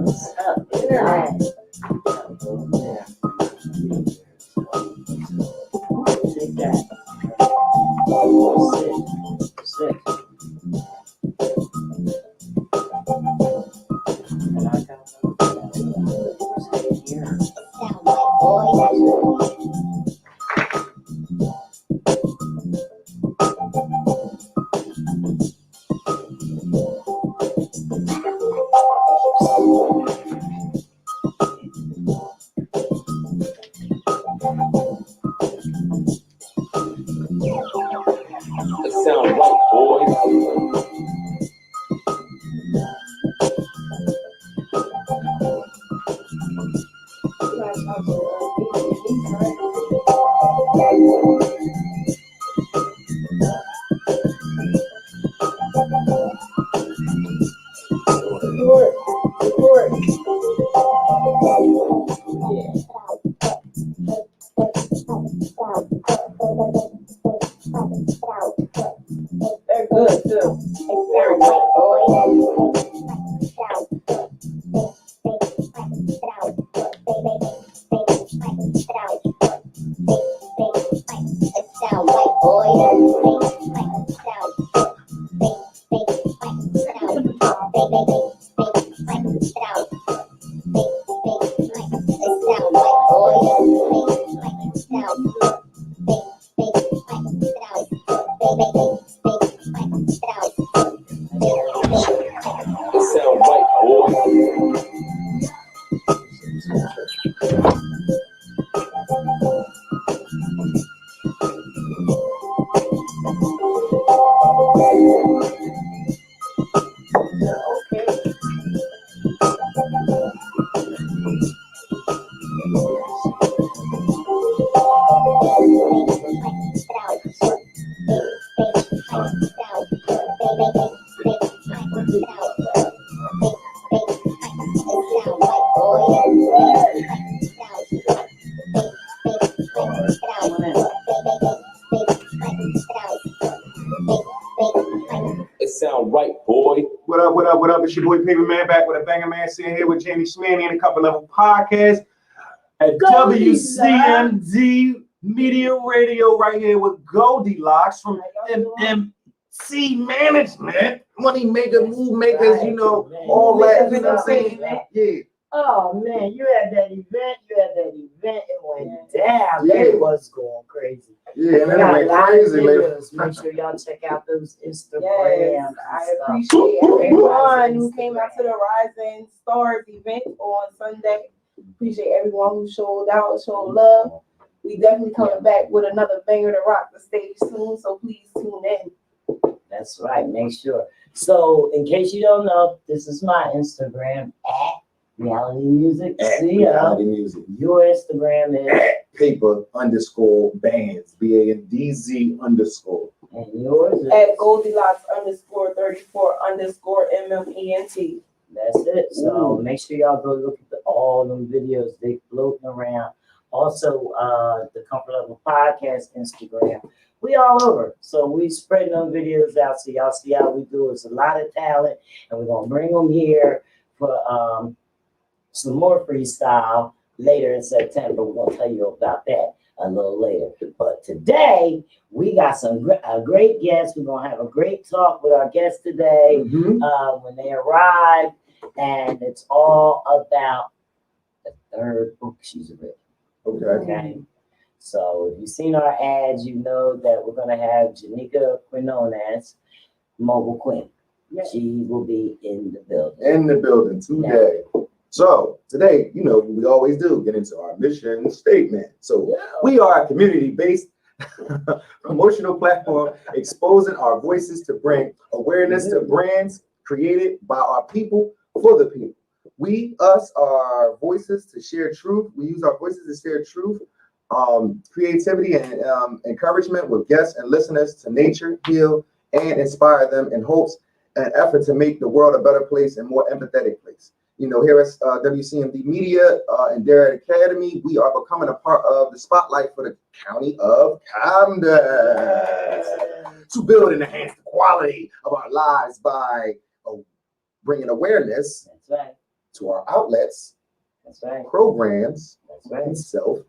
What's up, internet? Take that. Sit. And I got here. Sound like boy. It sound right, boys. They're good too. Very good, boy. It sound like boy. It sound right, boys. It sound right, boy. What up, what up, what up? It's your boy Paper Man back with a banger man sitting here with Jamie Smanny and a couple level podcast at WCMD Media Radio right here with Goldilocks from MMC Management. Money maker, move makers, you know, all that, you know what I'm saying? Yeah. Oh man, you had that event. It went down. Yeah. It was going crazy. Yeah, and We then got it a went lot of crazy later. videos. Make sure y'all check out those Instagrams. Yes, I appreciate everyone who came out to the Rising Stars event on Sunday. Appreciate everyone who showed out, showed love. We definitely coming back with another banger to rock the stage soon, so please tune in. That's right. Make sure. So, in case you don't know, this is my Instagram at Reality Music. At See Reality Music. Your Instagram is At paper_bands, BANDZ_. and yours is At Goldilocks _34_MMENT. That's it. So make sure y'all go look at all them videos they floating around. Also, the Comfort Level Podcast Instagram. We all over. So we spreading them videos out so y'all see how we do. It's a lot of talent, and we're gonna bring them here for some more freestyle later in September. We're gonna tell you about that a little later. But today we got a great guest. We're gonna have a great talk with our guest today when they arrive, and it's all about the third book she's written. Okay. So if you've seen our ads, you know that we're gonna have Jernica Quinones, Mobile Queen. She will be in the building. In the building today. So today, you know, we always do get into our mission statement. So we are a community-based promotional platform exposing our voices to bring awareness to brands created by our people for the people. We, us, are voices to share truth. We use our voices to share truth, creativity, and encouragement with guests and listeners to nature, heal, and inspire them in hopes and effort to make the world a better place and more empathetic place. You know, here at WCMD Media and Dare Academy, we are becoming a part of the spotlight for the county of Camden to build and enhance the quality of our lives by bringing awareness That's right. to our outlets, That's right. programs, That's right. and self-help.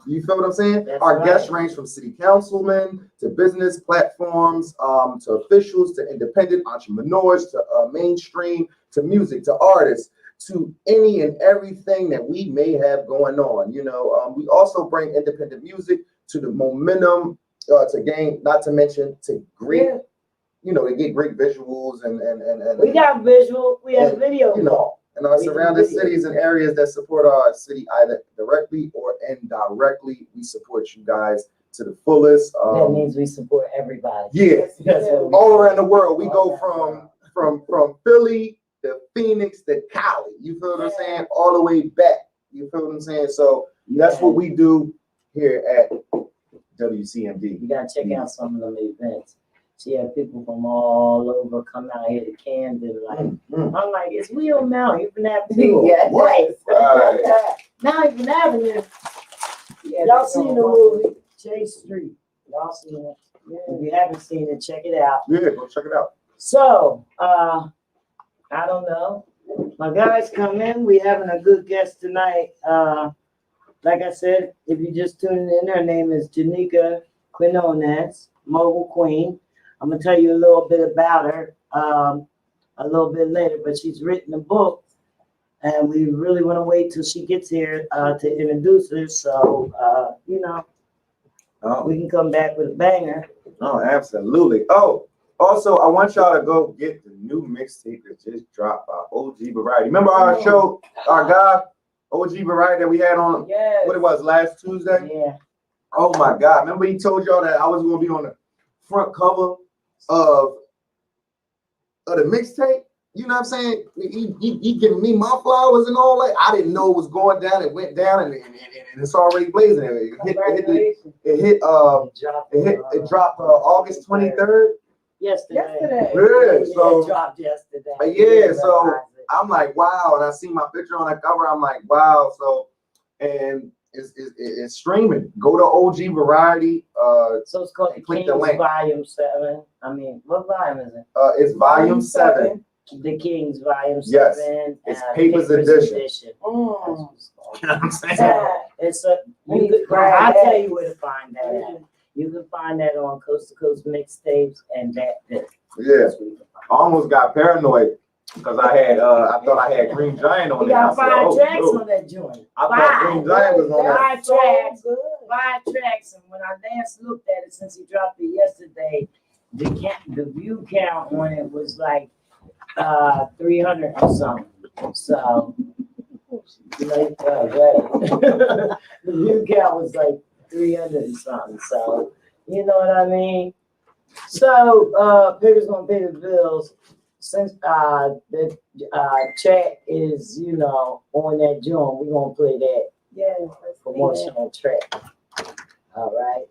You feel what I'm saying? That's Our right. guests range from city councilmen to business platforms, to officials, to independent entrepreneurs, to mainstream, to music, to artists, to any and everything that we may have going on. You know, we also bring independent music to the momentum to gain, not to mention to great, Yeah. you know, to get great visuals and We got visual, we have and, video. you know, and our We do surrounding video. cities and areas that support our city either directly or indirectly. We support you guys to the fullest. That means we support everybody. Yeah, That's what we all do. around the world. We All go around the from Philly to Phoenix to Cali. You feel what I'm saying? All the way back. You feel what I'm saying? So that's what we do here at WCMD. You gotta check out some of them events. She had people from all over come out here to Camden. Like, I'm like, it's Will Mount, Even Avenue. Yes. Right. Now Even Avenue. Yes. Y'all seen the movie Chase Street? Y'all seen it? If you haven't seen it, check it out. Yeah, go check it out. So, I don't know. My guys come in. We having a good guest tonight. Like I said, if you just tuning in, her name is Jernica Quinones, Mogul Queen. I'm gonna tell you a little bit about her a little bit later, but she's written a book, and we really want to wait till she gets here to introduce her. So, you know, we can come back with a banger. Oh, absolutely. Oh, also, I want y'all to go get the new mixtape that just dropped by OG Variety. Remember our show, our guy, OG Variety, that we had on, Yes. what it was, last Tuesday? Yeah. Oh my God. Remember he told y'all that I was going to be on the front cover of the mixtape? You know what I'm saying? He giving me my flowers and all that. I didn't know it was going down. It went down and it's already blazing. It dropped August 23rd. Yesterday. Yeah, so it dropped yesterday. yeah, so I'm like, wow, and I see my picture on the cover. I'm like, wow. So, and it's streaming. Go to OG Variety. So it's called the click the King's link. Volume 7. I mean, what volume is it? It's volume 7. The King's Volume 7. Yes, it's Papers Edition. That's what it's called. You know what I'm saying? So it's a. I'll tell you where to find that at. You can find that on Coast to Coast Mixtapes and that. Yeah, I almost got paranoid because I thought I had Green Giant on We there. got 5 tracks on that joint. I thought Green Giant was on there. 5 tracks. 5 tracks. And when I last looked at it, since he dropped it yesterday, the view count on it was like 300 or something. So, you know, the view count was like 300 and something. So, you know what I mean? So, Pigger's gonna pay the bills. Since the track is, you know, on that joint, we're gonna play that promotional track. All right.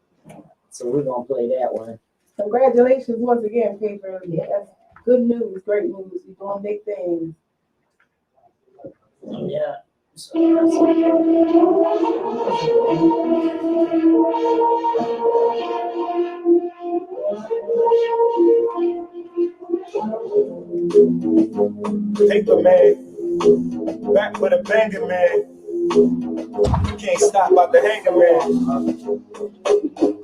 So we're gonna play that one. Congratulations once again, Paper. That's good news, great news. You're doing big things. Yeah. So Paper man, back with a banger man. Can't stop about the hanger man.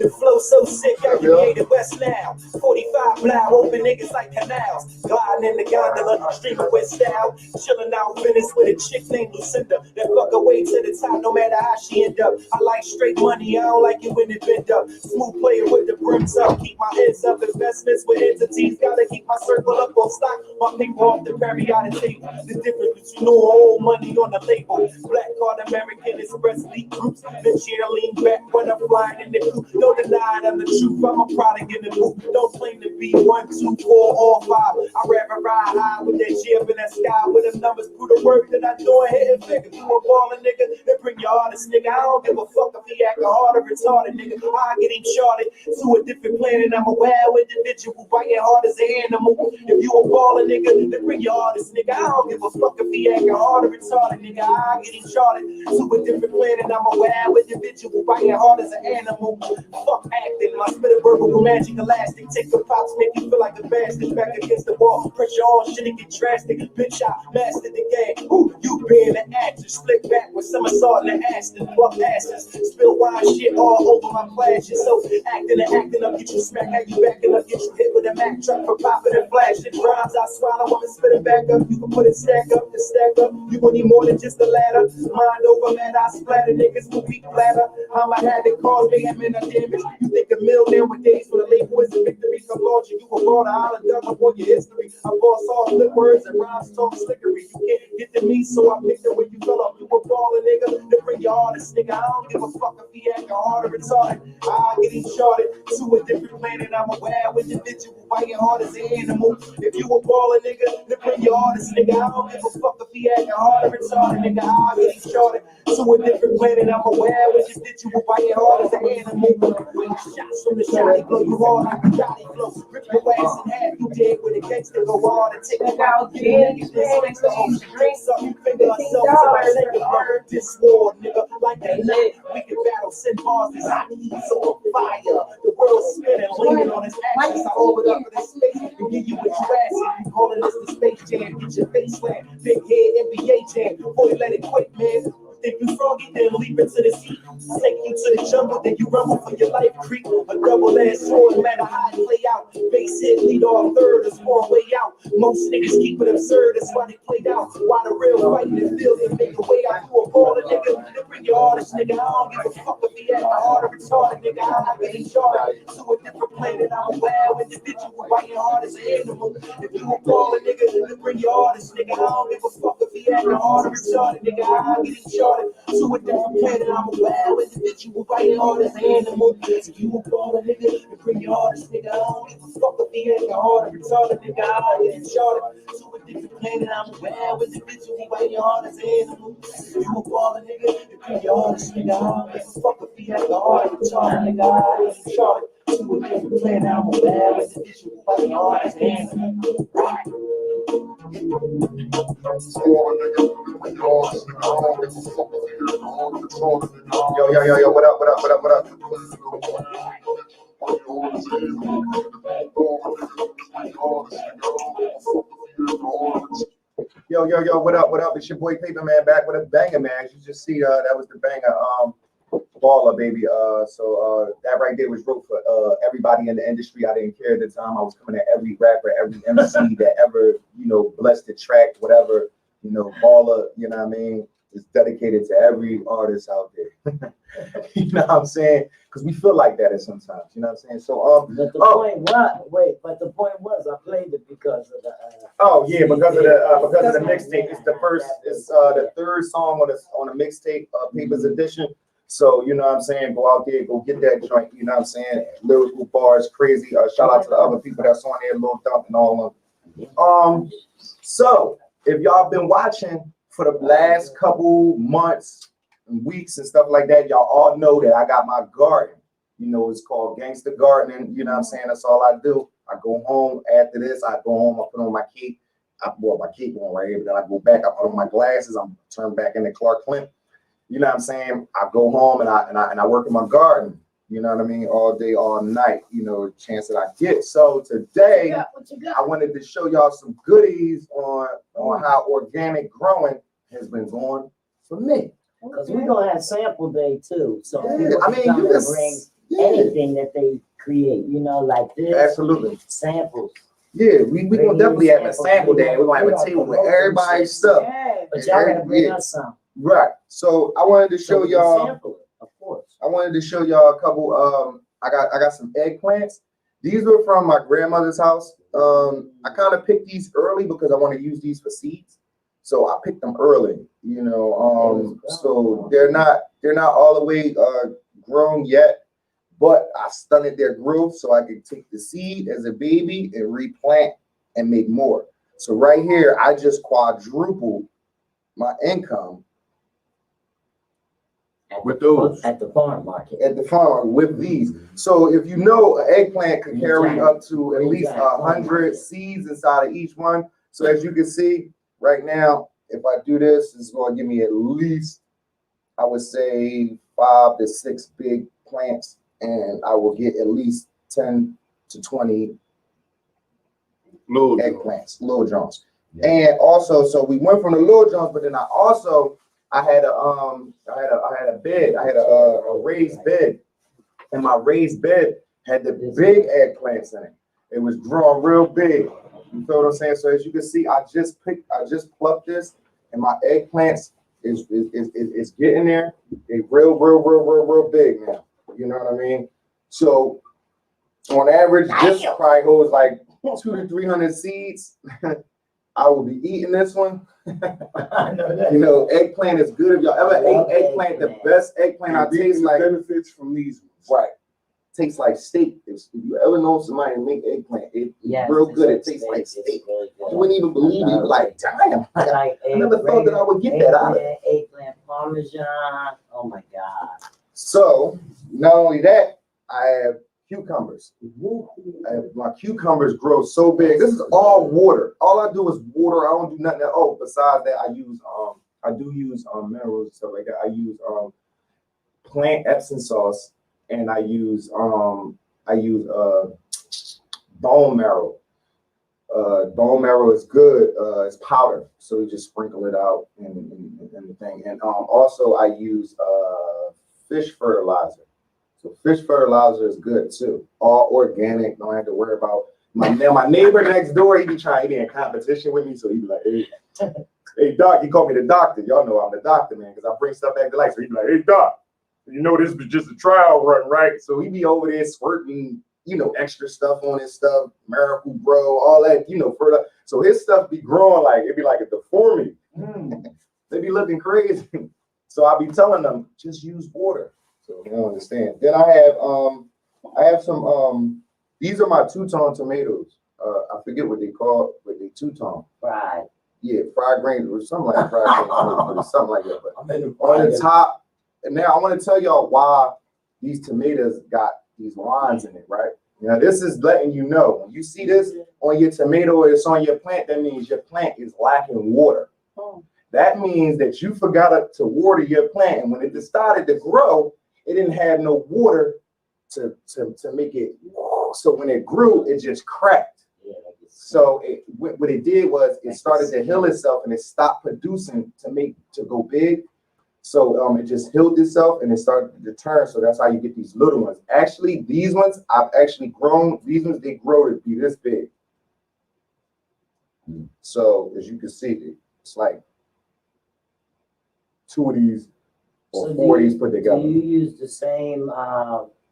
The flow so sick, I created West now. 45 blow, open niggas like canals. Gliding in the gondola, streaming with style. Chilling out Venice with a chick named Lucinda. That fuck away to the top, no matter how she end up. I like straight money, I don't like it when it bend up. Smooth player with the brims up, keep my heads up. Investments with entities, gotta keep my circle up on stock. My people off the periodicity. The difference between old money on the label. Black card American Express lead groups. Then she'll lean back when I'm flying in the coupe. Don't deny it, I'm the truth. I'm a product in the loop. Don't claim to be 1, 2, 4, or 5. I'd rather ride high with that jib in that sky. With them numbers, through the work that I do and hit and figure. You a ballin' nigga, then bring your artist, nigga. I don't give a fuck if he actin' hard or retarded, nigga. I get him charted to a different planet. I'm a wild individual, biting hard as an animal. If you a ballin' nigga, then bring your artist, nigga. I don't give a fuck if he actin' hard or retarded, nigga. I get him charted to a different planet. I'm a wild individual, biting hard as an animal. Fuck acting, my spit a verbal magic elastic. Take the pops, make you feel like a bastard. Back against the wall, pressure on, shit it get drastic. Bitch, I mastered the game. Ooh, you being an actress, flick back with somersault in the Aston, fuck asses. Spill wine shit all over my flashes. So acting up, get you smacked, how you backing up, get you hit with a Mack truck for popping and flashing. Rhymes I swallow, I'ma spit it back up. You can put it stack up to stack up. You gon' need more than just a ladder. Mind over man, I splatter niggas will be flatter. I'ma have it cause mayhem and a damage. You think a mill nowadays for the label is a victory. Come launch you a broad island dug up on your history. I boss all flip words and rhymes talk slickery. You can't get to me, so I picked it when you fell up. You a baller nigga, to bring your hardest nigga. I don't give a fuck if he acting hard or retarded. I'll get him shorted to a different planet. I'm a wild individual, fighting hard as an animal. If you a baller nigga, then bring your hardest nigga. I don't give a fuck if he acting hard or retarded, nigga. I'll get him shorted to a different planet. I'm a wild individual, fighting hard as an animal. Shots from the shot, blow you hard like a Johnny flow. Rip your ass in half, you dead with a gangster go hard and take you out. Get a nigga, this makes the whole drink something. Figure ourselves about taking bird. This war, nigga, like that lit. We can battle, send bars, this hot heat so fire. The world's spinning, leaning on his axis. I hold it up for this space and give you what you ask. You calling this the Space Jam, get your face slammed. Big head NBA jam, boy, let it quit, man. If you froggy, then leap into the sea. Take you to the jungle, then you rumble for your life. Creep a double-edged sword, no matter how it play out. Base hit, lead off third, a small way out. Most niggas keep it absurd, that's why they played out. Why the real fight in the field, they make a way out. You a baller, nigga, then bring your hardest, nigga. I don't give a fuck if he acting hard or retarded, nigga. I'm getting charged to a different planet. I'm a wild individual, fighting hard as an animal. If you a baller, nigga, then bring your hardest, nigga. I don't give a fuck if he acting hard or retarded, nigga. I'm getting charged to a different planet. I'm a wild individual, fighting hard as an animal. If you a baller, nigga, then bring your hardest, nigga. I don't give a fuck if he acting hard or retarded, nigga. I'm getting charged to a different planet. I'm a wild individual, fighting hard as an animal. If you a baller, nigga, then bring your hardest, nigga. I don't give a fuck if he acting hard or retarded, nigga. I'm getting charged to a different planet. I'm a wild individual, fighting hard as an animal. Yo, what up? Yo, what up? It's your boy Paper Man back with a banger, man. As you just see, that was the banger, baller, baby. So that right there was wrote for everybody in the industry. I didn't care at the time. I was coming at every rapper, every MC that ever, blessed the track, whatever, baller, you know what I mean? It's dedicated to every artist out there. You know what I'm saying? Because we feel like that at sometimes, you know what I'm saying? So but the point was I played it because of the because of the mixtape. It's the third song on the mixtape, Papers Edition. So you know what I'm saying, go out there, go get that joint, you know what I'm saying? Lyrical bars, crazy. Shout out to the other people that's on there, Lil Dump and all of them. So if y'all been watching for the last couple months and weeks and stuff like that, y'all all know that I got my garden. It's called Gangster Gardening. You know what I'm saying? That's all I do. I go home after this. I go home. I put on my cape. I brought my cape on right here, but then I go back. I put on my glasses. I'm turned back into Clark Kent. You know what I'm saying? I go home and I work in my garden. You know what I mean? All day, all night. Chance that I get. So today, I wanted to show y'all some goodies on how organic growing has been going for me. Because we're gonna have sample day too. So Yeah, people can come and bring anything that they create, like this. Absolutely. Samples. Yeah, we gonna definitely have a sample day. We're gonna have a table with everybody's stuff. Yeah. But y'all gotta bring us some. Right. So I wanted to show So we can y'all. sample it, of course. I wanted to show y'all a couple. I got some eggplants. These were from my grandmother's house. I kind of picked these early because I want to use these for seeds. So I picked them early, so they're not all the way grown yet, but I stunted their growth so I could take the seed as a baby and replant and make more. So right here, I just quadrupled my income with those at the farm market. At the farm with these. So if an eggplant could carry up to at least 100 seeds inside of each one. So as you can see, right now, if I do this, it's going to give me at least, I would say, 5 to 6 big plants, and I will get at least 10 to 20 eggplants, Little Jones. And also, so we went from the Little Jones, but then I had a bed. I had a raised bed, and my raised bed had the big eggplants in it. It was growing real big. You feel what I'm saying? So as you can see, I just plucked this, and my eggplants is getting there. They real big now. You know what I mean? So on average, this probably goes like 200 to 300 seeds. I will be eating this one. I know that. You know, eggplant is good. If y'all ever ate eggplant, the best eggplant I taste like benefits from these ones. right. Tastes like steak. If you ever know somebody make eggplant, it's real good. It tastes like steak. Really You wouldn't even believe it. You'd be like, damn. Like I never thought that I would get that out of it. Eggplant parmesan. Oh my God. So not only that, I have cucumbers. My cucumbers grow so big. This is all water. All I do is water. I don't do nothing else. Oh, besides that, I do use minerals and stuff like that. I use plant Epsom sauce, and I use bone marrow. Bone marrow is good. It's powder, so you just sprinkle it out and the thing. And also I use fish fertilizer. So fish fertilizer is good too. All organic. Don't have to worry about my neighbor next door. He be in competition with me, so he be like, hey doc. He called me the doctor. Y'all know I'm the doctor, man, because I bring stuff back to life. So he be like, hey doc, you know this was just a trial run, right? So he be over there squirting, extra stuff on his stuff, Miracle Grow, all that, further. So his stuff be growing like it'd be like a deformity. They be looking crazy. So I be telling them just use water. So you don't understand. Then I have some these are my two-tone tomatoes. I forget what they call, but they two-tone. Fried. Yeah, fried grains or something like fried grains, or something like that. But I'm on the top, and now I want to tell y'all why these tomatoes got these lines in it, right? Now this is letting you know when you see this on your tomato or it's on your plant, that means your plant is lacking water. That means that you forgot to water your plant, and when it started to grow, it didn't have no water to make it. So when it grew, it just cracked. So what it did was it started to heal itself, and it stopped producing to go big. So it just healed itself, and it started to turn. So that's how you get these little ones. Actually, these ones I've actually grown. These ones they grow to be this big. So as you can see, it's like 2 of these or 4 of these put together. Do you use the same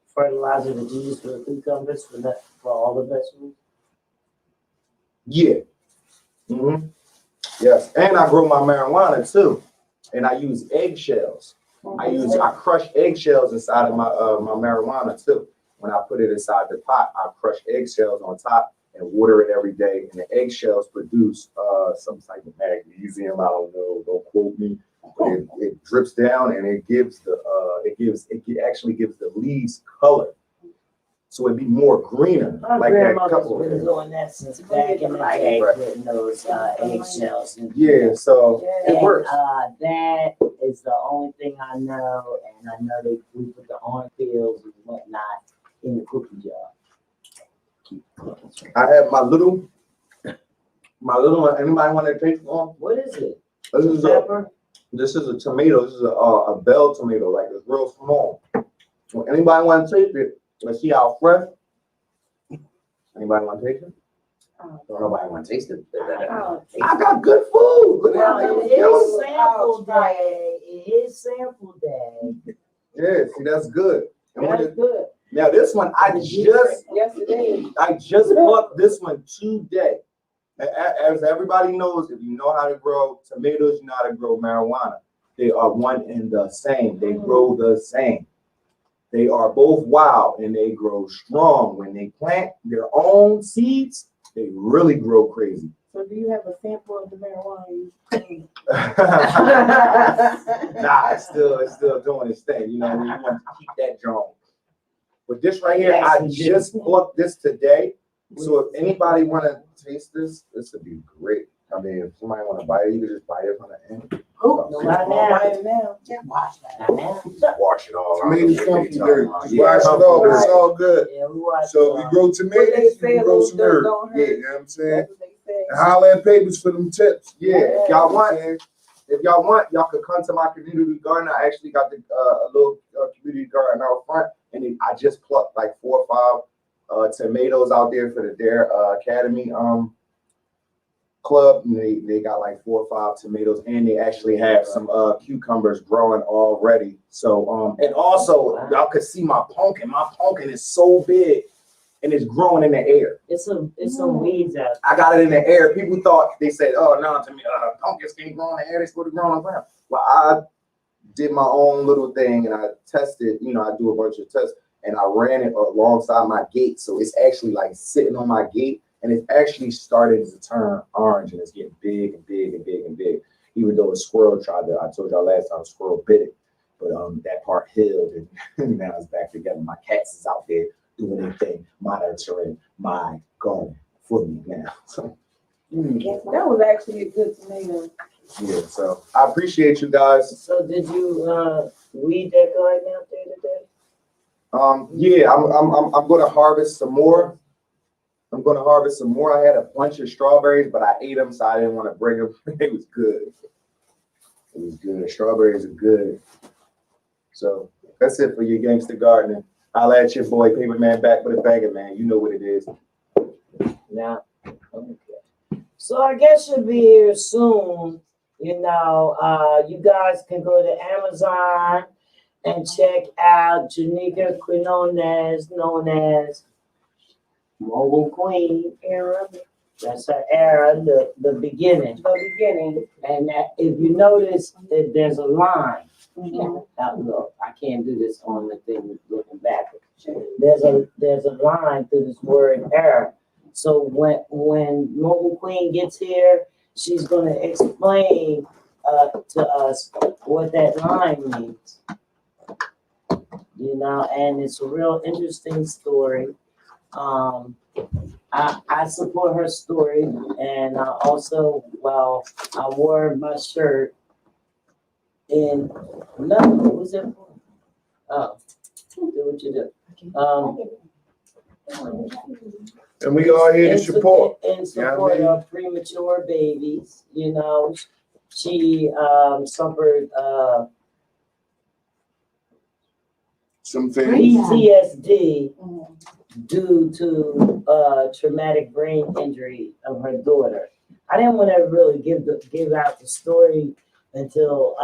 fertilizer that you use for the cucumbers for all the vegetables? Yeah. Yes, and I grow my marijuana too, and I use eggshells. I crush eggshells inside of my my marijuana too. When I put it inside the pot, I crush eggshells on top and water it every day. And the eggshells produce some type of magnesium. I don't know. Don't quote me. But it drips down, and it gives actually gives the leaves color, so it'd be more greener. My like that grandmother's couple. been doing that since back in the day, putting those eggshells in. Yeah, so it works. That is the only thing I know, and I know we put the orange peels and whatnot in the cookie jar. I have my little one. Anybody want to taste one? What is it? Pepper. This is a tomato. This is a bell tomato, like it's real small. So anybody want to taste it? Let's see how fresh. Anybody want to taste it? Don't nobody want to taste it. I got good food. Look at Well, it is sample day. It is sample day. Yeah, see, that's good. And That's good. now this one, I just plucked this one today. As everybody knows, if you know how to grow tomatoes, you know how to grow marijuana. They are one and the same. They grow the same. They are both wild, and they grow strong. When they plant their own seeds, they really grow crazy. So do you have a sample of the marijuana? Nah, it's still doing its thing. You know, you want to keep that joint. But this right here, I just plucked this today. So if anybody want to taste this, this would be great. I mean, if somebody want to buy it, you can just buy it from the end. Oh, No, no, not I'm now. buying it now. Not now. Just wash it all. I mean, it's don't know what comfy they dirt. talking about. Just wash it off, but it's all good. Yeah, we watched. So if you grow What they tomatoes, you say, can a grow little some dirt herb. don't Yeah, hurt. you know what I'm saying? That's what they say. And holler at papers for them tips. Yeah, if y'all want, y'all can come to my community garden. I actually got the a little community garden out front, and I just plucked like 4 or 5 tomatoes out there for the Dare Academy club. And they got like 4 or 5 tomatoes, and they actually have some cucumbers growing already. So and also y'all could see my pumpkin. My pumpkin is so big, and it's growing in the air. It's some weeds out. I got it in the air. People thought, they said, oh, no, to me, pumpkins can't grow in the air. They're supposed to grow on the ground. Well, I did my own little thing, and I tested, I do a bunch of tests, and I ran it alongside my gate. So it's actually like sitting on my gate, and it's actually starting to turn orange, and it's getting big and big and big and big. Even though the squirrel I told y'all last time, the squirrel bit it. But that part healed, and now it's back together. My cats is out there doing their thing, monitoring my garden for me now. So, That was actually a good tomato. yeah, so I appreciate you guys. So did you weed that garden out there today? Yeah, I'm gonna harvest some more. I had a bunch of strawberries, but I ate them, so I didn't want to bring them. It was good. It was good. Strawberries are good. So that's it for your gangster gardening. I'll at your boy Paperman Backwitabanger, man. You know what it is. Now, okay. So I guess you'll be here soon. You guys can go to Amazon and check out Jernica Quinones, known as Mobile Queen era. That's her era, the beginning. The beginning. And if you notice that there's a line. Mhm. Now, look, I can't do this on the thing looking backwards. There's a line through this word era. So when Mobile Queen gets here, she's gonna explain to us what that line means. And it's a real interesting story. I support her story, and I also, I wore my shirt in nothing. What was it for? Oh, do what you do. And we all here to support. In support of premature babies. She suffered Some things. PTSD due to traumatic brain injury of her daughter. I didn't want to really give out the story until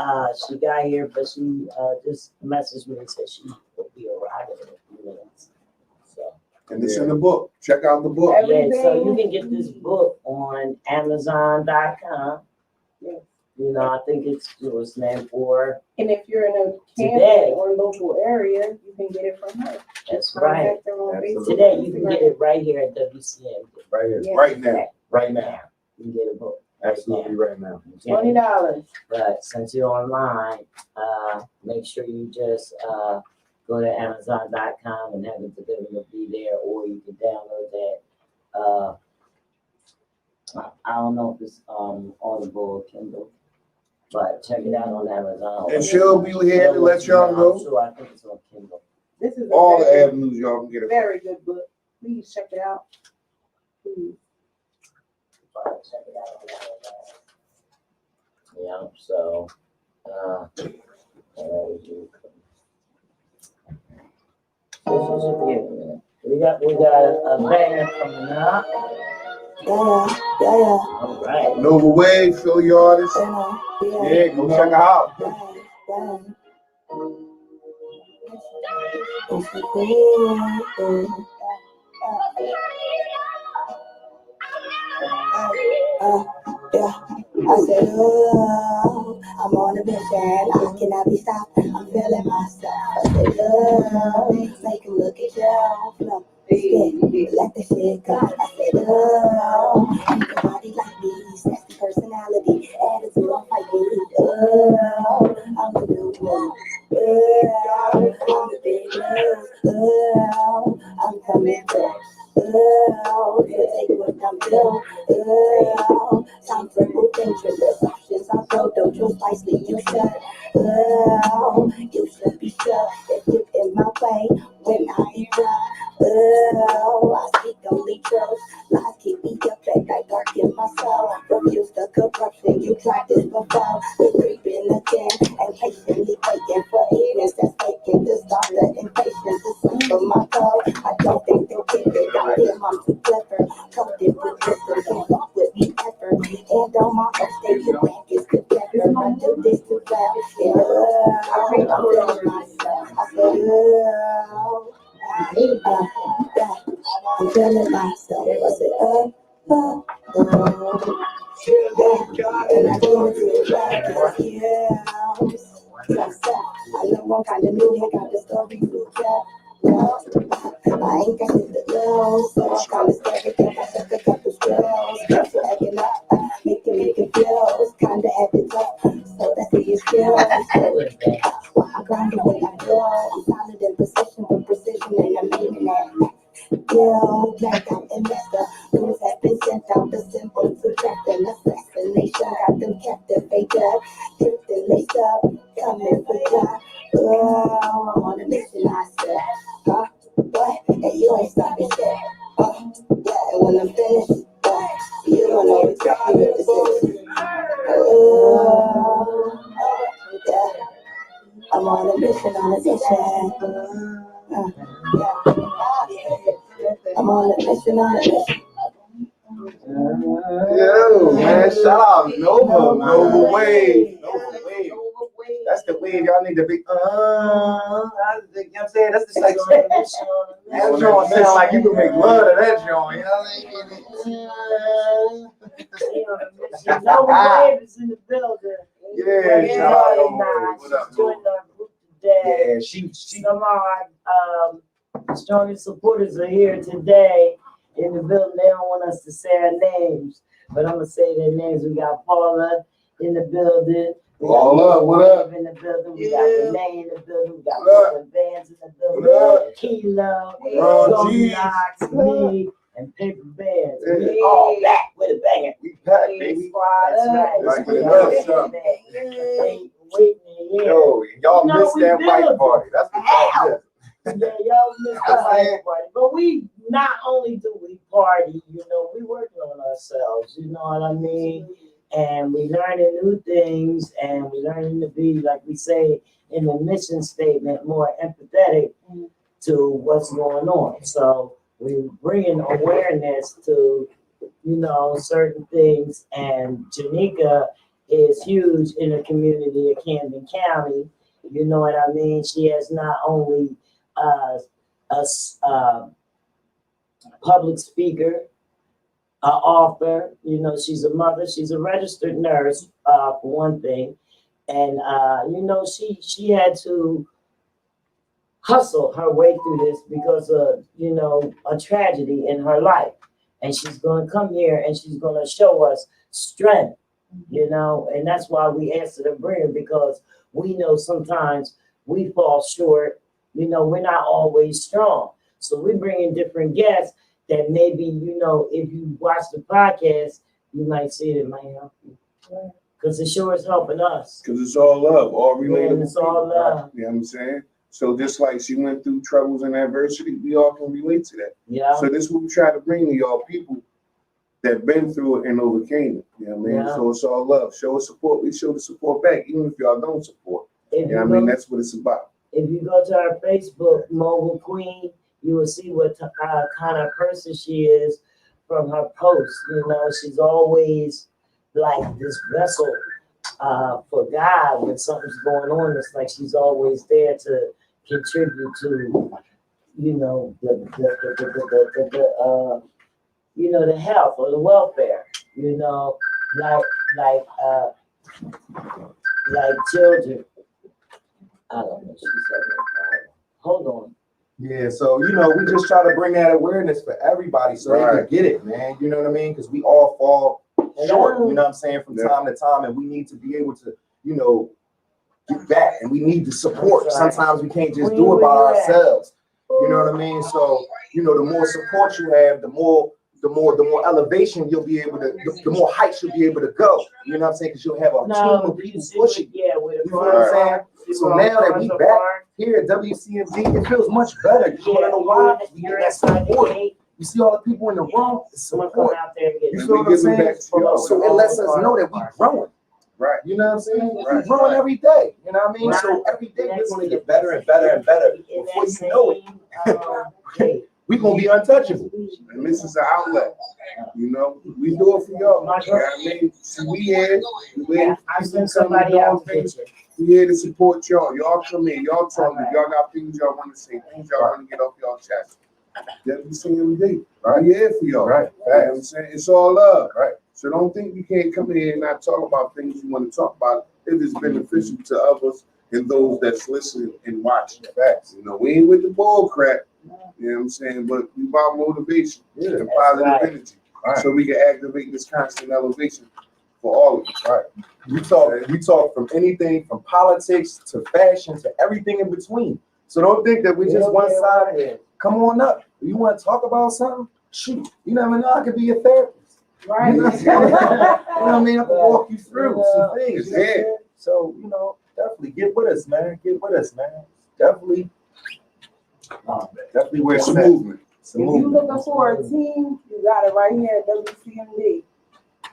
she got here, but she just messaged me and said she will be arriving in a few minutes. So, And it's in the book. Check out the book. yeah, so you can get this book on Amazon.com. Yeah. I think it's named for. And if you're in a Today. Camden or local area, you can get it from her. That's right. Contact her on Facebook, Today you can Instagram. get it right here at WCM. Right here, Yeah. right now, Right now. You can get a book. absolutely right now. $20. But since you're online, make sure you just go to Amazon.com and have it delivered. It'll be there, or you can download that. I don't know if it's Audible or Kindle, but check it out on Amazon. And she'll be here to let y'all know So I think it's on Kindle. This is all a the very, avenues y'all can get it. very good book. Please check it out. Please. Check it out on Amazon. Yeah. So. We got a banger coming up. All right. Nova Wave, Philly artist. Yeah, go check her out. I said, oh, I'm on a mission. I cannot be stopped. I'm feeling myself. I said, oh, make a look at your flow. Let the shit go. I said, oh, make a body like me. Nasty personality. Attitude, I'm fighting. Oh, I'm the new one. Oh, I'm the big news. Oh, I'm coming back. Oh, you take what I'm doing. Oh, Time for moving to the options. I go to you wisely, you should. Oh, you should be sure that you in my way when I be done. Oh, I speak only truth. Lies keep me up at night, dark in my soul. Refuse the corruption, you tried this before. They creeping again and patiently waiting for evidence that's taking to start the impatience to sleep for my soul. I don't think they'll get it. I am, I'm too clever. Coated with wisdom, can't walk with me ever. And on my own stage, you rank is together. I do this too well. Yeah, I'm feeling myself. I said, I'm feeling myself. I said, and I do it to I know I'm kind of new, I got the story to tell. I ain't got shit to lose, so I'm kind of scared to I took a couple skills. So acting up, make it feel. It's kind of acting up, so that's the skill. I grind the way I go. I'm solid in position with precision, and I'm aiming at. Yo, black out and messed up. Rules have been sent out, the symbol to track an assassination. Got them captivated, tipped and laced up, coming for ya. Oh, I'm on a mission, I said. Huh? What? And you ain't stopping shit. Yeah, and when I'm finished, you don't know exactly what this is. Oh, yeah. I'm on a mission, I'm on a mission, Yo, man, shout out Nova Wave. That's the wave y'all need to be. You know what I'm saying? That's the like that joint sound like you can make love to that joint. You know what I mean? Nova Wave is in the building. Yeah, shout out Nova Wave. What up, She's joining our group today. Yeah, she. Some of our strongest supporters are here today in the building. They don't want us to say our names, but I'm gonna say their names. We got Paula in the building. We got Paula, what up? in the building. We got Renee in the building. We got Brooklyn Bands in the building. Kilo, Golden Knox, me, and Paper Bands. We all back with a banger. We packed, baby. That's right. Like We the are love stuff. waiting to hear. Yo, y'all No, missed we that did. white party. That's what y'all missed. Yeah, y'all missed the party. But we not only do we party, we working on ourselves, you know what I mean? And we learning new things, and we learning to be, like we say in the mission statement, more empathetic to what's going on. So we bringing awareness to, certain things, and Jernica is huge in the community of Camden County. You know what I mean? She has not only a public speaker, an author, she's a mother, she's a registered nurse, for one thing. And, she had to hustle her way through this because of, a tragedy in her life. And she's going to come here and she's going to show us strength, and that's why we asked her to bring her, because we know sometimes we fall short. We're not always strong. So we bring in different guests that maybe, if you watch the podcast, you might see it might help you. Because it sure is helping us. Because it's all love, all relatable. And it's all love. You know what I'm saying? So just like she went through troubles and adversity, we all can relate to that. Yeah. So this is what we try to bring to y'all, people that been through it and overcame it. You know what I mean? Yeah. So it's all love. Show us support. We show the support back, even if y'all don't support. You know what I mean? That's what it's about. If you go to our Facebook, Mobile Queen, you will see what kind of person she is from her posts. She's always like this vessel for God when something's going on. It's like she's always there to contribute to, the health or the welfare. Like children. I don't know. She said that. Hold on. Yeah, so we just try to bring that awareness for everybody so they can get it, man. You know what I mean? Because we all fall short, you know what I'm saying, from time to time, and we need to be able to, get back, and we need the support. Sometimes we can't just do it by ourselves. You know what I mean? So, the more support you have, the more the more elevation you'll be able to, the more heights you'll be able to go. You know what I'm saying? Because you'll have a team No, of you people see, pushing. yeah, with You know what I'm saying? So now that we back here at WCMD, it feels much better. You wanna know why? We get that support. You see all the people in the room, it's Someone come support. out there and get You And feel we what I'm give it saying? back to y'all. So it lets us know that we're growing. Right. You know what I'm saying? Right. We're growing every day. You know what I mean? So every day we're gonna get better and better and better. Before you know it, we're gonna be untouchable. And this is an outlet. You know, we do it for y'all. You know what I mean? See, we here. I send somebody out to get you. We here to support y'all. Y'all come in. Y'all talk. Y'all got things y'all want to say. Things y'all want to get off y'all chest. WCMD. Right. We here for y'all. Right. You know what I'm saying? It's all love. Right. So don't think you can't come here and not talk about things you want to talk about. It is beneficial to others and those that's listening and watching. Facts. You know, we ain't with the bull crap. You know what I'm saying? But we about motivation and positive right. energy. Right. So we can activate this constant elevation for all of us. Right. We talk from anything from politics to fashion to everything in between. So don't think that we just one sided. Come on up. You want to talk about something? Shoot. You never know. I could be your therapist. Right. You know what I'm saying? You know what I mean? I can walk you through some things. It's here. So, you know, definitely get with us, man. Get with us, man. Definitely where It's it's a at. movement. It's a If you movement. looking for a team, you got it right here at WCMD.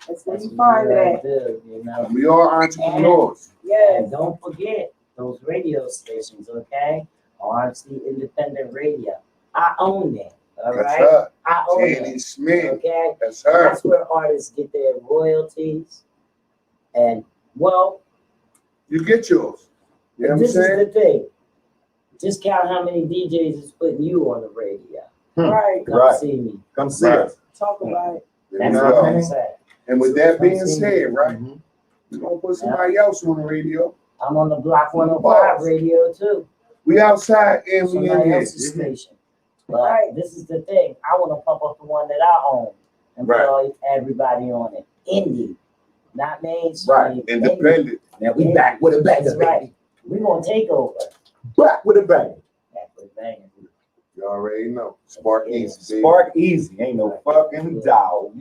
That's where you find it at. You know. We are entrepreneurs. Yes. And don't forget those radio stations, okay? RC Independent Radio. I own that. All That's right. her. I own Candy that. Smith. Okay. That's her. That's where artists get their royalties. And well, You get yours. You know what I'm this is saying? the thing. Just count how many DJs is putting you on the radio. Right. Come Right. see me. Come see Right. us. Talk about it. There That's you what go. I'm saying. And with that Come being see me. said, right, Mhm. we're gonna put somebody else on the radio. I'm on the Block 105 Boss. radio too. We outside and we in Somebody here. else's station. But Right. this is the thing. I want to pump up the one that I own and Right. put everybody on it. Indie, not mainstream. Right. Independent. Now we back with a banger, That's right. baby. We're going to take over. Back with a banger. Back with banging. You already know. Spark Easy. baby. Spark Easy. Ain't no fucking doubt.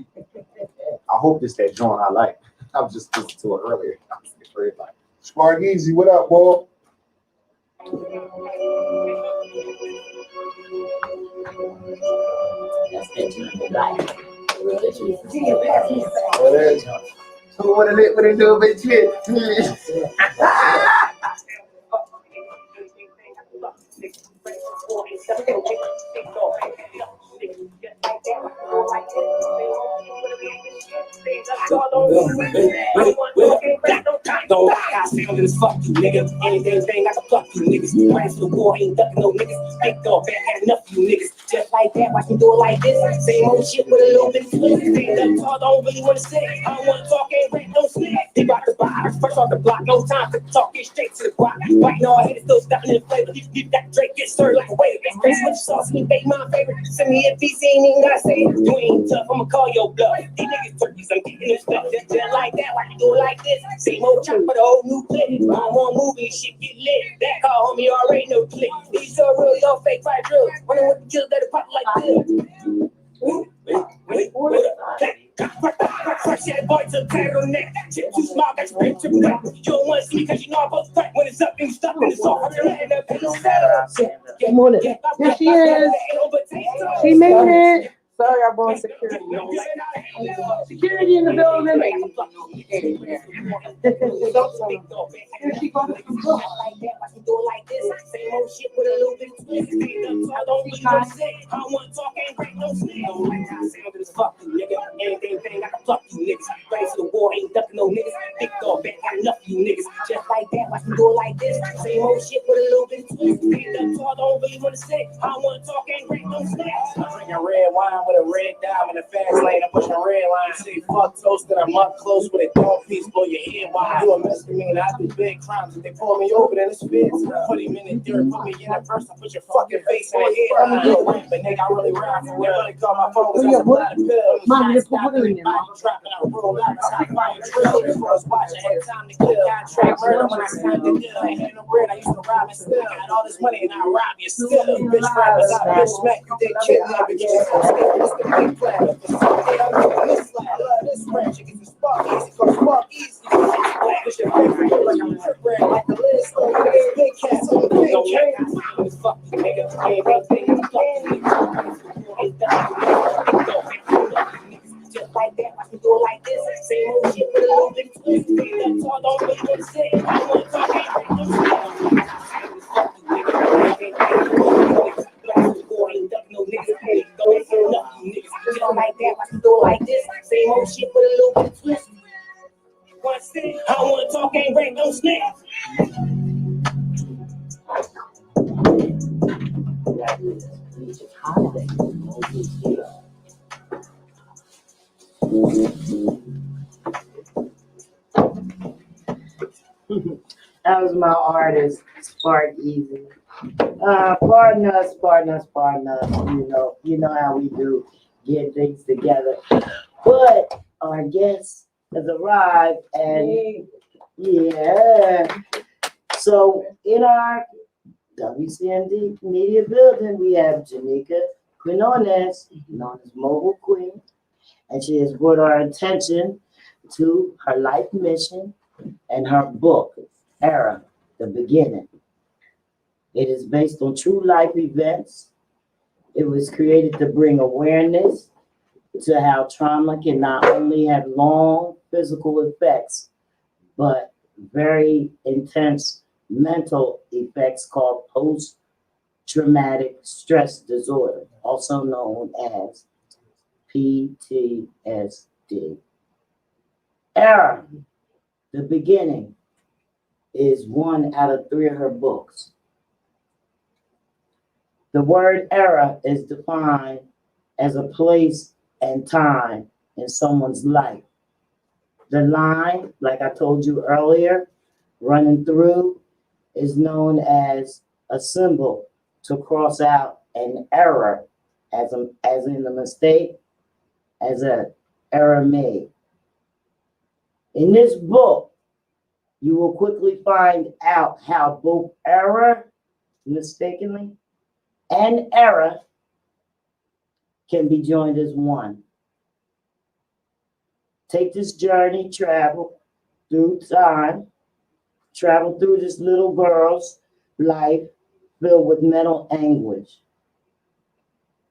I hope this that joint I like. I was just listening to it earlier. I was very like, Spark Easy, what up, boy? That's that you like. so what it do, bitch? That's it. Don't I sound as fuck you, nigga. Anything I can fuck you, niggas. Rise to the war, ain't ducking no niggas. Big dog, back had enough of you niggas. Just like that, watch me do it like this. Same old shit with a little bit of twist. Stand up tall, don't really wanna sit. I don't wanna talk, ain't rap, don't snitch. They rock the box, first off the block, no time to talk, get straight to the block. Biting all haters, still stepping in the flavor. Leave that Drake get stirred like a waiter. Face with the sauce, and he make my favorite. Send me a piece, ain't even gotta say it. You ain't tough, I'ma call your bluff. These niggas turkeys, I'm getting this stuff. Just like that, why you do it like this? Same old chop, but a whole new clip. I'm on movie, shit get lit. That call, homie, already know click. These so real, y'all fake fight drill. Wonder what the kill that pop like this. Fresh that boy to the turtleneck. Chip too small, got your picture back. You don't want to see me because you know I'm both tight. When it's up, you stop and it's off. Good morning. Here she is. She made it. Sorry, I brought security. Security in the building. Here she goes. Do it like this, same old shit with a little bit of twist. I don't really want to say, I don't want to talk, ain't break no snitch. Don't like how I sound as fuck you, nigga. Anything I can fuck you niggas. Ready for the war, ain't ducking no niggas. Big dog, back got enough of you niggas. Just like that, watch me do it like this. Same old shit with a little bit of twist. Stand up tall, don't really want to say, I don't want to talk, ain't break no snitch. I'm drinking red wine with a red dime in the fast lane. I'm pushing red line. Say fuck toasted, I'm up close with a dog piece, blow your head wide. You a misdemeanor, I do big crimes. If they pull me over, then it's fixed. Put him in the dirt, put me in a purse, put your fucking face in the head. I'm a rap, but nigga, I really rap for real. Really call my phone, cause I'm a lot of pills. Mom, just put it in there, Mom. Dropping out, roll out, top fire, drill. First watch, I had time to get a contract murder when I signed the deal. I had no bread, I used to rob and steal. Got all this money and I rob you still. Bitch rappers, I bitch smack you, they kidnap you. It's the big platter. This slap, this ranch, it gets the spark easy, cause spark easy. Push your face, like I'm a bread, like the list. This big cat, so the big cat. Fuck you, nigga. Everything I'm talking just like that, I can do it like this. Same old shit with a little bit of twist. That's all, don't really want to say it. I want to talk just like that, I can do it like this. Same old shit with a little bit of twist. One thing, I want to talk, ain't rape, don't snitch. That was my artist, Spark Easy. Pardon us. You know how we do, get things together. But our guest has arrived, and yeah. So in our WCMD media building, we have Jernica Quinones, known as Mobile Queen, and she has brought our attention to her life mission and her book, Era, The Beginning. It is based on true life events. It was created to bring awareness to how trauma can not only have long physical effects, but very intense mental effects called post-traumatic stress disorder, also known as PTSD. Era, The Beginning, is 1 out of 3 of her books. The word era is defined as a place and time in someone's life. The line, like I told you earlier, running through is known as a symbol to cross out an error, as in a mistake, as an error made. In this book, you will quickly find out how both error, mistakenly, and error can be joined as one. Take this journey, travel through time, travel through this little girl's life filled with mental anguish.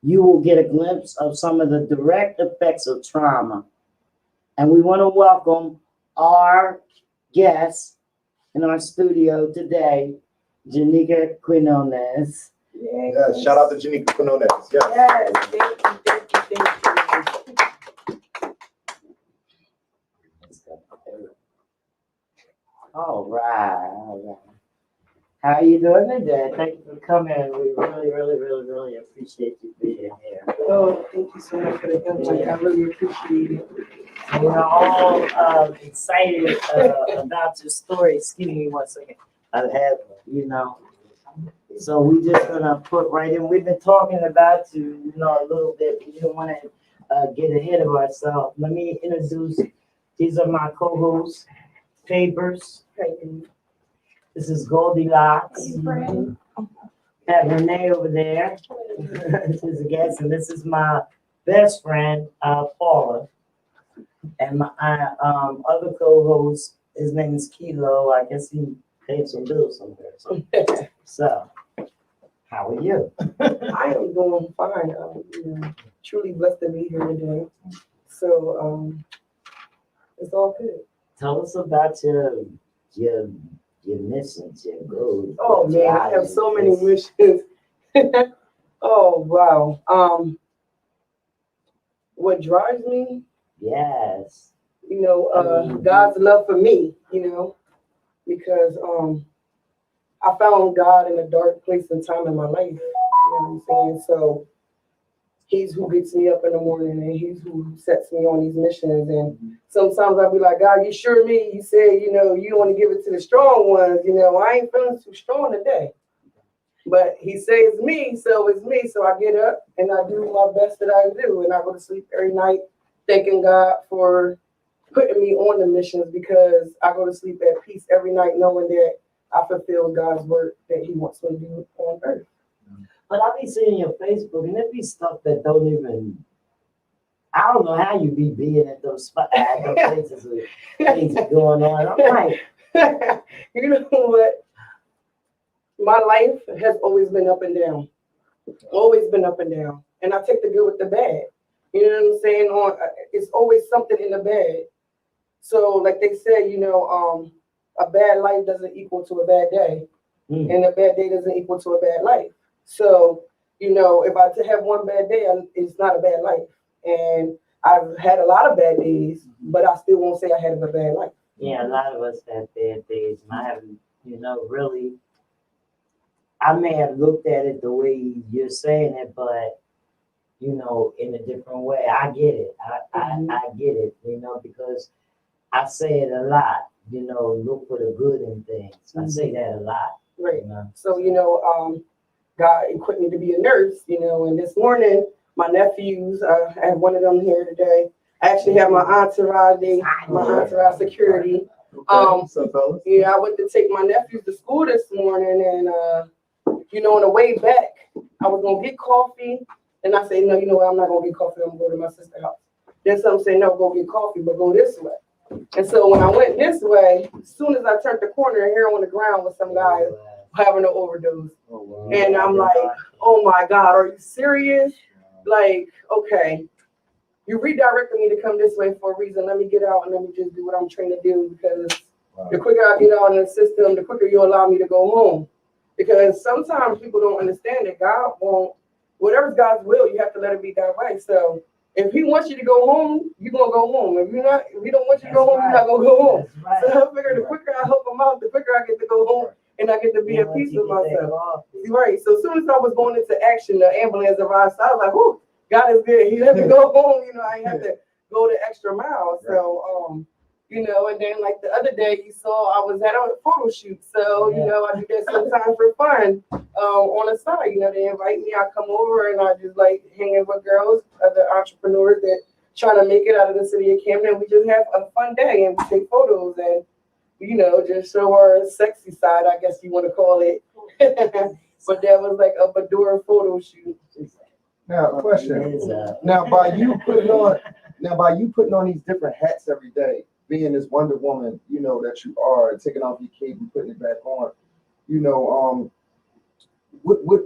You will get a glimpse of some of the direct effects of trauma. And we want to welcome our guest in our studio today, Jernica Quinones. Yeah, shout out to Jernica Quinones. Yes. Yes, thank you. All right. How are you doing today? Thank you for coming. We really appreciate you being here. Oh, thank you so much for the invite. I really appreciate it. And we're all excited about your story. Excuse me 1 second. I have, So we just gonna put right in. We've been talking about you, a little bit. We don't want to get ahead of ourselves. Let me introduce. These are my co-hosts, Papers. This is Goldilocks. Have Renee over there. This is a guest, and this is my best friend, Paula. And my other co-host, his name is Kilo. I guess he paid some bills somewhere. So, how are you? I am doing fine. Truly blessed to be here today. So, it's all good. Tell us about your missions, your goals. Oh man, I have so many missions. Oh wow. What drives me? Yes. God's love for me, because I found God in a dark place and time in my life. You know what I'm saying? So he's who gets me up in the morning, and he's who sets me on these missions. And sometimes I'll be like, God, you sure me? You said, you don't want to give it to the strong ones. I ain't feeling too strong today. But he says me, so it's me. So I get up and I do my best that I do. And I go to sleep every night thanking God for putting me on the missions because I go to sleep at peace every night knowing that I fulfill God's work that He wants me to do on earth. But I be seeing your Facebook and there be stuff that don't even. I don't know how you be being at those spots, at those places with things going on. I'm like, You know what? My life has always been up and down. Always been up and down. And I take the good with the bad. You know what I'm saying? It's always something in the bad. So like they say, a bad life doesn't equal to a bad day. And a bad day doesn't equal to a bad life. So, if I have one bad day, it's not a bad life. And I've had a lot of bad days, but I still won't say I had a bad life. yeah, a lot of us have bad days. And I haven't, really, I may have looked at it the way you're saying it, but, in a different way. I get it. I get it, because I say it a lot, look for the good in things. I say that a lot. Right. So, God equipped me to be a nurse, and this morning, my nephews, I have one of them here today. I actually have my entourage, security. What's up, fellas? Yeah, I went to take my nephews to school this morning, and on the way back, I was gonna get coffee, and I said, no, you know what, I'm not gonna get coffee. I'm gonna go to my sister's house. Then some say, no, go get coffee, but go this way. And so when I went this way, as soon as I turned the corner, here on the ground was some guy having an overdose, and I'm like, oh my God, are you serious? Like, okay, you redirected me to come this way for a reason. Let me get out and let me just do what I'm trained to do, because the quicker I get out in the system, the quicker you allow me to go home. Because sometimes people don't understand that God won't, whatever's God's will, you have to let it be that way. So if He wants you to go home, you're gonna go home. If He don't want you to go home, you're not gonna go home. Right. So I figure the quicker I help him out, the quicker I get to go home and I get to be at peace with myself. Right. So as soon as I was going into action, the ambulance arrived. So I was like, "Whoo, God is good. He let me go home. I ain't have to go the extra mile." So, and then like the other day, you saw I was at a photo shoot. So, I do that sometimes for fun on the side. They invite me. I come over and I just like hanging with girls, other entrepreneurs that trying to make it out of the city of Camden. We just have a fun day and we take photos and, just show our sexy side, I guess you want to call it. But that was like a Badura photo shoot. Now, question. Now, by you putting on these different hats every day, being this Wonder Woman, that you are, taking off your cape and putting it back on, what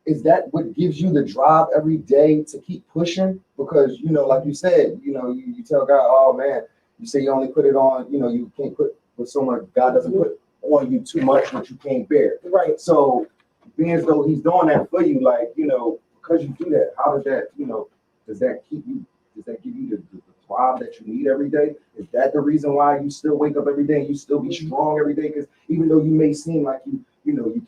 is that? What gives you the drive every day to keep pushing? Because like you said, you tell God, oh man, you say you only put it on, you can't put with so much. God doesn't put on you too much that you can't bear. Right. So, being as though He's doing that for you, like because you do that, how does that, does that give you the drive that you need every day? Is that the reason why you still wake up every day and you still be strong every day? Because even though you may seem like you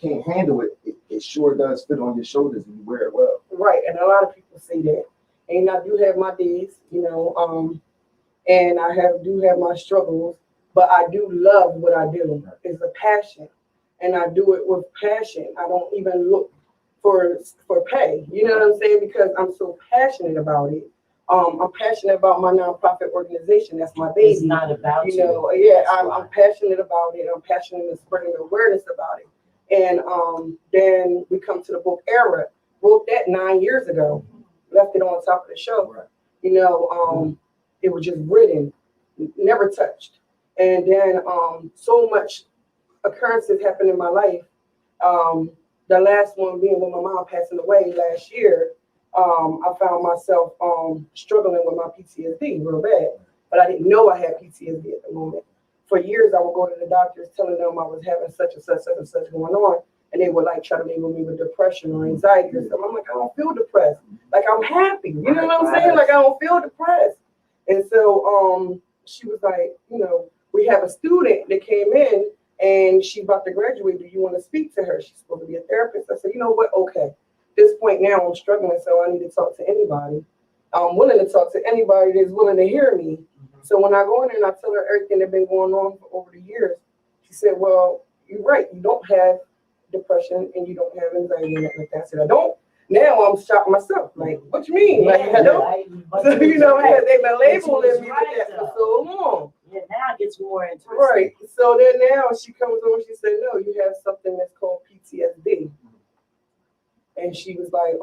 can't handle it, it sure does fit on your shoulders and you wear it well. Right, and a lot of people say that. And I do have my days, and I do have my struggles, but I do love what I do. It's a passion, and I do it with passion. I don't even look for pay. You know what I'm saying? Because I'm so passionate about it. I'm passionate about my nonprofit organization. That's my baby. It's not about you. Yeah, I'm passionate about it. I'm passionate in spreading awareness about it. And then we come to the book Era. Wrote that 9 years ago. Left it on top of the shelf. It was just written, never touched. And then so much occurrences happened in my life. The last one being when my mom passing away last year. I found myself struggling with my PTSD real bad, but I didn't know I had PTSD at the moment. For years, I would go to the doctors telling them I was having such and such going on, and they would like try to label me with depression or anxiety or something. I'm like, I don't feel depressed. Like I'm happy. You know what I'm saying? Like I don't feel depressed. And so she was like, we have a student that came in and she's about to graduate. Do you want to speak to her? She's supposed to be a therapist. I said, you know what? Okay. At this point now I'm struggling, so I need to talk to anybody. I'm willing to talk to anybody that's willing to hear me. So when I go in and I tell her everything that's been going on for over the years, she said, well, you're right. You don't have depression and you don't have anxiety and like that. I said, I don't. Now I'm shocked myself. Like, what you mean? Like, hello? But So, you know, right. they've been labeling But you was me right, with that for though. so long. Yeah, now it gets more interesting. Right. So then now she comes over, she said, no, you have something that's called PTSD. And she was like,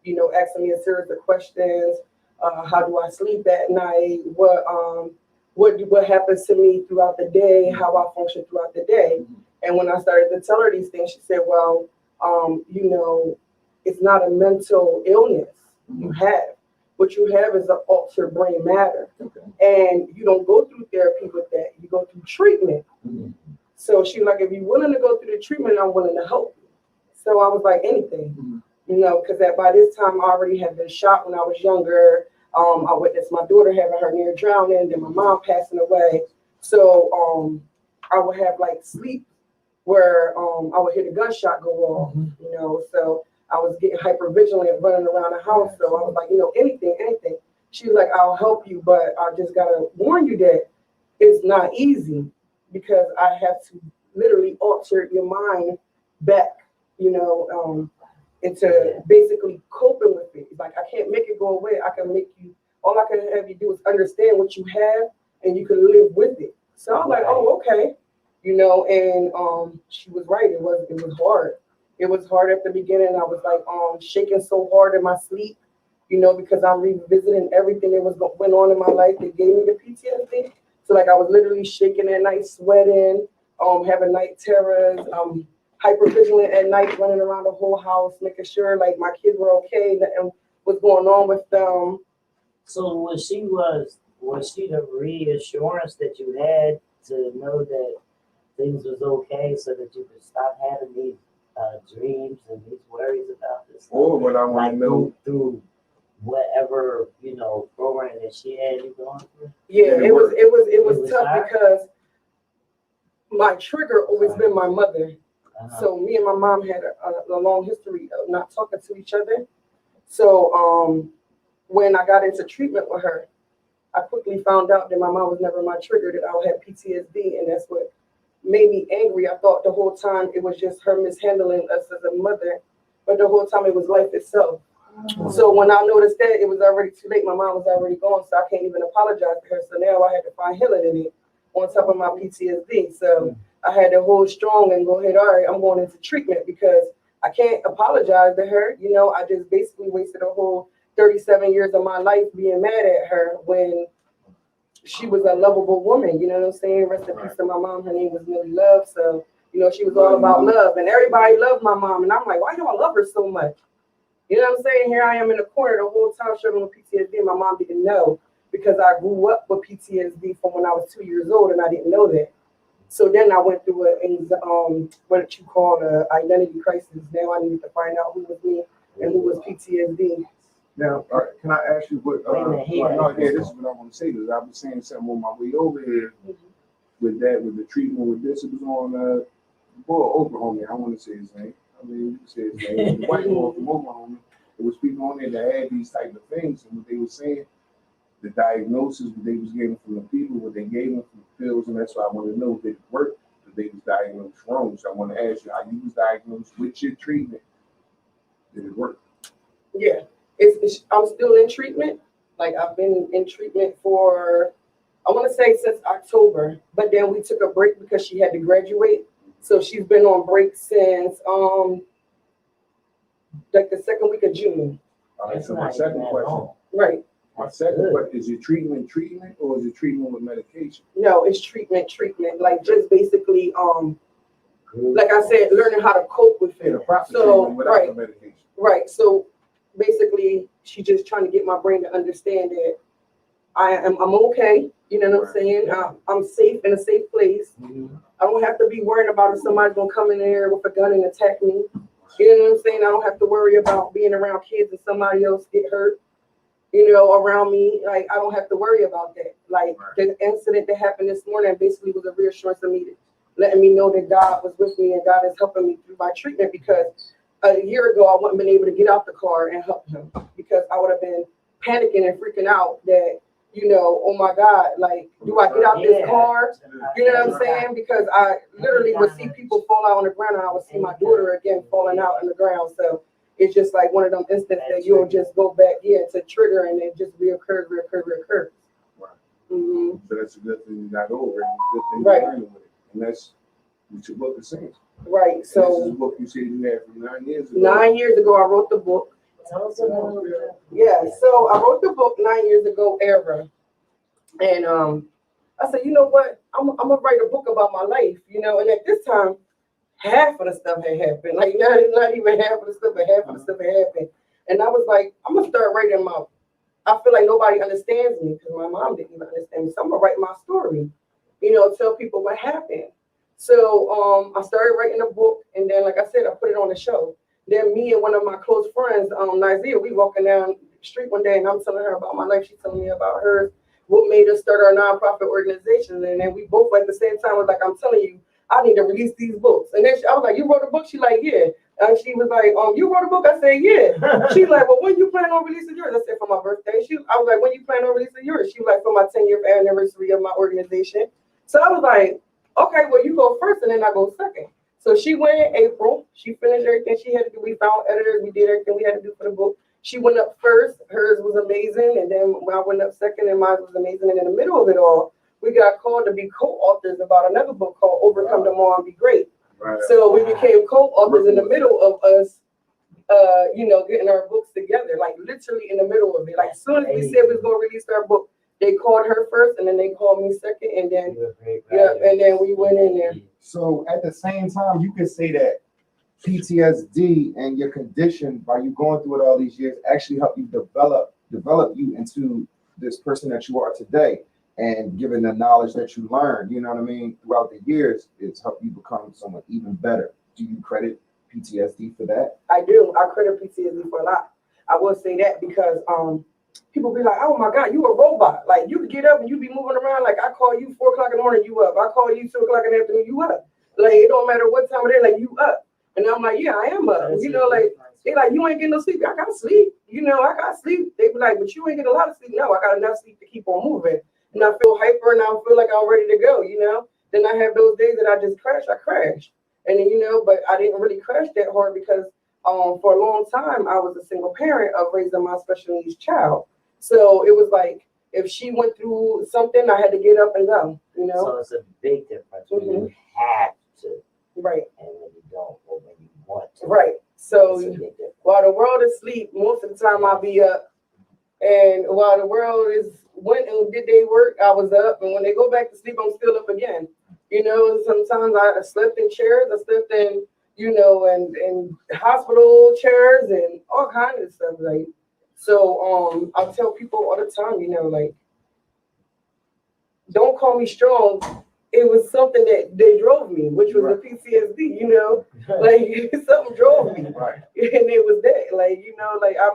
you know, asking me a series of questions. How do I sleep at night? What happens to me throughout the day? How I function throughout the day? And when I started to tell her these things, she said, well, you know, it's not a mental illness you have. What you have is an altered brain matter. Okay. And you don't go through therapy with that. You go through treatment. So she was like, if you're willing to go through the treatment, I'm willing to help you. So I was like, anything, you know, because by this time I already had been shot when I was younger. I witnessed my daughter having her near drowning, then my mom passing away. So I would have like sleep where I would hear the gunshot go off, you know. So I was getting hyper vigilant running around the house. So I was like, you know, anything. She was like, I'll help you, but I just gotta warn you that it's not easy because I have to literally alter your mind back, you know, into basically coping with it. Like I can't make it go away. I can make you, all I can have you do is understand what you have and you can live with it. So I was like, oh, okay. You know, and she was right. It was hard. It was hard at the beginning. I was like shaking so hard in my sleep, you know, because I'm revisiting everything that went on in my life that gave me the PTSD. So like I was literally shaking at night, sweating, having night terrors, hypervigilant at night, running around the whole house, making sure like my kids were okay, nothing was going on with them. So was she the reassurance that you had to know that things was okay so that you could stop having these dreams and these worries about this stuff? Or what I want Like to know. through whatever, you know, program that she had you going through? Yeah, Did it it work? was tough hard? because my trigger always been my mother. Uh-huh. So me and my mom had a long history of not talking to each other. So when I got into treatment with her, I quickly found out that my mom was never my trigger, that I would have PTSD, and that's what made me angry. I thought the whole time it was just her mishandling us as a mother, but the whole time it was life itself. So when I noticed that, it was already too late. My mom was already gone, so I can't even apologize to her. So now I had to find healing in it on top of my PTSD. So I had to hold strong and go ahead, all right, I'm going into treatment because I can't apologize to her. You know, I just basically wasted a whole 37 years of my life being mad at her when she was a lovable woman. You know what I'm saying? Rest in peace to my mom. Her name was Millie Love. So, you know, she was all about love. And everybody loved my mom. And I'm like, why do I love her so much? You know what I'm saying? Here I am in the corner the whole time struggling with PTSD. My mom didn't know because I grew up with PTSD from when I was 2 years old and I didn't know that. So then I went through what you call an identity crisis. Now I needed to find out who was me and who was PTSD. Now, all right, can I ask you what? This is what I want to say. Because I was saying something on my way over here with the treatment with this. It was on the boy Oklahoma. I want to say his name. I mean, you can say his name. The white boy from Oklahoma. There was people on there that had these type of things, and what they were saying, the diagnosis that they was getting from the people, what they gave them from the pills, and that's why I want to know did it work, that they was diagnosed wrong. So I want to ask you, how you was diagnosed with your treatment? Did it work? Yeah, I'm still in treatment. Like I've been in treatment for, I want to say since October, but then we took a break because she had to graduate. So she's been on break since like the second week of June. All right, so my second question. Right. My second question, is it treatment or is it treatment with medication? No, it's treatment. Like just basically, like I said, learning how to cope with it. So, without the medication. Right. So basically, she's just trying to get my brain to understand that I'm okay. You know what I'm saying? I'm safe in a safe place. I don't have to be worrying about if somebody's gonna come in there with a gun and attack me. You know what I'm saying? I don't have to worry about being around kids and somebody else get hurt, you know, around me. Like, I don't have to worry about that. Like, the incident that happened this morning basically was a reassurance of me, letting me know that God was with me and God is helping me through my treatment, because a year ago, I wouldn't been able to get out the car and help him because I would have been panicking and freaking out that, you know, oh my God, like, do I get out this car? You know what I'm saying? Because I literally would see people fall out on the ground and I would see my daughter again falling out on the ground. So it's just like one of them instances that you'll just go back, to trigger, and it just reoccurs. Right. Mm-hmm. So that's a good thing you got over, and a good thing Right. you learned with it. And that's what your book is saying. Right. And So this is a book you said you had from 9 years ago. 9 years ago, I wrote the book. Tell us about it. Yeah. So I wrote the book 9 years ago, era, and I said, you know what? I'm gonna write a book about my life, And at this time, half of the stuff had happened. Like not even half of the stuff, but half of the stuff had happened. And I was like, I'm gonna start writing my. I feel like nobody understands me because my mom didn't even understand me. So I'm gonna write my story, tell people what happened. So I started writing a book, and then, like I said, I put it on the show. Then me and one of my close friends, Nazia, we walking down the street one day, and I'm telling her about my life. She's telling me about hers. What made us start our nonprofit organization, and then we both at the same time was like, I'm telling you, I need to release these books. And then I was like, you wrote a book? She like, yeah. And she was like, you wrote a book? I said, yeah. She's like, well, when you plan on releasing yours? I said, for my birthday. I was like, when you plan on releasing yours? She was like, for my 10-year anniversary of my organization. So I was like, okay, well, you go first, and then I go second. So she went in April. She finished everything she had to do. We found editors. We did everything we had to do for the book. She went up first. Hers was amazing. And then I went up second, and mine was amazing. And in the middle of it all, we got called to be co-authors about another book called Overcome Tomorrow and Be Great. Right. So we became co-authors in the middle of us, getting our books together, like literally in the middle of it. Like as soon as we said we was going to release our book, they called her first, and then they called me second, and then and then we went in there. So at the same time, you could say that PTSD and your condition, while you going through it all these years, actually helped you develop you into this person that you are today. And given the knowledge that you learned, throughout the years, it's helped you become someone even better. Do you credit PTSD for that? I do. I credit PTSD for a lot. I will say that because people be like, oh my God, you a robot. Like you could get up and you be moving around. Like I call you 4 o'clock in the morning, you up. I call you 2 o'clock in the afternoon, you up. Like it don't matter what time of day, like you up. And I'm like, yeah, I am up. They like, you ain't getting no sleep. I got sleep. I got sleep. They be like, but you ain't getting a lot of sleep. No, I got enough sleep to keep on moving. And I feel hyper, and I feel like I'm ready to go, Then I have those days that I just crash. I crash. And then, but I didn't really crash that hard because for a long time, I was a single parent of raising my special needs child. So it was like, if she went through something, I had to get up and go, So it's a big difference when you have to. Right. And when you don't, or when you want to. Right. So It's a big difference. while the world is asleep, most of the time I'll be up. And while the world went and did their work, I was up. And when they go back to sleep, I'm still up again. Sometimes I slept in chairs. I slept in, and hospital chairs and all kinds of stuff. Like, so I tell people all the time, like, don't call me strong. It was something that they drove me, which was the PTSD, like something drove me. Right. And it was that, like, I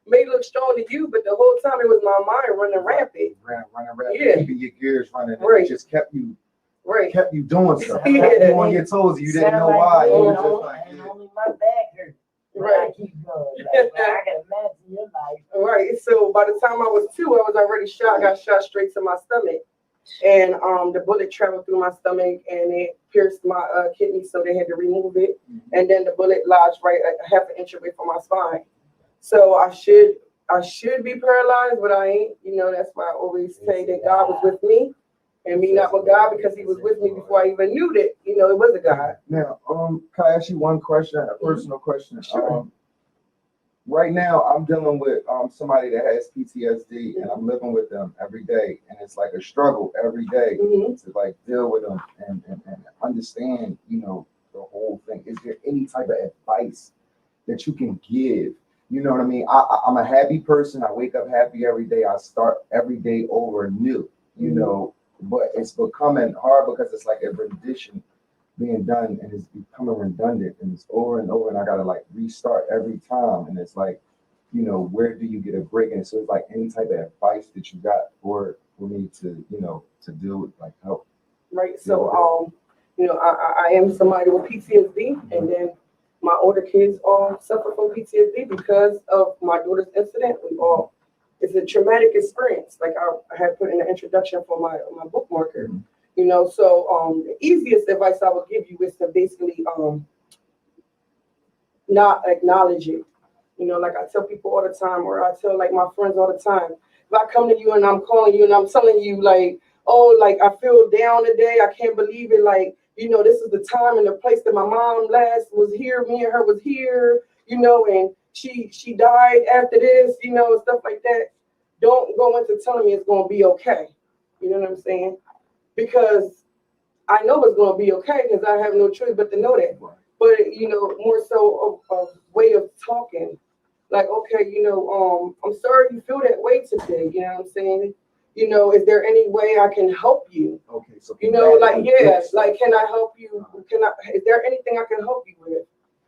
may look strong to you, but the whole time it was my mind running rampant. Running rampant, Yeah. keeping your gears running. And Right. it just kept you Right. doing stuff. Yeah. Kept you on your toes. You didn't know why. You were just like, and only my back hurt. Right. I keep going. Like, I can imagine your life. Right. So by the time I was 2, I was already shot. I got shot straight to my stomach. And the bullet traveled through my stomach and it pierced my kidney, so they had to remove it. And then the bullet lodged right a half an inch away from my spine. So I should be paralyzed, but I ain't. That's why I always say that God was with me and me not with God, because he was with me before I even knew that, it was a God. now, can I ask you one question, a personal question? Sure. Right now, I'm dealing with somebody that has PTSD, and I'm living with them every day, and it's like a struggle every day to like deal with them and understand, the whole thing. Is there any type of advice that you can give? You know what I mean? I'm a happy person. I wake up happy every day. I start every day over new, but it's becoming hard because it's like a rendition being done, and it's becoming redundant, and it's over and over, and I gotta like restart every time. And it's like, where do you get a break? And so it's like any type of advice that you got for me to, to deal with, like, help. Right. So I am somebody with PTSD, and then my older kids all suffer from PTSD because of my daughter's incident. It's a traumatic experience, like I had put in the introduction for my bookmarker. So the easiest advice I would give you is to basically not acknowledge it. You know, like I tell people all the time, or I tell like my friends all the time. If I come to you and I'm calling you and I'm telling you like, oh, like I feel down today, I can't believe it. Like, you know, this is the time and the place that my mom last was here. Me and her was here, you know, and she died after this, you know, and stuff like that. Don't go into telling me it's gonna be okay. You know what I'm saying? Because I know it's gonna be okay because I have no choice but to know that. But you know, more so a way of talking. Like, okay, you know, I'm sorry you feel that way today. You know what I'm saying? You know, is there any way I can help you? Okay, so You know, like, yeah, like, can I help you? Is there anything I can help you with?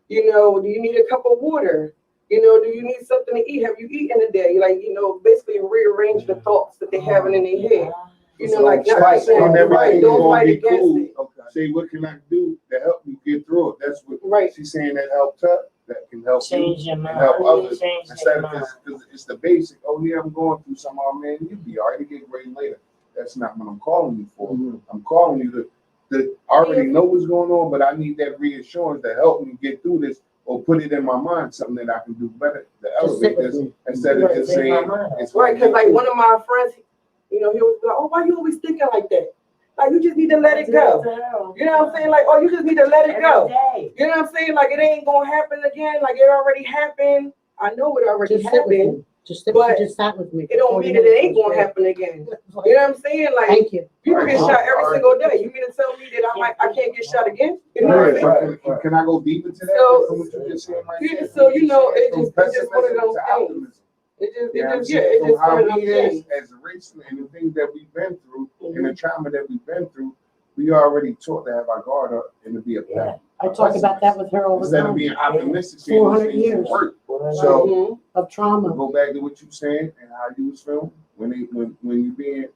You know, do you need a cup of water? You know, do you need something to eat? Have you eaten today? Like, you know, basically rearrange the thoughts that they have in their head. You know, like, not saying, right, don't fight against it. Okay. Say, what can I do to help you get through it? That's what Right. she's saying, that helped her, that can help Change you your and mind. help others. Change Instead your of mind. because it's the basic, oh yeah, I'm going through some, oh man, you'll be all right, you get great later. That's not what I'm calling you for. I'm calling you to I already know what's going on, but I need that reassurance to help me get through this or put it in my mind, something that I can do better to elevate this instead of just saying it's right. Because like one of my friends, you know, he was like, oh, why you always thinking like that? Like, you just need to let it go. You know what I'm saying? Like, oh, you just need to let it go. You know what I'm saying? Like, it ain't gonna happen again. Like, it already happened. I know it already happened. But just sat with me. it don't mean that it ain't gonna happen again. You know what I'm saying? Like, Thank you. people get shot every single day. You mean to tell me that I can't get shot again? You know what I'm saying? Can I go deep into that? So- from what you just said right Yeah, there? so, you know, it From just one of pessimism those to things. optimism. It just You know what I'm yeah, saying? it From just how one of those we things. as a race and the things that we've been through and the trauma that we've been through, we already taught to have our guard up and to be a plan. I talk about that with her all the Instead of time. being optimistic, saying 400 these things years. will work. Mm-hmm. So Of to trauma. go back to what you saying and how you was feeling when you being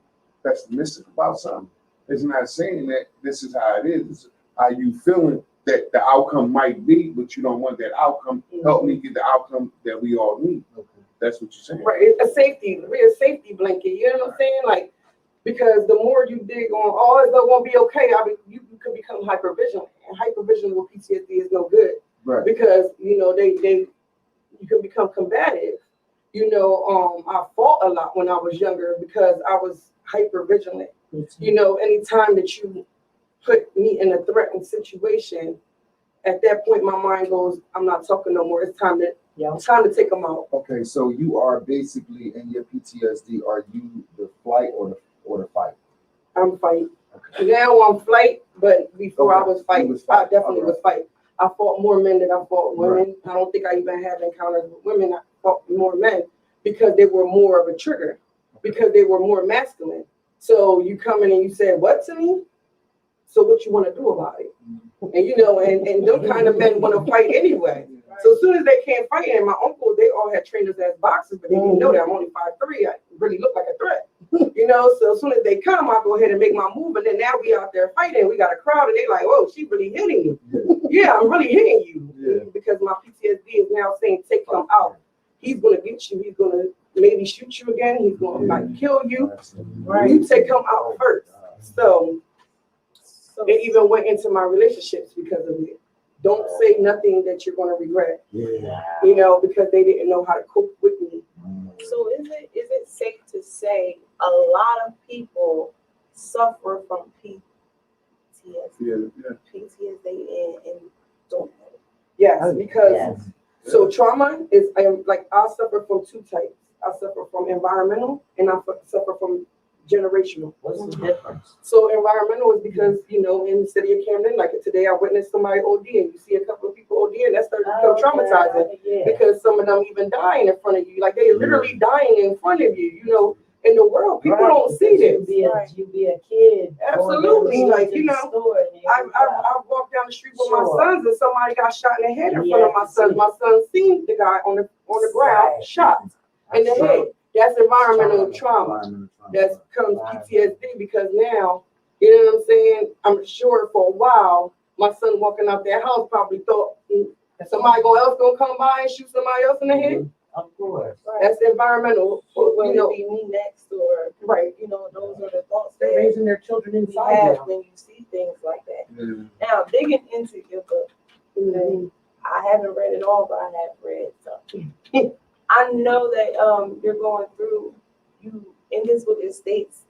pessimistic about something, it's not saying that this is how it is. It's how you feeling that the outcome might be, but you don't want that outcome. Help me get the outcome that we all need. That's what you're saying. Right, it's a safety blanket. You know what I'm saying? Like, because the more you dig on, oh, it's not gonna be okay. You can become hypervigilant, and hypervigilant with PTSD is no good. Right. Because you know you can become combative. You know, I fought a lot when I was younger because I was hypervigilant. You know, anytime that you put me in a threatened situation, at that point my mind goes, I'm not talking no more. It's time to take them out. Okay, so you are basically in your PTSD. Are you the flight or the fight? I'm fight. Okay. Now I'm flight, but before I was fight. I definitely was fight. I fought more men than I fought women. Right. I don't think I even had encounters with women. I fought more men because they were more of a trigger, because they were more masculine. So you come in and you say, what to me? So what you want to do about it? And you know, and those kind of men want to fight anyway. So as soon as they can't fight, and my uncles, they all had trainers as boxers, but they didn't know that I'm only 5'3". I really look like a threat. You know, so as soon as they come, I go ahead and make my move, and then now we out there fighting. We got a crowd, and they like, whoa, she really hitting you. Yeah, I'm really hitting you. Because my PTSD is now saying, take him out. He's gonna get you. He's gonna maybe shoot you again. He's gonna like kill you. Right? You take him out first. So it even went into my relationships because of it. Don't say nothing that you're gonna regret. Yeah. You know, because they didn't know how to cope with me. So is it safe to say a lot of people suffer from PTSD? PTSD and don't know? Yes, because so trauma is like I suffer from two types. I suffer from environmental and I suffer from generational. What's the difference? So environmental is because, you know, in the city of Camden, like today I witnessed somebody OD and you see a couple of people OD and that starts to become traumatizing because some of them even dying in front of you. Like they're literally dying in front of you, you know, in the world. People don't see this. You be a kid. Absolutely. Like, you know, I walked down the street with my sons and somebody got shot in the head in front of my sons. My son seen the guy on the ground shot in the head. That's environmental trauma. That comes PTSD because now, you know what I'm saying? I'm sure for a while, my son walking out that house probably thought somebody else gonna come by and shoot somebody else in the head. Of course. That's environmental. Will You know, it be me next or right? You know, those are the thoughts They're that raising their children you inside have now. when you see things like that. Now digging into your book, I I haven't read it all, but I have read some. I know that you're going through, you in this book it states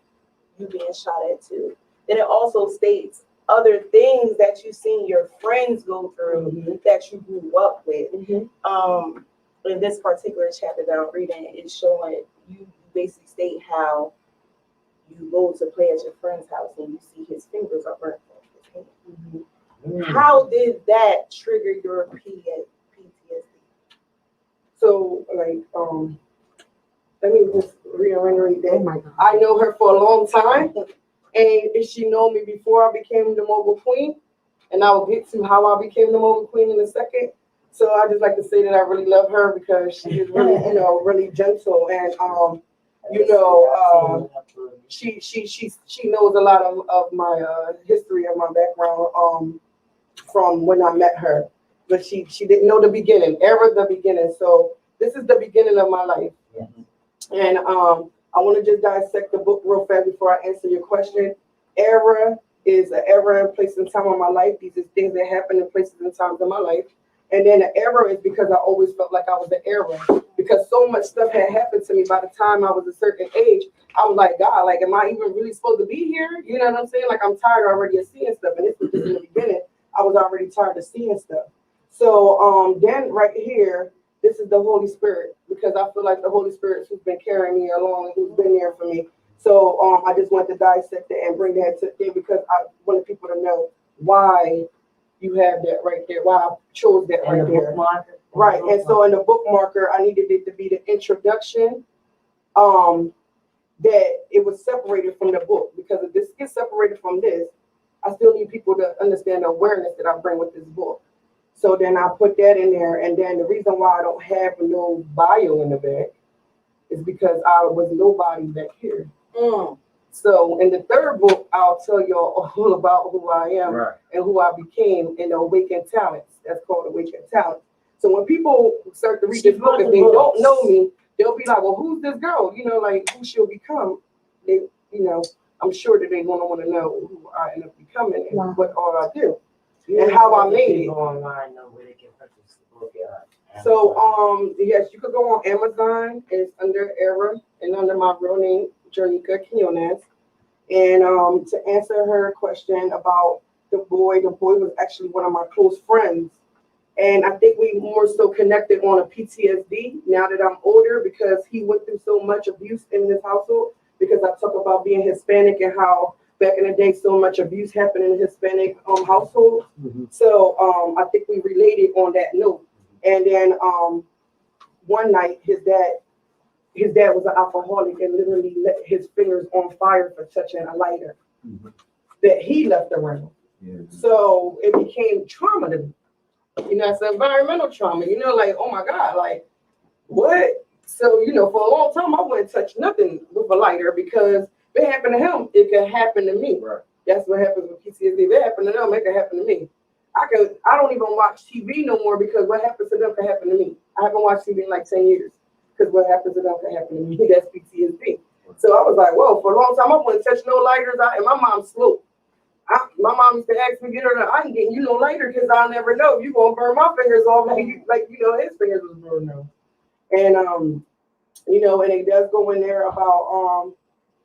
you being shot at too. Then it also states other things that you've seen your friends go through that you grew up with. In this particular chapter that I'm reading, it's showing you basically state how you go to play at your friend's house and you see his fingers are burnt from his hand. How did that trigger your PTSD? So, like, let me just reiterate that. Oh my God. I know her for a long time, and she know me before I became the mogul queen, and I will get to how I became the mogul queen in a second. So I just like to say that I really love her because she is really, really gentle, and she knows a lot of my history and my background from when I met her, but she didn't know the beginning, the beginning. So this is the beginning of my life, and I want to just dissect the book real fast before I answer your question. Era is an era and place and time of my life. These are things that happen in places and times of my life. And then the error is because I always felt like I was the error because so much stuff had happened to me by the time I was a certain age. I was like, God, like, am I even really supposed to be here? You know what I'm saying? Like, I'm tired already of seeing stuff. And this was just in the beginning. I was already tired of seeing stuff. So then right here, this is the Holy Spirit because I feel like the Holy Spirit who's been carrying me along and who's been there for me. So I just want to dissect it and bring that to thing because I wanted people to know why you have that right there. Why I chose that right there. Right. And so in the bookmarker, I needed it to be the introduction. That it was separated from the book because if this gets separated from this, I still need people to understand the awareness that I bring with this book. So then I put that in there. And then the reason why I don't have no bio in the back is because I was nobody back here. So in the third book, I'll tell y'all all about who I am and who I became in the Awakened Talents. That's called Awakened Talents. So when people start to read this book and they don't know me, they'll be like, well, who's this girl? You know, like who she'll become. They, I'm sure that they're gonna want to know who I end up becoming and what all I do and how I made it. Online know where they can purchase the book. So yes, you could go on Amazon. It's under Era and under my real name, Jernica Quinones. And to answer her question about the boy was actually one of my close friends. And I think we more so connected on a PTSD now that I'm older because he went through so much abuse in his household because I talk about being Hispanic and how back in the day so much abuse happened in Hispanic households. So I think we related on that note. And then one night his dad was an alcoholic and literally lit his fingers on fire for touching a lighter that he left around. So it became trauma to me. It's environmental trauma, like, oh my God, like, what? So, for a long time, I wouldn't touch nothing with a lighter because if it happened to him, it could happen to me. Right. That's what happens with PTSD. If it happened to them, it could happen to me. I don't even watch TV no more because what happens to them can happen to me. I haven't watched TV in like 10 years because what happens to them can happen to me. That's PTSD. So I was like, whoa, for a long time, I wouldn't touch no lighters. And my mom smoked. My mom used to ask me, I ain't getting you no lighter because I'll never know. You gonna burn my fingers off like his fingers was burned off. And and it does go in there about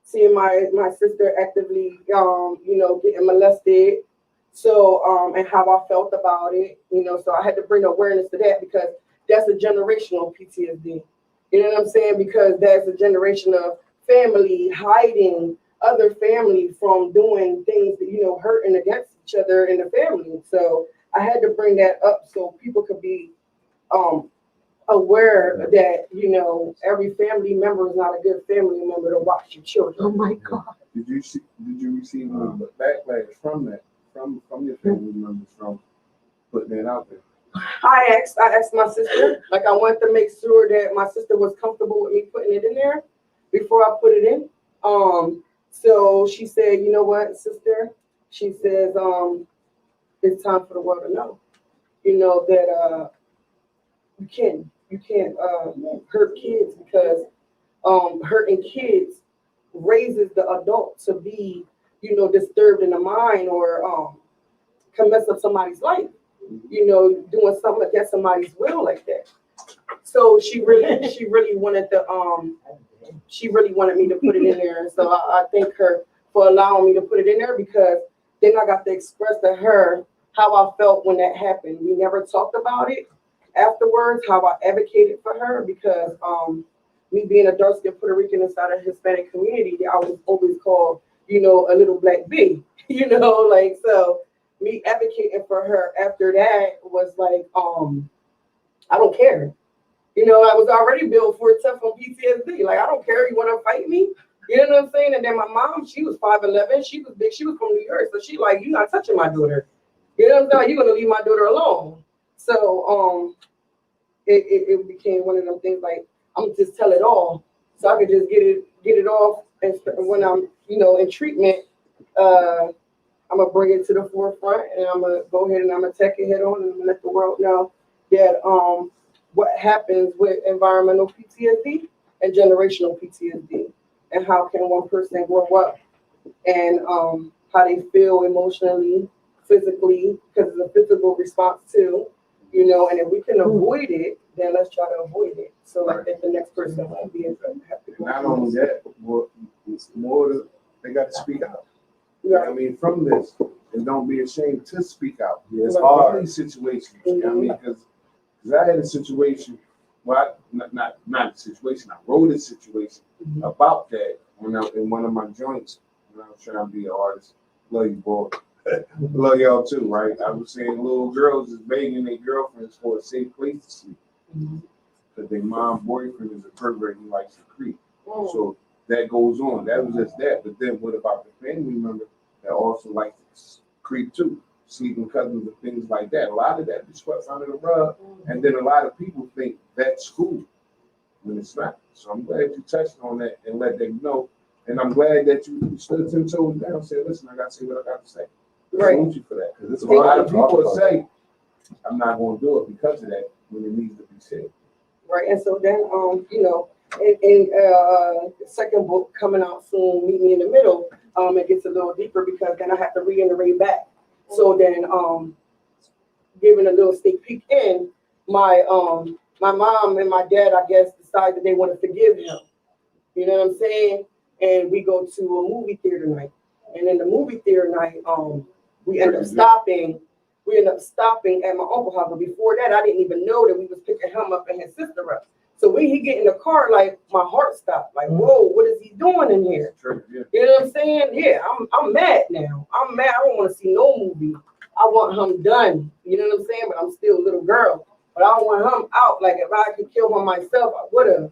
seeing my sister actively getting molested. So and how I felt about it, so I had to bring awareness to that because that's a generational PTSD. You know what I'm saying? Because that's a generation of family hiding other family from doing things that, hurting against each other in the family. So I had to bring that up so people could be aware that, every family member is not a good family member to watch your children. Oh my God. Did you receive backlash from that, from your family members from putting that out there? I asked my sister, like I wanted to make sure that my sister was comfortable with me putting it in there before I put it in. So she said, you know what, sister? She says, it's time for the world to know, that you can't hurt kids because hurting kids raises the adult to be, disturbed in the mind or can mess up somebody's life. doing something against somebody's will like that. So she really wanted me to put it in there. And so I thank her for allowing me to put it in there, because then I got to express to her how I felt when that happened. We never talked about it afterwards, how I advocated for her, because me being a dark-skinned Puerto Rican inside a Hispanic community, I was always called, a little black B, so me advocating for her after that was like, I don't care. I was already built for tough on PTSD. Like, I don't care. You want to fight me? You know what I'm saying? And then my mom, she was 5'11". She was big. She was from New York. So she like, you're not touching my daughter. You know what I'm saying? You're going to leave my daughter alone. So it became one of them things like, I'm going to just tell it all. So I could just get it off. And when I'm, in treatment, I'm going to bring it to the forefront, and I'm going to go ahead and I'm going to take it head on, and I'm going to let the world know that what happens with environmental PTSD and generational PTSD, and how can one person grow up and how they feel emotionally, physically, because it's a physical response too, and if we can avoid it, then let's try to avoid it. So like that the next person won't be happy. Not only that, it's more they got to speak out. I mean, from this, and don't be ashamed to speak out. It's all these situations. Because I had a situation, not a situation, I wrote a situation about that in one of my joints when I was trying to be an artist. Love you, boy. Love y'all too, right? I was saying little girls is begging their girlfriends for a safe place to sleep. Because their mom boyfriend is a pervert and he likes to creep. So that goes on. That was just that. But then what about the family member that also likes to creep too? Sleeping cousins and things like that. A lot of that is swept under the rug. And then a lot of people think that's cool when it's not. So I'm glad you touched on that and let them know. And I'm glad that you stood 10 toes down and said, listen, I got to say what I got to say. I thank you for that. Because a lot of people say, I'm not going to do it because of that when it needs to be said. Right. And so then, in the second book coming out soon, Meet Me in the Middle, it gets a little deeper because then I have to reiterate back. So then, giving a little sneak peek in, my mom and my dad, I guess, decided they want to forgive him. You know what I'm saying? And we go to a movie theater night. And in the movie theater night, we end up stopping. We ended up stopping at my uncle's house. But before that, I didn't even know that we was picking him up and his sister up. So when he get in the car, like my heart stopped. Like, whoa, what is he doing in here? You know what I'm saying? Yeah, I'm mad now. I'm mad. I don't want to see no movie. I want him done. You know what I'm saying? But I'm still a little girl. But I want him out. Like if I could kill him myself, I would have.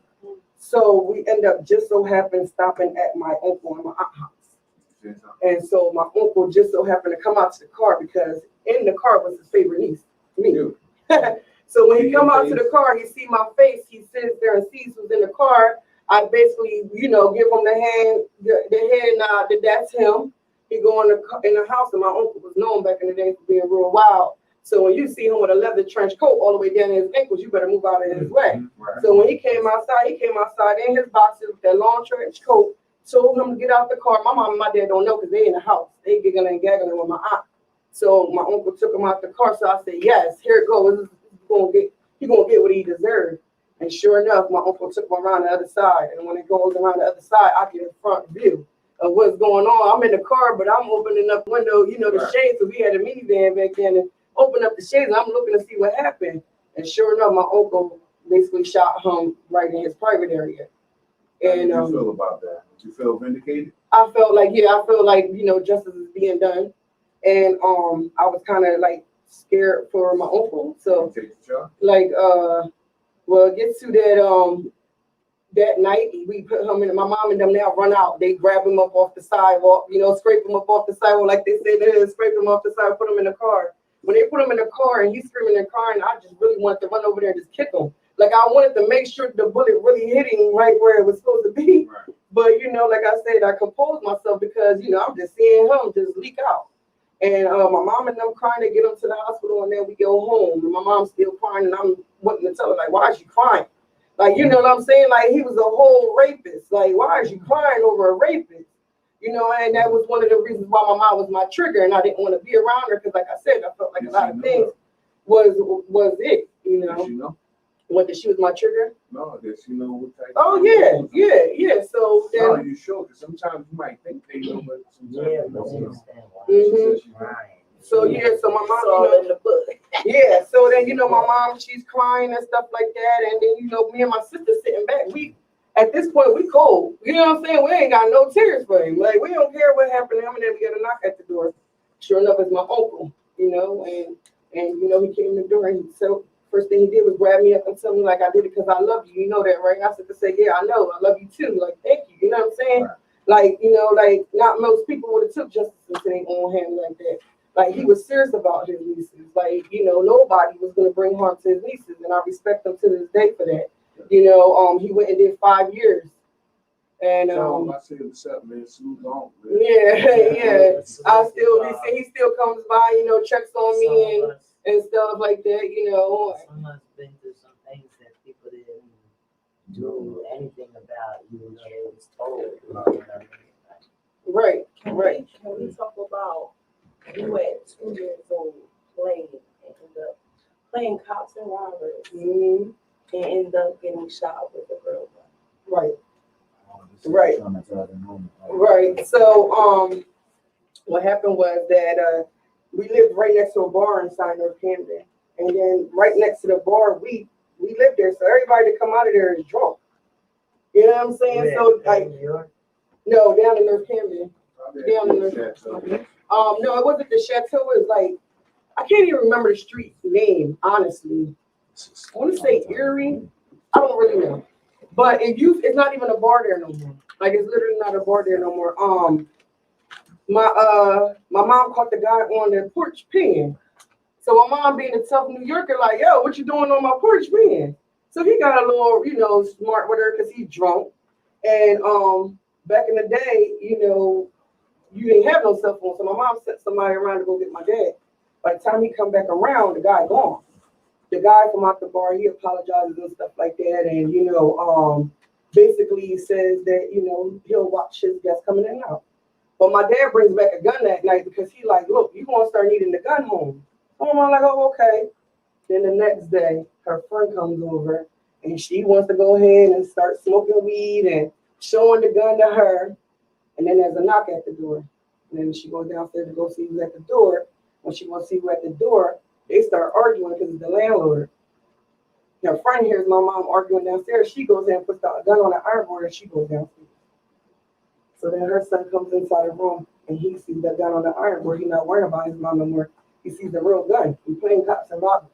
So we end up just so happened stopping at my uncle and my aunt's house. And so my uncle just so happened to come out to the car because in the car was his favorite niece, me. So when he come out to the car, he see my face. He sits there and sees who's in the car. I basically, give him the head nod that that's him. He go in the house, and my uncle was known back in the day for being real wild. So when you see him with a leather trench coat all the way down to his ankles, you better move out of his way. So when he came outside in his boxers with that long trench coat, told him to get out the car. My mom and my dad don't know because they in the house. They giggling and gaggling with my aunt. So my uncle took him out the car. So I said, yes, here it goes. He's gonna get what he deserved. And sure enough, my uncle took him around the other side. And when it goes around the other side, I get a front view of what's going on. I'm in the car, but I'm opening up the window, the shades. So we had a minivan back then, and open up the shades. And I'm looking to see what happened. And sure enough, my uncle basically shot him right in his private area. And how did you feel about that? Did you feel vindicated? I felt like justice is being done. And I was kind of like scared for my uncle. So it gets to that night, we put him in, my mom and them now run out. They grab him up off the sidewalk, scrape him up off the sidewalk, like they say, they scrape him off the sidewalk, put him in the car. When they put him in the car and he's screaming and crying, I just really wanted to run over there and just kick him. Like I wanted to make sure the bullet really hit him right where it was supposed to be. Right. But, like I said, I composed myself because, I'm just seeing him just leak out. And my mom and them crying, they get him to the hospital and then we go home. And my mom's still crying and I'm wanting to tell her, like, why is she crying? Like, you know what I'm saying? Like, he was a whole rapist. Like, why is she crying over a rapist? And that was one of the reasons why my mom was my trigger and I didn't want to be around her because, like I said, I felt like a lot of things. was it, you Did know? she know? What, that she was my trigger? No, did she know what type? Oh, of- yeah. So No, then, you sure? Because sometimes you might think they know, but sometimes Yeah, they but don't they know. understand why. She Mhm. said she Crying. so yeah, so my mom, It's all in the book. yeah, so then, you know, my mom, she's crying and stuff like that. And then, you know, me and my sister sitting back. At this point, we cold. You know what I'm saying? We ain't got no tears for him. Like, we don't care what happened to him. And then we get a knock at the door. Sure enough, it's my uncle, you know, and you know, he came in the door and so first thing he did was grab me up and tell me like I did it because I love you. You know that, right? I said to say, yeah, I know. I love you too. Like, thank you. You know what I'm saying? Right. Like, you know, like not most people would have took justice into their own hand like that. Like he was serious about his nieces. Like, you know, nobody was gonna bring harm to his nieces, and I respect him to this day for that. You know, he went and did 5 years. And Tell him I said what's up, man. Salute on. yeah. He still comes by, you know, checks on me and stuff like that, you know. Some of us been through some things that people didn't do anything about, even though they was told. You know what I mean? Right. Can we talk about you at 2 years old playing and end up playing cops and robbers Mhm. and end up getting shot with a real gun? Right. Right. Right. So, what happened was that we lived right next to a bar in North Camden, and then right next to the bar, we lived there. So everybody that come out of there is drunk. You know what I'm saying? So like, no, down in North Camden. Down in North. No, it wasn't the Chateau. It was like I can't even remember the street name. Honestly, I want to say Erie. I don't really know. But it's not even a bar there no more. Like it's literally not a bar there no more. My mom caught the guy on the porch peeing. So my mom being a tough New Yorker, like, yo, what you doing on my porch peeing? So he got a little, you know, smart with her because he's drunk. And back in the day, you know, you didn't have no cell phone. So my mom sent somebody around to go get my dad. By the time he come back around, the guy gone. The guy from out the bar, he apologizes and stuff like that. And, you know, basically he says that, you know, he'll watch his guests coming in and out. But my dad brings back a gun that night because he like, look, you gonna start needing the gun home. So I'm like, oh, okay. Then the next day, her friend comes over and she wants to go ahead and start smoking weed and showing the gun to her. And then there's a knock at the door. And then she goes downstairs to go see who's at the door. When she wants to see who at the door, they start arguing because it's the landlord. Her friend hears my mom arguing downstairs. She goes in and puts the gun on the iron board and she goes downstairs. So then her son comes inside the room and he sees that gun on the iron board. He's not worrying about his mom no more. He sees the real gun. He's playing cops and robbers.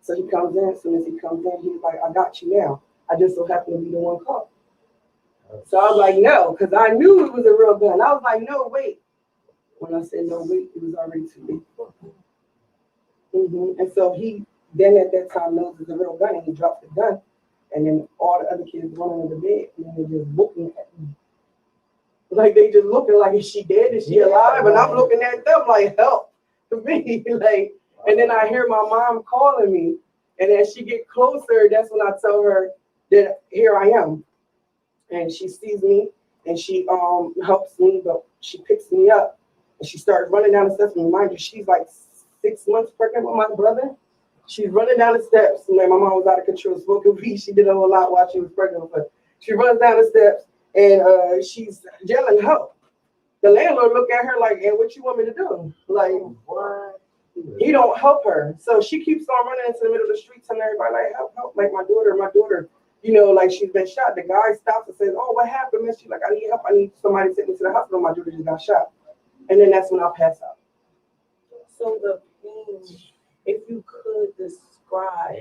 So he comes in. As soon as he comes in, he's like, I got you now. I just so happen to be the one caught. So I was like, no, because I knew it was a real gun. I was like, no, wait. When I said no, wait, it was already too late. And so he then at that time knows it's a real gun and he drops the gun. And then all the other kids run under the bed and then they're just looking at me. Like they just looking like, is she dead? Is she alive? And I'm looking at them like, help me. Like, and then I hear my mom calling me. And as she get closer, that's when I tell her that here I am. And she sees me and she helps me, but she picks me up and she starts running down the steps. And remind you, she's like 6 months pregnant with my brother. She's running down the steps. And my mom was out of control, smoking weed. She did a whole lot while she was pregnant with her. She runs down the steps and she's yelling help. The landlord looked at her like, hey, what you want me to do? Like, what? He don't help her. So she keeps on running into the middle of the street telling everybody, like, help, like my daughter, you know, like she's been shot. The guy stops and says, oh, what happened, miss? She's like, I need help. I need somebody to take me to the hospital. My daughter just got shot. And then that's when I pass out. So the pain, if you could describe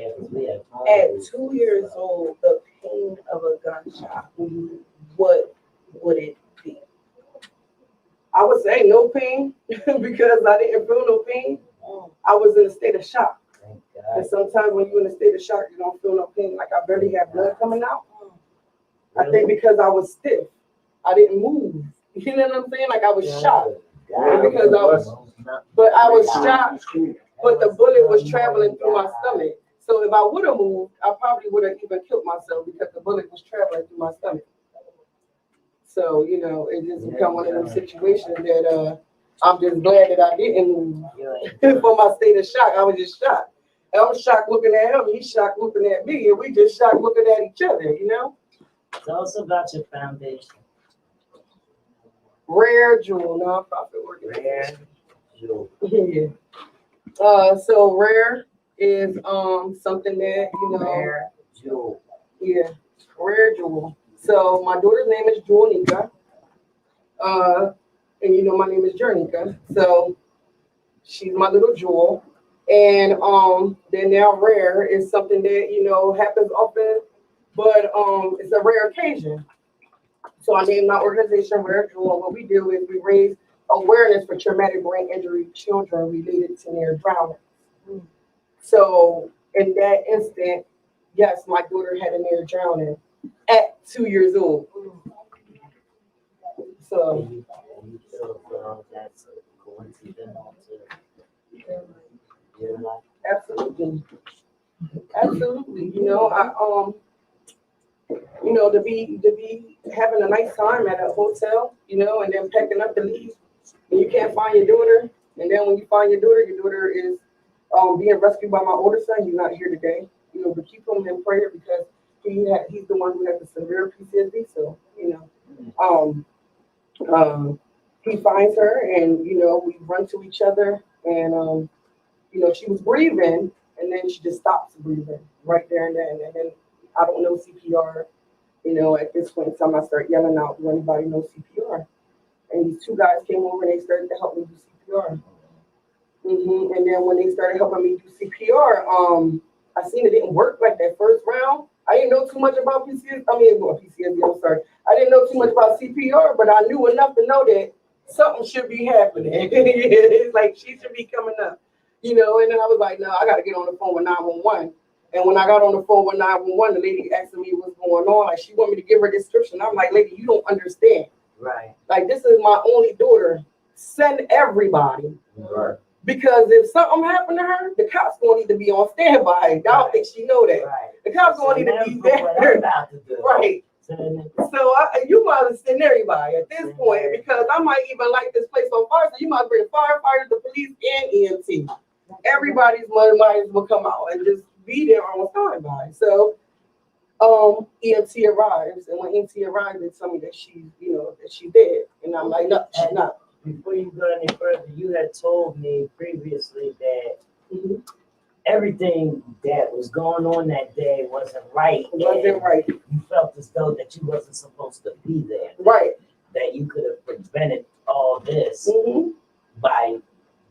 at 2 years old, the pain of a gunshot, what would it be? I would say no pain because I didn't feel no pain. I was in a state of shock. And sometimes when you're in a state of shock, you don't feel no pain. Like I barely have blood coming out. I think because I was stiff. I didn't move. You know what I'm saying? Like I was shocked. Because I was shocked, but the bullet was traveling through my stomach. So if I would have moved, I probably would have even killed myself because the bullet was traveling through my stomach. So, you know, it just become one of those situations that I'm just glad that I didn't lose. You ain't For my state of shock, I was just shocked. And I was shocked looking at him. He's shocked looking at me, and we just shocked looking at each other. You know. Tell us about your foundation. Rare Jewel nonprofit organization. Rare Jewel. Yeah. So Rare is something that Rare Jewel. Yeah, Rare Jewel. So my daughter's name is Jernica. And my name is Jernica. So she's my little jewel. And then now Rare is something that happens often, but it's a rare occasion. So I named my organization Rare Jewel. What we do is we raise awareness for traumatic brain injury children related to near drowning. So in that instant, yes, my daughter had a near drowning at 2 years old. So You feel that's a coincidental to your life? absolutely, absolutely. To be having a nice time at a hotel, and then packing up to leave, and you can't find your daughter, and then when you find your daughter is being rescued by my older son. He's not here today, but keep him in prayer because he's the one who has the severe PTSD. So he finds her, and we run to each other, and she was breathing, and then she just stops breathing right there and then, and then I don't know CPR. At this point in time, I start yelling out, "Do anybody know CPR?" And these two guys came over and they started to help me do CPR. And then when they started helping me do CPR, I seen it didn't work like that first round. I didn't know too much about PTSD. I'm sorry. I didn't know too much about CPR, but I knew enough to know that something should be happening. It's like she should be coming up, And then I was like, no, I got to get on the phone with 911. And when I got on the phone with 911, the lady asked me what's going on. Like, she wanted me to give her a description. I'm like, lady, you don't understand. Right. Like, this is my only daughter. Send everybody. Right. Because if something happened to her, the cops gonna need to be on standby. I don't think she know that. Right. The cops gonna need to be there. What I'm about to do. Right. So you might as send everybody at this point, because I might even light this place on fire. So you might bring firefighters, the police, and EMT. Everybody's money might as well come out and just be there on standby. So EMT arrives, and when EMT arrives, they tell me that she's dead, and I'm like, no, she's not. Before you go any further, you had told me previously that everything that was going on that day wasn't right. Wasn't right. You felt as though that you wasn't supposed to be there. Right. That you could have prevented all this by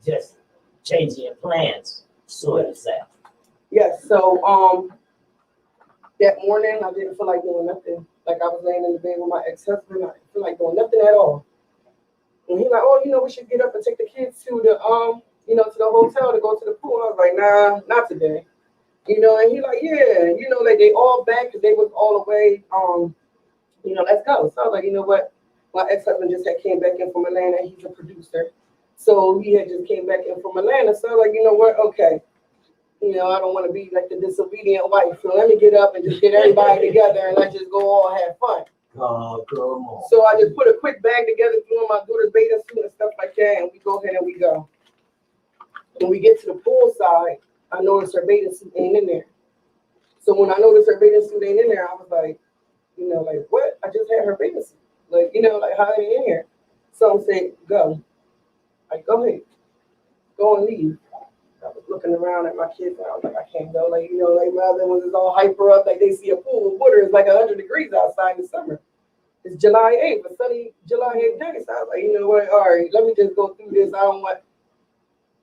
just changing your plans, sort of say. Yes. So that morning I didn't feel like doing nothing. Like, I was laying in the bed with my ex-husband. I didn't feel like doing nothing at all. And he's like, oh, we should get up and take the kids to the to the hotel to go to the pool. I was like, nah, not today. And he's like, yeah, like they all back because they was all away. Let's go. So I was like, you know what? My ex-husband just came back in from Atlanta. He's a producer. So he had just came back in from Atlanta. So I was like, you know what? Okay. I don't want to be like the disobedient wife. So let me get up and just get everybody together and let's just go all have fun. Oh, come on. So I just put a quick bag together, threw in my daughter's bathing suit and stuff like that, and we go ahead and we go. When we get to the pool side, I noticed her bathing suit ain't in there. So when I noticed her bathing suit ain't in there, I was like, like, what? I just had her bathing suit. Like, like, how ain't in here? So I'm saying, go. Like, go ahead. Go and leave. I was looking around at my kids and I was like, I can't go. Like, like my other ones is all hyper up. Like, they see a pool of water. It's like 100 degrees outside in the summer. It's July 8th, a sunny July 8th day. So I was like, you know what? All right, let me just go through this. I don't want,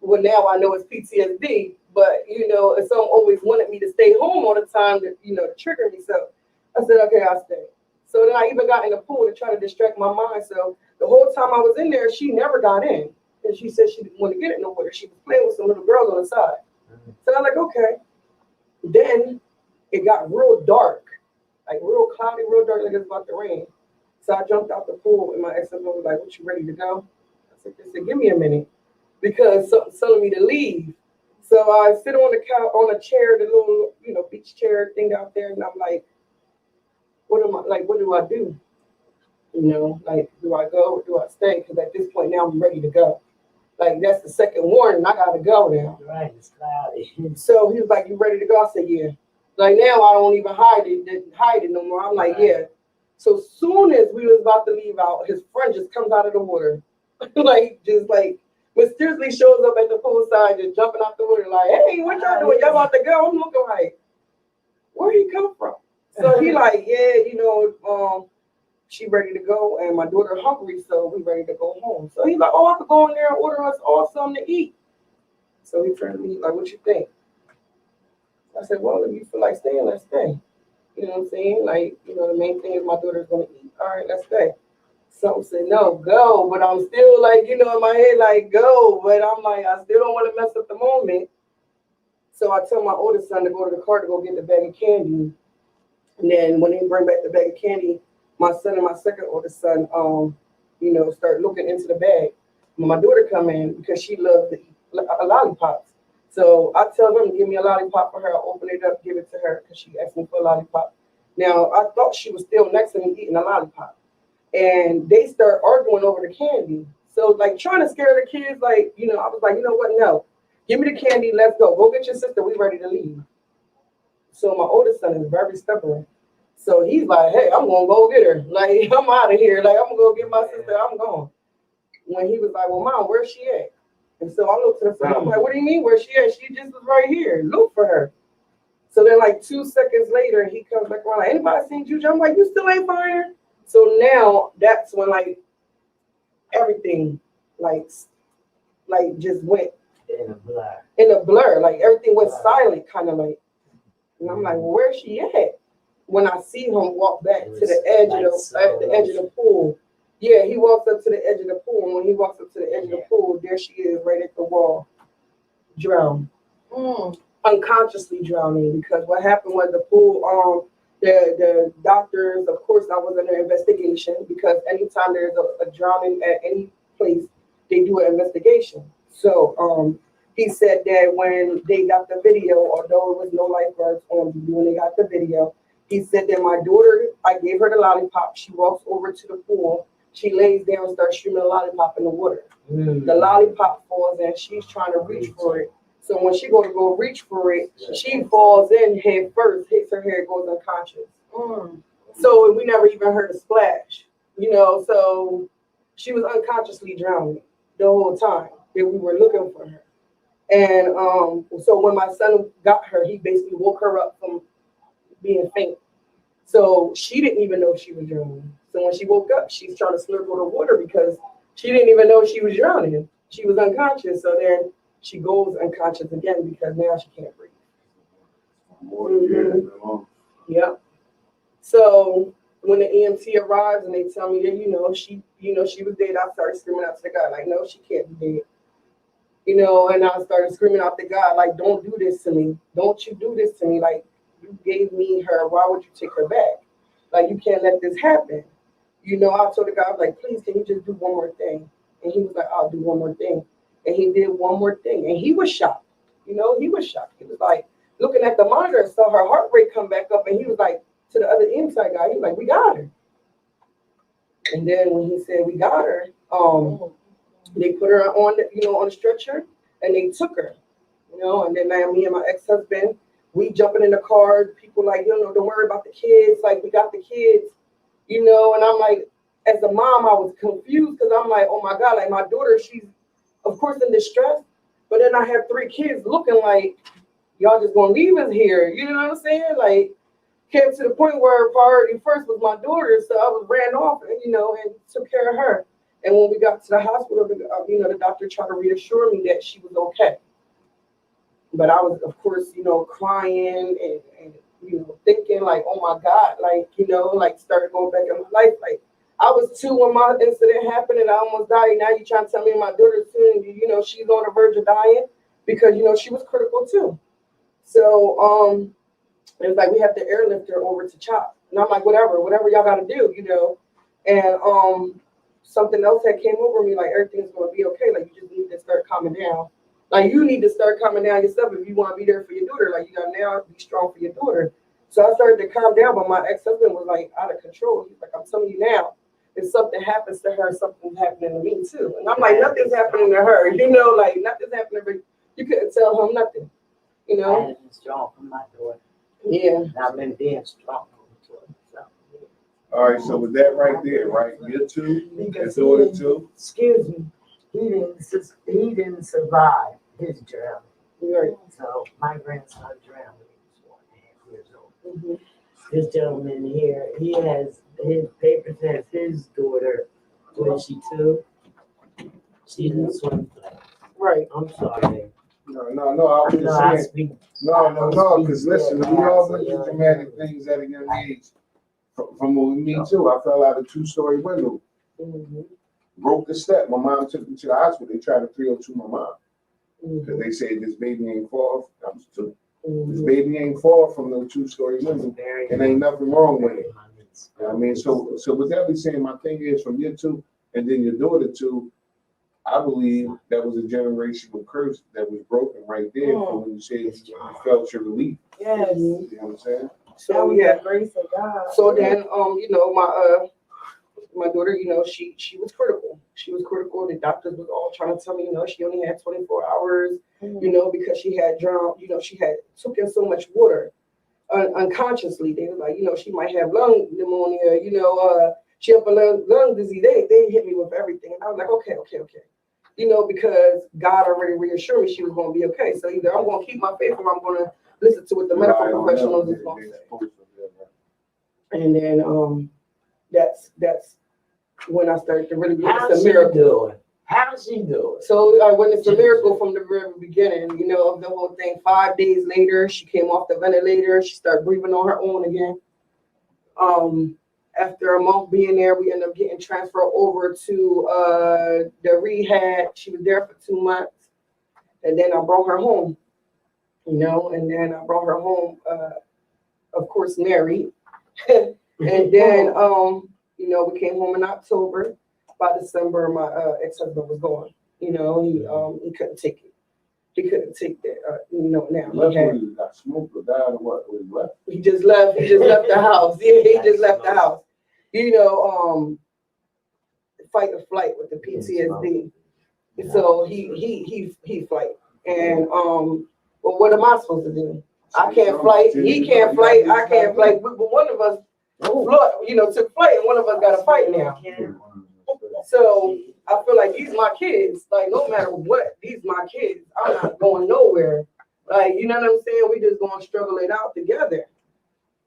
well, now I know it's PTSD, but, if someone always wanted me to stay home all the time to, to trigger me. So I said, okay, I'll stay. So then I even got in the pool to try to distract my mind. So the whole time I was in there, she never got in. And she said she didn't want to get it no water. She was playing with some little girls on the side. So I'm like, okay. Then it got real dark, like real cloudy, real dark, like it's about to rain. So I jumped out the pool and my ex-husband was like, what, you ready to go? I said, give me a minute, because something's telling me to leave. So I sit on the couch, on a chair, the little, beach chair thing out there, and I'm like, what do I do? Like, do I go or do I stay? Because at this point now I'm ready to go. Like that's the second warning. I gotta go now. Right, it's cloudy. So he was like, "You ready to go?" I said, "Yeah." Like now, I don't even hide it no more. I'm like, "Yeah." So soon as we was about to leave out, his friend just comes out of the water, like just like mysteriously shows up at the poolside, just jumping out the water, like, "Hey, what y'all doing? Y'all about to go?" I'm looking like, "Where he come from?" So he like, "Yeah, she ready to go, and my daughter hungry, so we ready to go home." So he's like, "Oh, I could go in there and order us all something to eat." So he turned to me like, "What you think?" I said, "Well, if you feel like staying, let's stay." You know what I'm saying? Like, the main thing is my daughter's gonna eat. All right, let's stay. Some said, "No, go," but I'm still like, in my head, like, go, but I'm like, I still don't want to mess up the moment. So I tell my oldest son to go to the car to go get the bag of candy. And then when they bring back the bag of candy, my son and my second oldest son, start looking into the bag. When my daughter come in because she loves lollipops. So I tell them to give me a lollipop for her. I open it up, give it to her because she asked me for a lollipop. Now I thought she was still next to me eating a lollipop, and they start arguing over the candy. So like trying to scare the kids, like I was like, you know what? No, give me the candy. Let's go. Go get your sister. We ready to leave. So my oldest son is very stubborn. So he's like, "Hey, I'm gonna go get her. Like I'm out of here. Like I'm gonna go get my sister. I'm gone." When he was like, "Well, Mom, where's she at?" And so I looked at her. I'm like, "What do you mean? Where's she at? She just was right here. Look for her." So then, like 2 seconds later, he comes back around. Like, "Anybody seen Juju?" I'm like, "You still ain't find her?" So now that's when like everything like just went In a blur. in a blur. Like everything went silent, kind of like. And I'm like, "Well, where's she at?" When I see him walk back to the edge of the edge of the pool. Yeah, he walks up to the edge of the pool, and when he walks up to the edge of the pool, there she is right at the wall, drowned. Unconsciously drowning, because what happened was the pool, the doctors, of course, I was under investigation, because anytime there's a drowning at any place, they do an investigation. So he said that when they got the video, although it was no lifeguards on duty when they got the video, he said that my daughter, I gave her the lollipop. She walks over to the pool. She lays down and starts streaming a lollipop in the water. The lollipop falls in. She's trying to reach for it. So when she go reach for it, she falls in head first, hits her head, goes unconscious. So we never even heard a splash, so she was unconsciously drowning the whole time that we were looking for her. And so when my son got her, he basically woke her up from being faint. So she didn't even know she was drowning. So when she woke up, she's trying to slurp the water because she didn't even know she was drowning. She was unconscious. So then she goes unconscious again because now she can't breathe. Yep. So when the EMT arrives and they tell me that she was dead, I started screaming out to the guy like, "No, she can't be dead." And I started screaming out to God like, "Don't do this to me. Don't you do this to me. Like, you gave me her. Why would you take her back? Like, you can't let this happen." I told the guy, I was like, "Please, can you just do one more thing?" And he was like, "I'll do one more thing." And he did one more thing. And he was shocked. He was shocked. He was like looking at the monitor and saw her heart rate come back up. And he was like, to the other inside guy, he was like, "We got her." And then when he said we got her, they put her on the stretcher and they took her. And then now me and my ex-husband, we jumping in the car. People like, don't worry about the kids. Like, we got the kids, and I'm like, as a mom, I was confused because I'm like, oh my God, like my daughter, she's of course in distress, but then I have 3 kids looking like, y'all just gonna leave us here. You know what I'm saying? Like, came to the point where priority first was my daughter, so I was ran off and took care of her. And when we got to the hospital, the doctor tried to reassure me that she was okay. But I was, of course, crying and thinking like, oh my God, like, started going back in my life. Like, I was 2 when my incident happened and I almost died. Now you trying to tell me my daughter's 2 and, she's on the verge of dying because, she was critical too. So, it was like, we have to airlift her over to CHOP. And I'm like, whatever y'all got to do, And something else that came over me, like, everything's going to be okay. Like, you just need to start calming down. Like, you need to start calming down yourself if you want to be there for your daughter. Like, you got to now be strong for your daughter. So I started to calm down, but my ex-husband was, like, out of control. He's like, I'm telling you now, if something happens to her, something's happening to me too. And I'm like, nothing's happening to her, you know, like nothing's happening to her. You couldn't tell him nothing, you I know? have been strong for my daughter. Yeah. And I've been being strong for my daughter. So, All right, so with that right there, right, year two, your daughter too. excuse me, he didn't survive his drowning. Right. So my grandson drowned when he was 1.5 years old. Mm-hmm. This gentleman here, he has his papers has his daughter. What is she 2? She's in swim class. Right. I'm sorry. No, I was I know I just saying, speak. no, because listen, we all went through traumatic things at a young age. From me too, I fell out a 2-story window, Mm-hmm. broke the step. My mom took me to the hospital. They tried to 302 my mom Mm-hmm. because they said this baby ain't fall. I was 2. This Mm-hmm. baby ain't fall from no 2-story window. And ain't nothing wrong with it. You know what I mean, so with that being saying, my thing is from year 2 and then your daughter 2, I believe that was a generational curse that was broken right there from when you said you felt your relief. Yes. You know what I'm saying? So yeah, grace of God. So then, you know, my daughter, you know, she was critical. She was critical. The doctors was all trying to tell me, you know, she only had 24 hours, you know, because she had drowned. You know, she had took in so much water unconsciously. They were like, you know, she might have lung pneumonia. You know, she have a lung disease. They hit me with everything, and I was like, okay. You know, because God already reassured me she was going to be okay. So either I'm going to keep my faith or I'm going to listen to what the medical professionals is going to say. And then that's when I started to really believe it's a miracle. How's she doing? So when it's a miracle from the very beginning, you know, of the whole thing. 5 days later, she came off the ventilator. She started breathing on her own again. After a month being there, we ended up getting transferred over to the rehab. She was there for 2 months, and then I brought her home. You know, and then I brought her home. Of course, married, and then you know, we came home in October. By December, my ex-husband was gone. You know, he couldn't take it. He couldn't take that. You know, now He got smoked or died or what? Was left? He just left. He just left the house. Yeah, he just left the house. You know, fight or flight with the PTSD. So he flight. And well, what am I supposed to do? I can't flight. He can't flight. I can't flight. But one of us, you know, took flight, and one of us got to fight now. So I feel like these my kids. Like no matter what, these my kids. I'm not going nowhere. Like you know what I'm saying? We just gonna struggle it out together.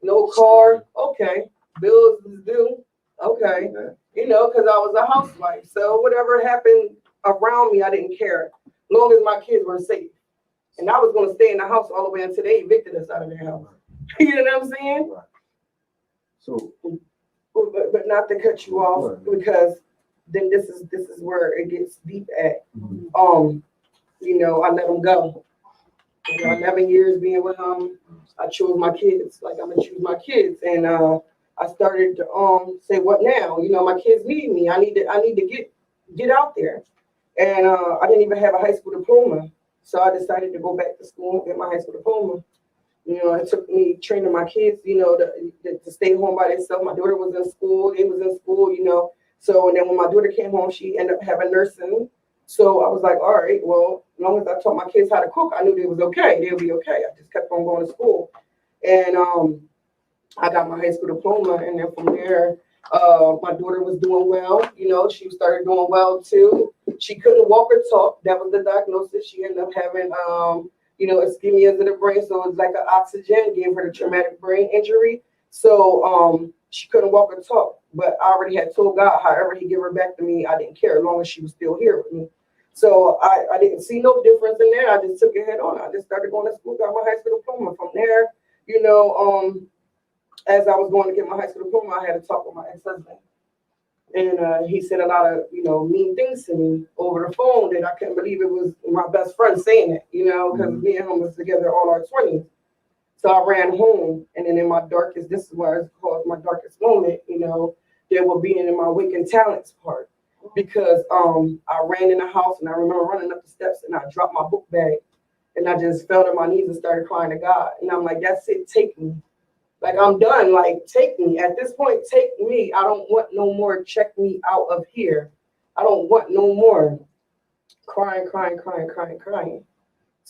No car, okay. Bills is due, okay. You know, because I was a housewife. So whatever happened around me, I didn't care. Long as my kids were safe. And I was gonna stay in the house all the way until they evicted us out of their house. You know what I'm saying? So, but not to cut you off because then this is where it gets deep at. You know, I let him go. You know, 11 years being with him, I chose my kids. Like I'm gonna choose my kids, and I started to say, what now? You know, my kids need me. I need to get out there, and I didn't even have a high school diploma, so I decided to go back to school and get my high school diploma. You know, it took me training my kids, you know, to stay home by themselves. My daughter was in school, they was in school, you know. So and then when my daughter came home, she ended up having nursing. So I was like, all right, well, as long as I taught my kids how to cook, I knew they was okay. They'll be okay. I just kept on going to school. And I got my high school diploma. And then from there, my daughter was doing well. You know, she started doing well too. She couldn't walk or talk. That was the diagnosis. She ended up having, you know, ischemia of the brain. So it was like an oxygen, gave her the traumatic brain injury. So she couldn't walk or talk. But I already had told God, however he gave her back to me, I didn't care as long as she was still here with me. So I didn't see no difference in there. I just took it head on. I just started going to school, got my high school diploma. From there, you know, as I was going to get my high school diploma, I had to talk with my ex-husband. And he said a lot of, you know, mean things to me over the phone that I couldn't believe it was my best friend saying it, you know, because me and him was together all our 20s. So I ran home, and then in my darkest, this is why it's called my darkest moment, you know, there will be in my waking talents part. Because I ran in the house, and I remember running up the steps, and I dropped my book bag, and I just fell to my knees and started crying to God. And I'm like, that's it, take me. Like, I'm done. Like, take me. At this point, take me. I don't want no more. Check me out of here. I don't want no more. Crying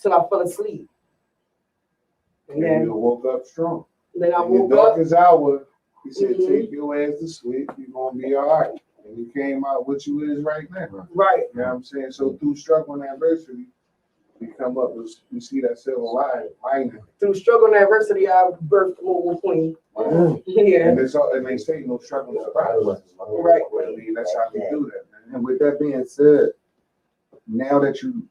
till I fell asleep. And then you woke up strong. Then I In your woke up. darkest hour, he said, Mhm. take your ass to sleep. You're going to be all right. And you came out what you is right now. Right. You know what I'm saying? So through struggle and adversity, we come up with, we see that silver lining. Through struggle and adversity, I birthed the mobile queen. Yeah. And it's all, and they say no struggle, no surprise. Right. I mean, that's how we do that, man. And with that being said, now that you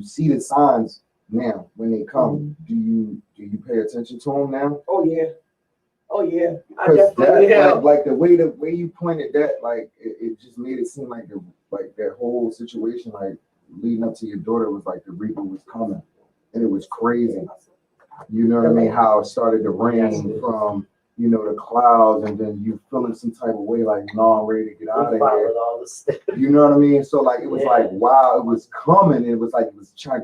see the signs now when they come, do you pay attention to them now? Oh yeah. Oh yeah. I Because definitely have. like the way you pointed that, like it just made it seem like that whole situation, like leading up to your daughter, was like the reaper was coming, and it was crazy. You know what I mean? How it started to rain from the clouds, and then you feeling some type of way, like no, I'm ready to get out of here. You know what I mean? So like it was like wow, it was coming. It was like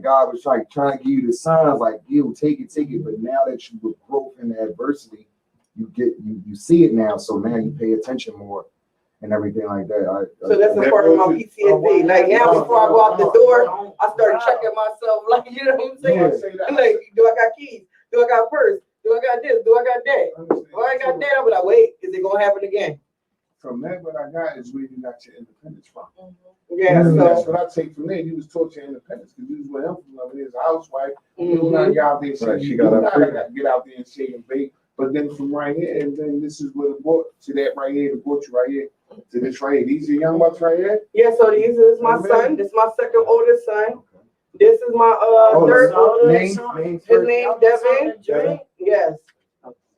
God was trying to give you the signs, like you take it. But now that you with growth in adversity, you see it now. So now you pay attention more and everything like that. So that's a part of my PTSD. Like now, before I go out the door, I start checking myself. Like, you know what I'm saying? Like, do I got keys? Do I got purse? Do I got this? Do I got that? If I ain't got that, I'll be like, wait, is it gonna happen again? From that, what I got is where you got your independence from. Yeah, so that's what I take from there. You was taught your independence because you was with him from as a housewife. You don't gotta get out there and say, Right, she you got don't her gotta freedom. get out there and say and bake. But then from right here, and then this is what it brought to that right here, it brought you right here to this right here. These are young bucks right here. yeah, so this is my son. This is my second oldest son. This is my third oldest. His name's Devin. Yes.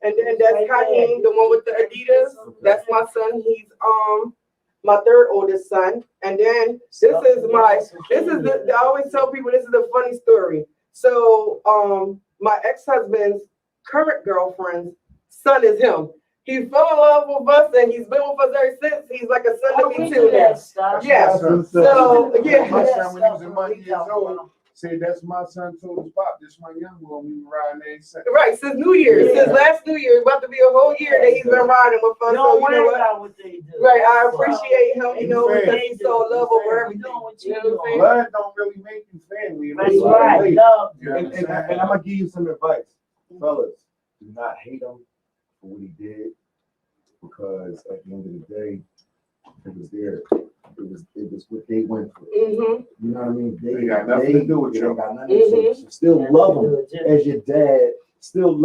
And then that's Kaheem, the one with the Adidas. That's my son. He's my third oldest son. And then I always tell people this is a funny story. So my ex-husband's current girlfriend's son is him. He fell in love with us and he's been with us ever since. He's like a son to me too now. Yeah. So yeah. My son, when he was in 1 year old, said that's my son told his pop, this my young boy, we were riding there. Right, since New Year's, since last New Year, about to be a whole year that he's been riding with us. So you know what? Right, I appreciate him, because he's so love over everything. You know what I'm saying? Blood don't really make you family. That's right. And I'm gonna give you some advice, fellas. Do not hate him for what he did, because at the end of the day, it was there. It was what they went through. You know what I mean? They got nothing to do with you. Got nothing to do with you. Still love him as your dad. Still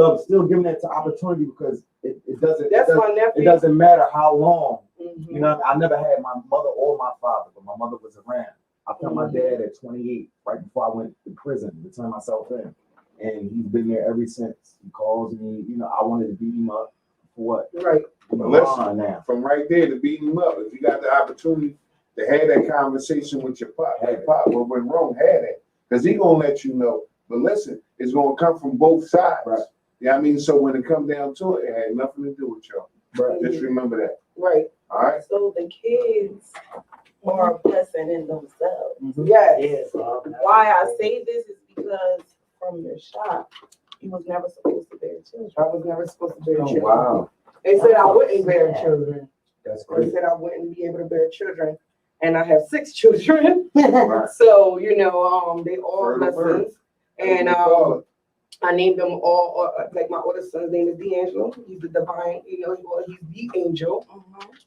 give him that opportunity, because it doesn't matter how long. You know, I never had my mother or my father, but my mother was around. I found my dad at 28, right before I went to prison to turn myself in. And he's been there ever since. He calls me, I wanted to beat him up for what? Right. But listen, from right there to beat him up, if you got the opportunity to have that conversation with your pop, hey, pop, what went wrong, had that. Because he gonna let you know. But listen, it's gonna come from both sides. Right. Yeah, I mean, so when it comes down to it, it had nothing to do with y'all. Right. Just remember that. Right. All right. So the kids are a blessing in themselves. Yes. Why I say this is because from your shop, you was never supposed to bear children. I was never supposed to bear children. Wow. They said I wouldn't bear children. That's They great. said I wouldn't be able to bear children. And I have 6 children. Right. So, they all blessings. And I named them all, like my oldest son's name is D'Angelo. He's the divine, he's the angel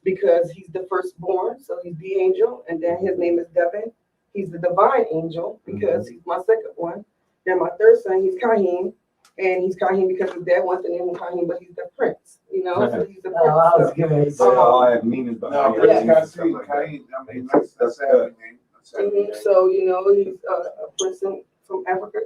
because he's the firstborn. So he's the angel. And then his name is Devin. He's the divine angel because he's my second one. Then my third son, he's Kaheem. And he's Kaheem because his dad wants to name him Kaheem, but he's the prince, so he's the prince. I was gonna say all have meanings behind it. That's So, he's a person from Africa,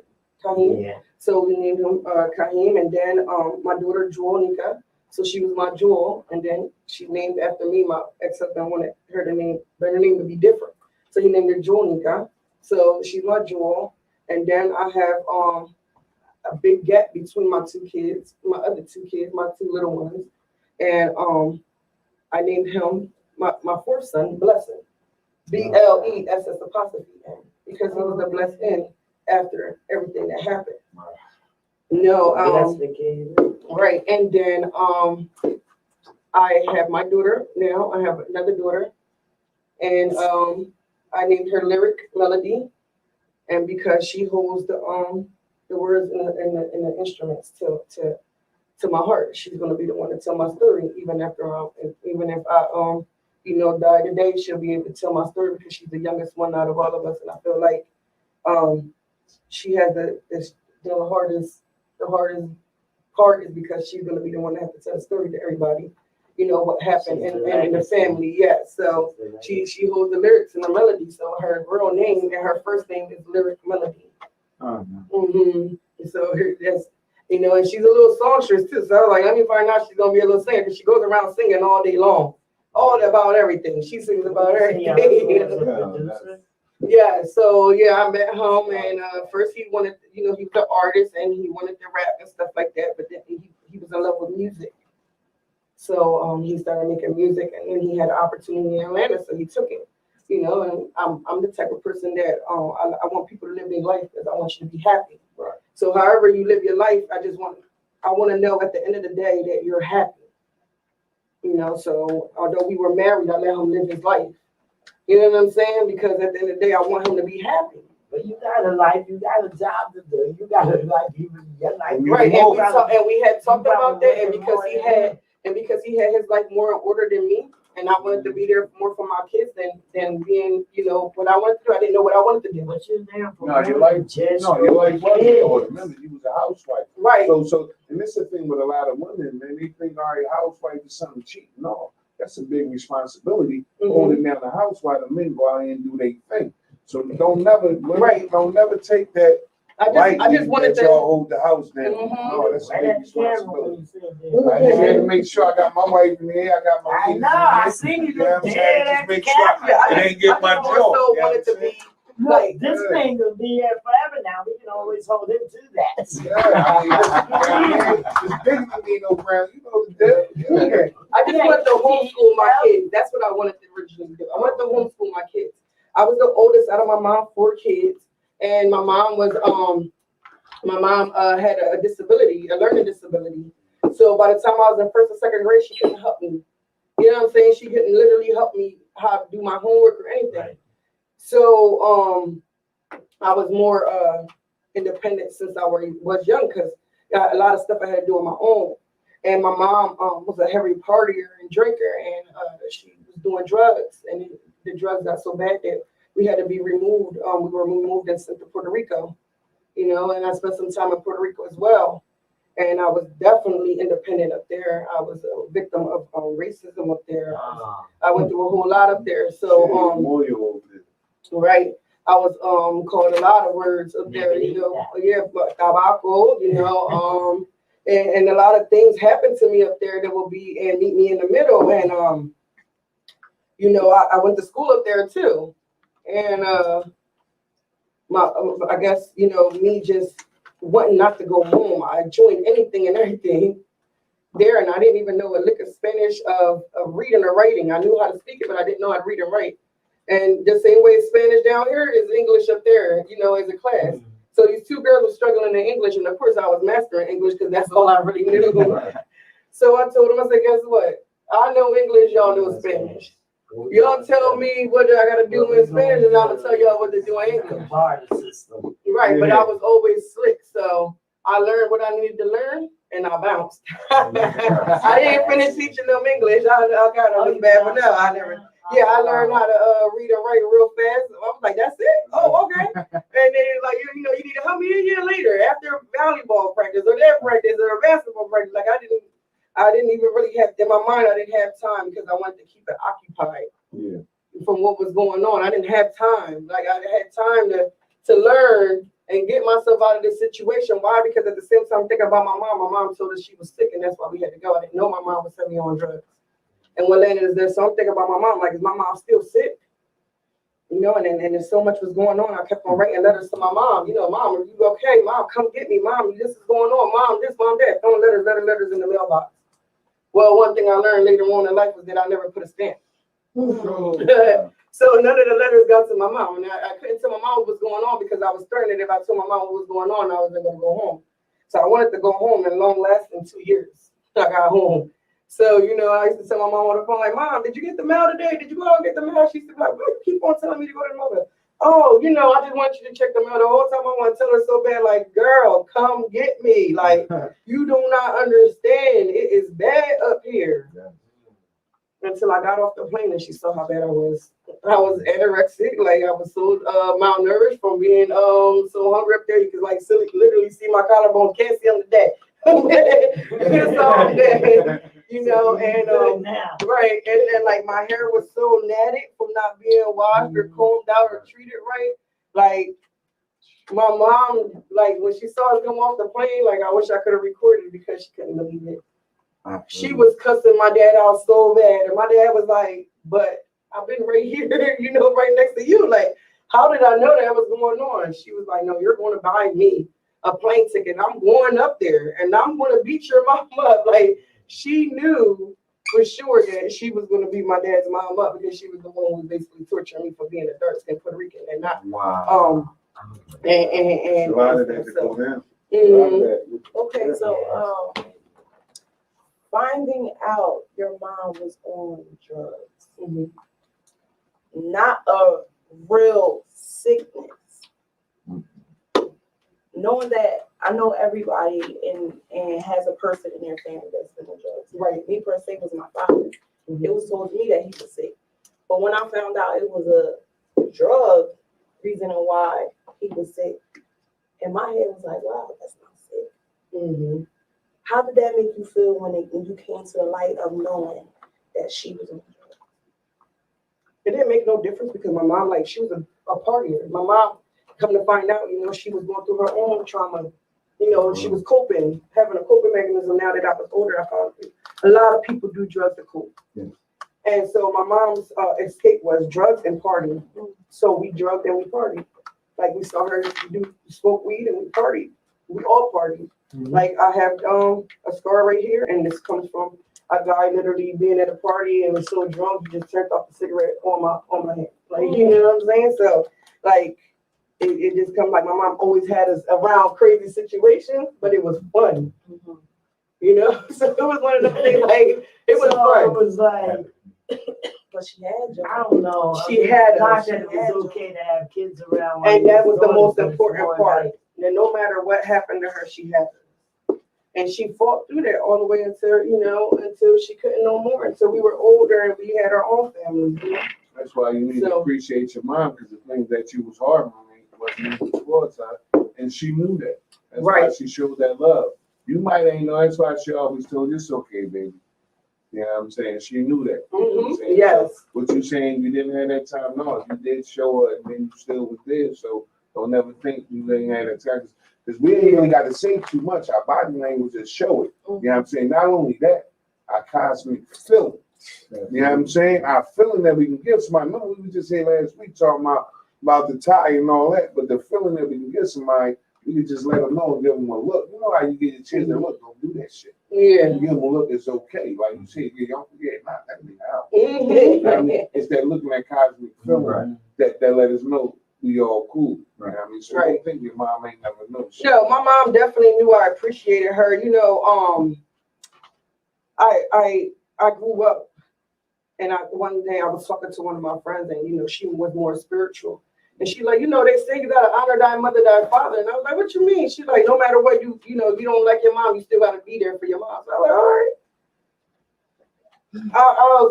Kaheem. Yeah. So we named him Kaheem. And then my daughter, Jernica. So she was my jewel. And then she named after me. My ex-husband wanted her name to be different. So he named her Jernica. So she's my jewel. And then I have a big gap between my two kids, my other 2 kids, my 2 little ones. And I named him my 4th son, Blessing. BLESS', because he was the blessed end after everything that happened. No, That's the kid. right. And then I have my daughter now. I have another daughter, and I named her Lyric Melody, and because she holds the words in the instruments to my heart, she's gonna be the one to tell my story, even after even if I die today, she'll be able to tell my story because she's the youngest one out of all of us, and I feel like she has the hardest part is because she's gonna be the one to have to tell the story to everybody. You know what happened in the family, yeah. So she holds the lyrics and the melody. So her real name and her first name is Lyric Melody. So that's and she's a little songstress too. So I was like, let me find out she's gonna be a little singer because she goes around singing all day long, all about everything. She sings about everything. Yeah, so I met him, and first he wanted, he was an artist and he wanted to rap and stuff like that, but then he was in love with music. So he started making music, and then he had an opportunity in Atlanta, so he took it. And I'm the type of person that I want people to live their life because I want you to be happy. Right. So however you live your life, I want to know at the end of the day that you're happy. So although we were married, I let him live his life. You know what I'm saying? Because at the end of the day, I want him to be happy. But you got a life, you got a job to do, you got a life, your life. Right, and we had talked about that, and because he had his life more in order than me, and I wanted to be there more for my kids than being, what I wanted to do. I didn't know what I wanted to do. But you're there for your life was in order. Remember, you was a housewife. Right. So, and this is the thing with a lot of women, man. They think, all right, housewife is something cheap. No, that's a big responsibility. Holding down the house while the men go out and do their thing. So don't never take that. I just wanted to hold the house down. No, that's a big responsibility. I just had to make sure I got my wife in here. I got my I know. I seen you just make sure I didn't get my jaw. Wanted to be like this thing will be here forever now. We can always hold him to that. It's bigger than me, no Brown. You know the deal. I just wanted to homeschool my kids. That's what I wanted to originally do. I wanted to homeschool my kids. I was the oldest out of my mom's 4 kids, and my mom had a disability, a learning disability. So by the time I was in 1st or 2nd grade, she couldn't help me. You know what I'm saying? She couldn't literally help me how to do my homework or anything. Right. So I was more independent since I was young because a lot of stuff I had to do on my own. And my mom was a heavy partier and drinker, and she was doing drugs, and the drugs got so bad that we had to be removed. We were removed and sent to Puerto Rico, and I spent some time in Puerto Rico as well. And I was definitely independent up there. I was a victim of racism up there. I went through a whole lot up there. So, right. I was called a lot of words up there, but tabaco, and a lot of things happened to me up there that will be and meet me in the middle. And I went to school up there too. And I guess, me just wanting not to go home. I joined anything and everything there, and I didn't even know a lick of Spanish of reading or writing. I knew how to speak it, but I didn't know how to read and write. And the same way Spanish down here is English up there, as a class. So these 2 girls were struggling in English, and of course I was mastering English because that's all I really knew. So I told them, I said, guess what? I know English, y'all know Spanish. Y'all tell me what I got to do in Spanish, and I'm going to tell y'all what to do in English. Right, but I was always slick, so I learned what I needed to learn, and I bounced. I didn't finish teaching them English. I got to look bad, but no, I never. Yeah, I learned how to read and write real fast. I was like, that's it? Oh, okay. And then like, you need to help me a year later after volleyball practice or that practice or basketball practice. Like I didn't even really have, in my mind, I didn't have time because I wanted to keep it occupied from what was going on. I didn't have time. Like I had time to learn and get myself out of this situation. Why? Because at the same time, thinking about my mom told us she was sick and that's why we had to go. I didn't know my mom was heavy on drugs. And what landed is there, so I'm thinking about my mom, like, is my mom still sick? And there's so much was going on. I kept on writing letters to my mom. Mom, are you okay? Mom, come get me. Mom, this is going on. Mom, this, mom, that. Throwing letters in the mailbox. Well, one thing I learned later on in life was that I never put a stamp. So none of the letters got to my mom. And I couldn't tell my mom what was going on because I was threatened if I told my mom what was going on, I wasn't going to go home. So I wanted to go home, and long lasting 2 years, I got home. So, you know, I used to tell my mom on the phone, like, Mom, did you get the mail today? Did you go out and get the mail? She used to be like, why you keep on telling me to go to the mail? Oh, you know, I just want you to check the mail. The whole time I want to tell her so bad, like, girl, come get me. Like, you do not understand. It is bad up here. Until I got off the plane and she saw how bad I was. I was anorexic, like I was so malnourished from being so hungry up there. You could like literally see my collarbone, can't see them today. So, you know, and right, and like my hair was so matted from not being washed or combed out or treated right. Like my mom, like when she saw us come off the plane, like I wish I could have recorded because she couldn't believe it. She was cussing my dad out so bad, and my dad was like, "But I've been right here, you know, right next to you. Like, how did I know that was going on?" She was like, "No, you're going to buy me a plane ticket. I'm going up there, and I'm going to beat your mom up." Like, she knew for sure that she was going to beat my dad's mom up because she was the one who was basically torturing me for being a dark-skinned Puerto Rican and not. Wow. And a lot of that to go down. Okay, so finding out your mom was on drugs, not a real sickness. Knowing that I know everybody and has a person in their family that's been on drugs. Right. Me per se was my father. It was told me that he was sick. But when I found out it was a drug reason why he was sick, and my head was like, wow, that's not sick. How did that make you feel when you came to the light of knowing that she was on drugs? It didn't make no difference because my mom, like, she was a partier. My mom, come to find out, you know, she was going through her own trauma. You know, she was coping, having a coping mechanism. Now that I was older, I found a lot of people do drugs to cope. And so my mom's escape was drugs and partying. So we drugged and we partied. Like we saw her smoke weed and we partied. We all partied. Like I have a scar right here, and this comes from a guy literally being at a party and was so drunk he just turned off the cigarette on my hand. Like, you know what I'm saying? So like it just comes like my mom always had us around crazy situations, but it was fun. You know? So it was one of those things, like it was fun. It was like, but she had drugs. I don't know. She had God us. said it was okay to have kids around. And that was the most important part. That no matter what happened to her, she had us. And she fought through that all the way until, you know, until she couldn't no more. Until we were older and we had our own families. You know? That's why you need to appreciate your mom, because the things that you was harboring wasn't even towards her, and she knew that. That's why she showed that love. You might ain't know. That's why she always told you it's okay, baby. You know what I'm saying? She knew that. You know what I'm saying? Yes. So what you saying? You didn't have that time. No, you did show her, and then you still was there. So don't ever think you ain't had that time. Because we ain't really got to say too much. Our body language just show it. You know what I'm saying? Not only that, our cosmic feeling. You know what I'm saying? Our feeling that we can give somebody. Remember, we were just here last week talking about the tie and all that, but the feeling that we can give somebody, we can just let them know and give them a look. You know how you get your children, look, don't do that shit. Yeah. You give them a look, it's okay. Like you say, you don't forget, not that nigga out. I mean, it's that looking at cosmic feeling that let us know we all cool. Right. I mean, so I don't think your mom ain't never know shit. No, my mom definitely knew I appreciated her. You know, I grew up, and one day I was talking to one of my friends, and you know, she was more spiritual. And she like, you know, they say you gotta honor thy mother, thy father. And I was like, what you mean? She's like, no matter what you know, if you don't like your mom, you still gotta be there for your mom. So I was like, all right.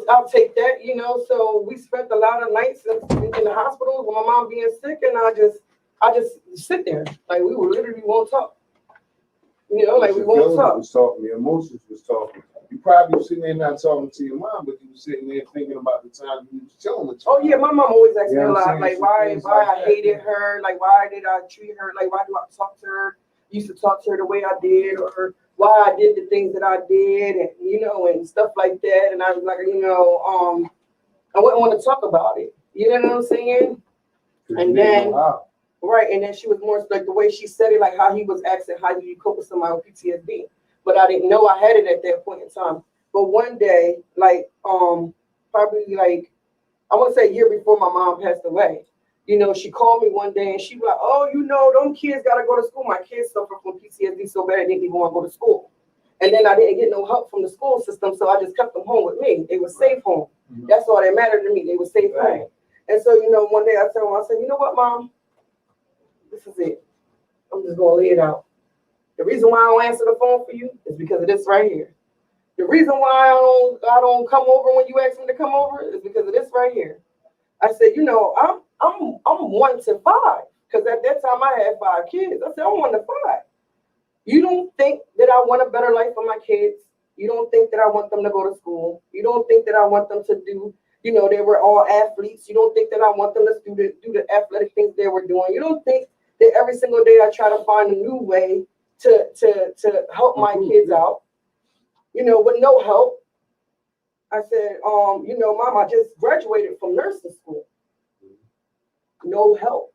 I'll take that, you know. So we spent a lot of nights in the hospital with my mom being sick, and I just sit there. Like we would literally won't talk. You know, like we won't talk. Was talking, the emotions was talking. You probably was sitting there not talking to your mom, but you were sitting there thinking about the time you was chilling with your mom. Yeah, my mom always asked me a lot, like why I hated her, like why did I treat her, like why do I talk to her, used to talk to her the way I did, or why I did the things that I did, and you know, and stuff like that. And I was like, you know, I wouldn't want to talk about it. You know what I'm saying? And then and then she was more like the way she said it, like how he was asking, how do you cope with somebody with PTSD? But I didn't know I had it at that point in time. But one day, like probably like I want to say a year before my mom passed away, You know, she called me one day and she was like, oh, you know, them kids got to go to school. My kids suffer from PTSD so bad they didn't even want to go to school. And then I didn't get no help from the school system, so I just kept them home with me. They were safe home. That's all that mattered to me. They were safe home. And so, you know, one day I told them, I said, you know what, Mom? This is it. I'm just going to lay it out. The reason why I don't answer the phone for you is because of this right here. The reason why I don't come over when you ask me to come over is because of this right here. I said, you know, I'm 1 to 5 because at that time I had 5 kids. I said, I'm 1 to 5. You don't think that I want a better life for my kids. You don't think that I want them to go to school. You don't think that I want them to do, you know, they were all athletes. You don't think that I want them to do the athletic things they were doing. You don't think that every single day I try to find a new way to help my kids out, you know, with no help. I said, you know, Mom, I just graduated from nursing school. No help.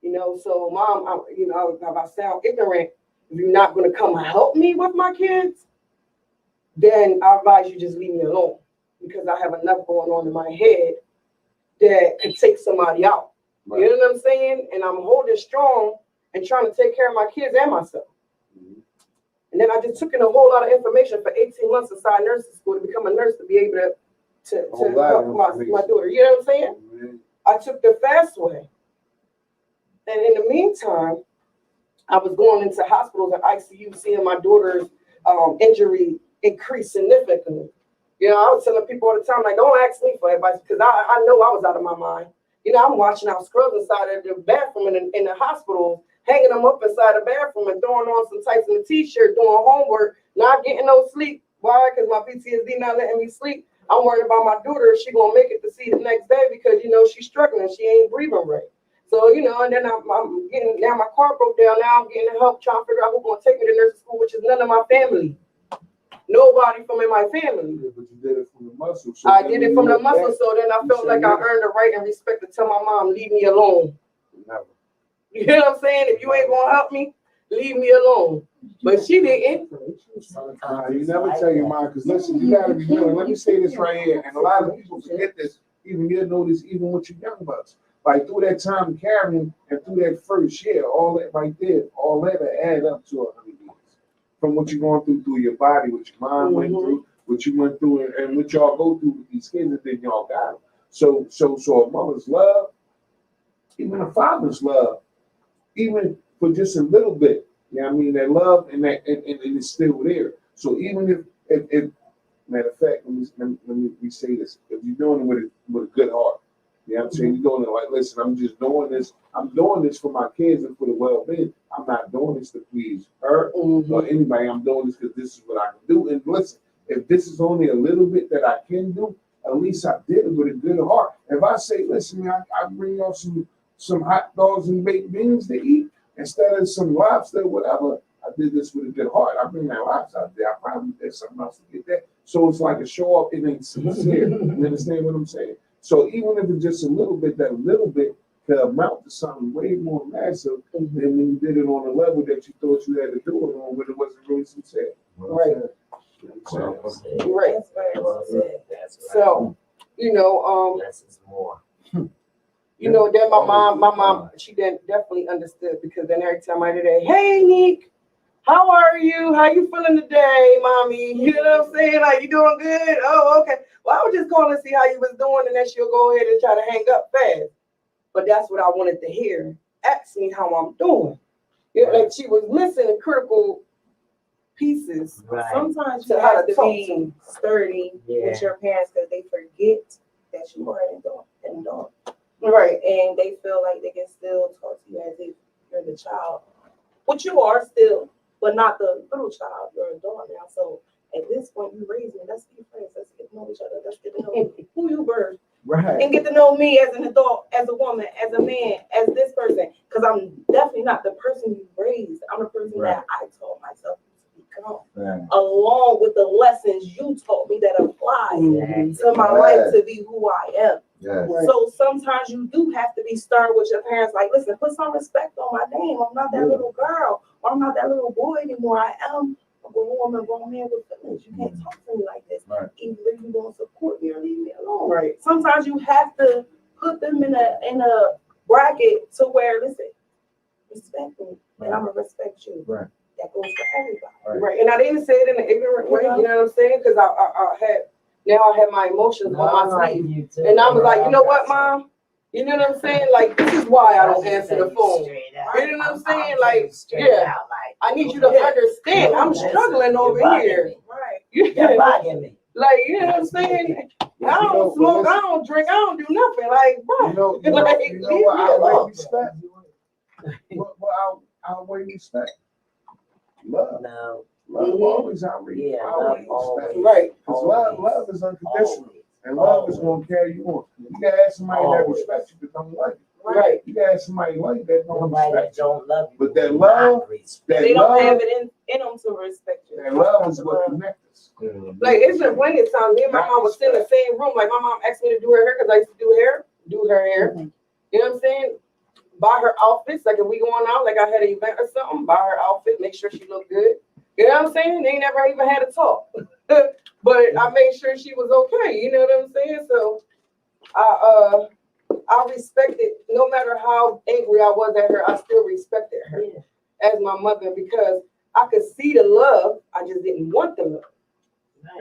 You know, so Mom, you know, if I sound ignorant, if you're not going to come help me with my kids, then I advise you just leave me alone because I have enough going on in my head that could take somebody out. Right. You know what I'm saying? And I'm holding strong and trying to take care of my kids and myself. And then I just took in a whole lot of information for 18 months inside nursing school to become a nurse to be able to help my daughter. You know what I'm saying? I took the fast way. And in the meantime, I was going into hospitals and ICU, seeing my daughter's injury increase significantly. You know, I was telling people all the time, like, don't ask me for advice because I know I was out of my mind. You know, I'm watching out scrubs inside of the bathroom in the hospital, hanging them up inside the bathroom and throwing on some tights and a t-shirt, doing homework, not getting no sleep. Why? Because my PTSD not letting me sleep. I'm worried about my daughter. She gonna make it to see the next day because, you know, she's struggling. She ain't breathing right. So, you know, and then I'm getting, now my car broke down. Now I'm getting help trying to figure out who's going to take me to nursing school, which is none of my family. Nobody from in my family. Yeah, but you did it from the muscle. So I did it from the muscle, so then I felt like I earned the right and respect to tell my mom, leave me alone. Never. You know what I'm saying? If you ain't going to help me, leave me alone. But she didn't. You never tell your mom, because listen, you got to be real. Let me say this right here, and a lot of people forget this. Even you'll notice, even with your young bucks. Like through that time carrying and through that first year, all that right there, all that add up to 100 years. From what you're going through your body, what your mind went through, what you went through, and what y'all go through with these kids, and then y'all got them. So a mother's love, even a father's love, even for just a little bit, you know what I mean? That love and it's still there. So even if matter of fact, let me say this: if you're doing it with a good heart. You know what I'm saying? You're doing it like, listen, I'm just doing this. I'm doing this for my kids and for the well-being. I'm not doing this to please her or anybody. I'm doing this because this is what I can do. And listen, if this is only a little bit that I can do, at least I did it with a good heart. If I say, listen, man, I bring y'all some hot dogs and baked beans to eat instead of some lobster or whatever, I did this with a good heart. I bring that lobster out there. I probably did something else to get that. So it's like a show off. It ain't sincere. You understand what I'm saying? So even if it's just a little bit, that little bit could amount to something way more massive than when you did it on a level that you thought you had to do it on, but it wasn't really sincere. Right. Right. So, you know, you know, then my mom, she definitely understood because then every time I did that, hey, Nick, how are you? How you feeling today, mommy? You know what I'm saying? Like, you doing good? Oh, okay. Well, I was just calling to see how you was doing, and then she'll go ahead and try to hang up fast. But that's what I wanted to hear. Ask me how I'm doing. You know, like she was missing critical pieces. Right. Sometimes you have to be sturdy with your parents because they forget that you are an adult. Right. And they feel like they can still talk to you as if you're the child. Which you are still, but not the little child. You're an adult now. So at this point, you raise me. Let's be friends. Let's get to know each other. Let's get to know who you were. Right. And get to know me as an adult, as a woman, as a man, as this person. Because I'm definitely not the person you raised. I'm the person that I taught myself to become. Along with the lessons you taught me that apply to my life to be who I am. So sometimes you do have to be stern with your parents. Like, listen, put some respect on my name. I'm not that little girl, or I'm not that little boy anymore. I am a grown woman, grown man with feelings. You can't talk to me like this. Either you're going to support me or leave me alone. Right. Sometimes you have to put them in a bracket to where, listen, respect me, and I'm gonna respect you. Right. That goes for everybody. Right, and I didn't say it in an ignorant way, you know what I'm saying? Because I had my emotions on my sleeve. And I was like, you know what, Mom? You know what I'm saying? Like, this is why I don't answer the phone. You know what I'm saying? Like, yeah, I need you to understand. I'm struggling over here. Right. You're bugging me. Like, you know what I'm saying? I don't smoke, I don't drink, I don't do nothing. Like, bro, You know like, what I always respect? What I always respect? Love. No. Love always outreach. Yeah, Always love respect. always. right. Because love is unconditional. And love is going to carry you on. You got to have somebody that respects you that don't like you. Right. You got to have somebody like that don't Nobody that respect you. don't love you. But that will love, not respect that They don't have love, it in them to respect you. that love is what connects us. Like, it's been plenty of times, me and my mom was in the same room. Like, my mom asked me to do her hair because I used to do her hair. You know what I'm saying? Buy her outfits. Like, if we going out, like I had an event or something, buy her outfit, make sure she looked good. You know what I'm saying? They never even had a talk. But I made sure she was okay. You know what I'm saying? So I respected, no matter how angry I was at her, I still respected her as my mother because I could see the love. I just didn't want the love.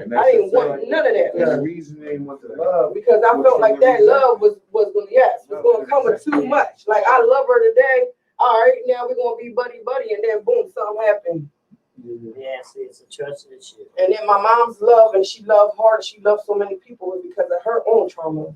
And I didn't want none of that And the love reason they want the love because I felt like that love was gonna come with too much. Like, I love her today. All right, now we're gonna be buddy, and then boom, something happened. Yeah, see, it's a trust issue. And then my mom's love, and she loved hard, she loved so many people, was because of her own traumas.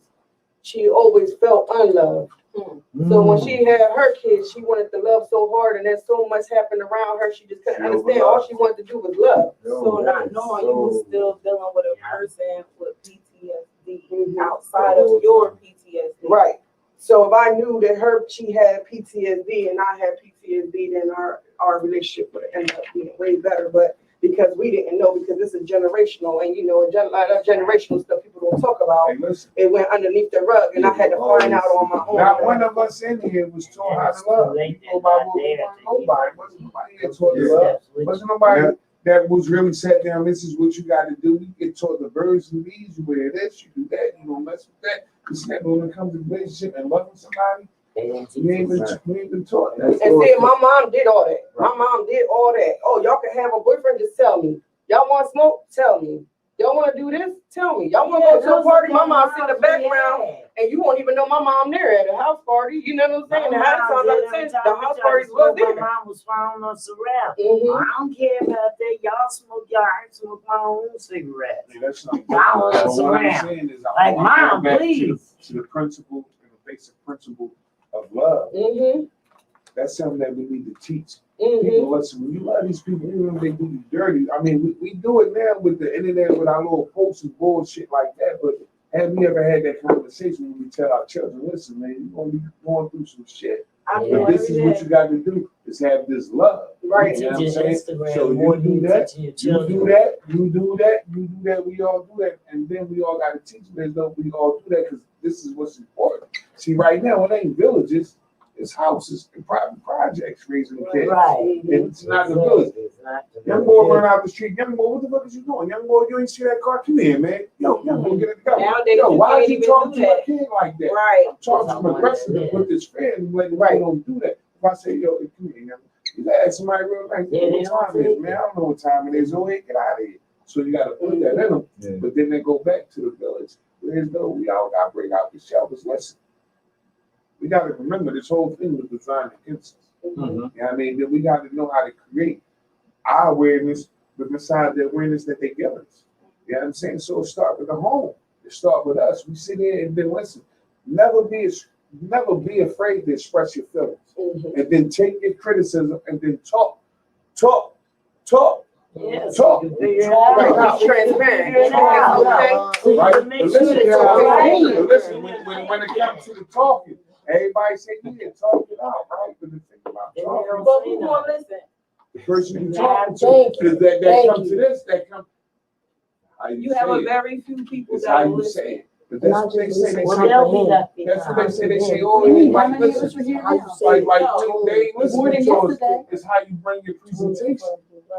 She always felt unloved. So when she had her kids, she wanted to love so hard, and then so much happened around her, she just couldn't understand. All she wanted to do was love. So not knowing you was still dealing with a person with PTSD outside of your PTSD. Right. So if I knew that she had PTSD and I had PTSD, then our relationship would end up being way better. But because we didn't know, because this is generational, and you know, a lot of generational stuff people don't talk about. Hey, listen. It went underneath the rug, and I had to find out on my own. Not one of us in here was taught how to love. Nobody. Wasn't nobody here taught to love. Wasn't nobody that was really sat down, this is what you got to do. You get taught the birds and bees, you wear this, you do that, you don't mess with that. It's not when it comes to relationship and loving somebody, you ain't been taught that. And see, my mom did all that. My mom did all that. Oh, y'all can have a boyfriend, just tell me. Y'all want to smoke? Tell me. Y'all want to do this? Tell me. Y'all want to go to a party? My mom's in the background, and you won't even know my mom there at a house party. You know what I'm saying? The house parties was there. My mom was following us around. I don't care about that. Y'all smoke y'all. I smoke my own cigarette. That's not Following us what I'm around. saying is, Like, Mom, back please. to the principle and the basic principle of love. That's something that we need to teach. People, listen, when you love these people, even if they do you dirty, I mean, we do it now with the internet, with our little posts and bullshit like that, but have we ever had that conversation when we tell our children, listen, man, you're going to be going through some shit. And this is what you got to do, is have this love. Right. You know what I'm Teach saying? Instagram So more you than do that, teaching your you children. do that, you do that, you do that, we all do that, and then we all got to teach them as though we all do that, because this is what's important. See, right now, it ain't villages, it's houses and private projects raising kids. Right. It's not the village. Young boy run out the street. Young boy, what the fuck is you doing? Young boy, you ain't see that car? Come here, man. Yo, young boy, get it together. Nowadays, Yo, you why can't is you even talking do to my that. kid like that? Right. I'm talking to him aggressively with this friend. Like, why you don't do that? If I say, yo, come here, young, you gotta ask somebody real nice. What time it is, man? I don't know what time it is. Oh, hey, get out of here. So you gotta put that in them. But then they go back to the village. Whereas though we all gotta break out the shelters. Listen, we gotta remember this whole thing was designed against us. You know what I mean? Then we got to know how to create our awareness with beside the awareness that they give us. You know what I'm saying? So it start with the home. It start with us. We sit here and then listen. Never be afraid to express your feelings. And then take your criticism and then talk. Yes, Talk. you can figure it out. Right. Be transparent. Figure it out. Okay. Right? So make But sure listen, that y'all, you're right. listen, when it comes to the talking, everybody say, yeah, talk it out, right? But the thing about talking, But who gonna listen? the person you talking to, because that comes to this, that comes. You have a very few people It's that how will you listen. say it. But that's what they say. They Well, say, they'll be that. that's what they say. They say, oh, How like, many of us listen, were here how you now? say, like, No. they ain't listening More than to us. yesterday. It's how you bring your presentation.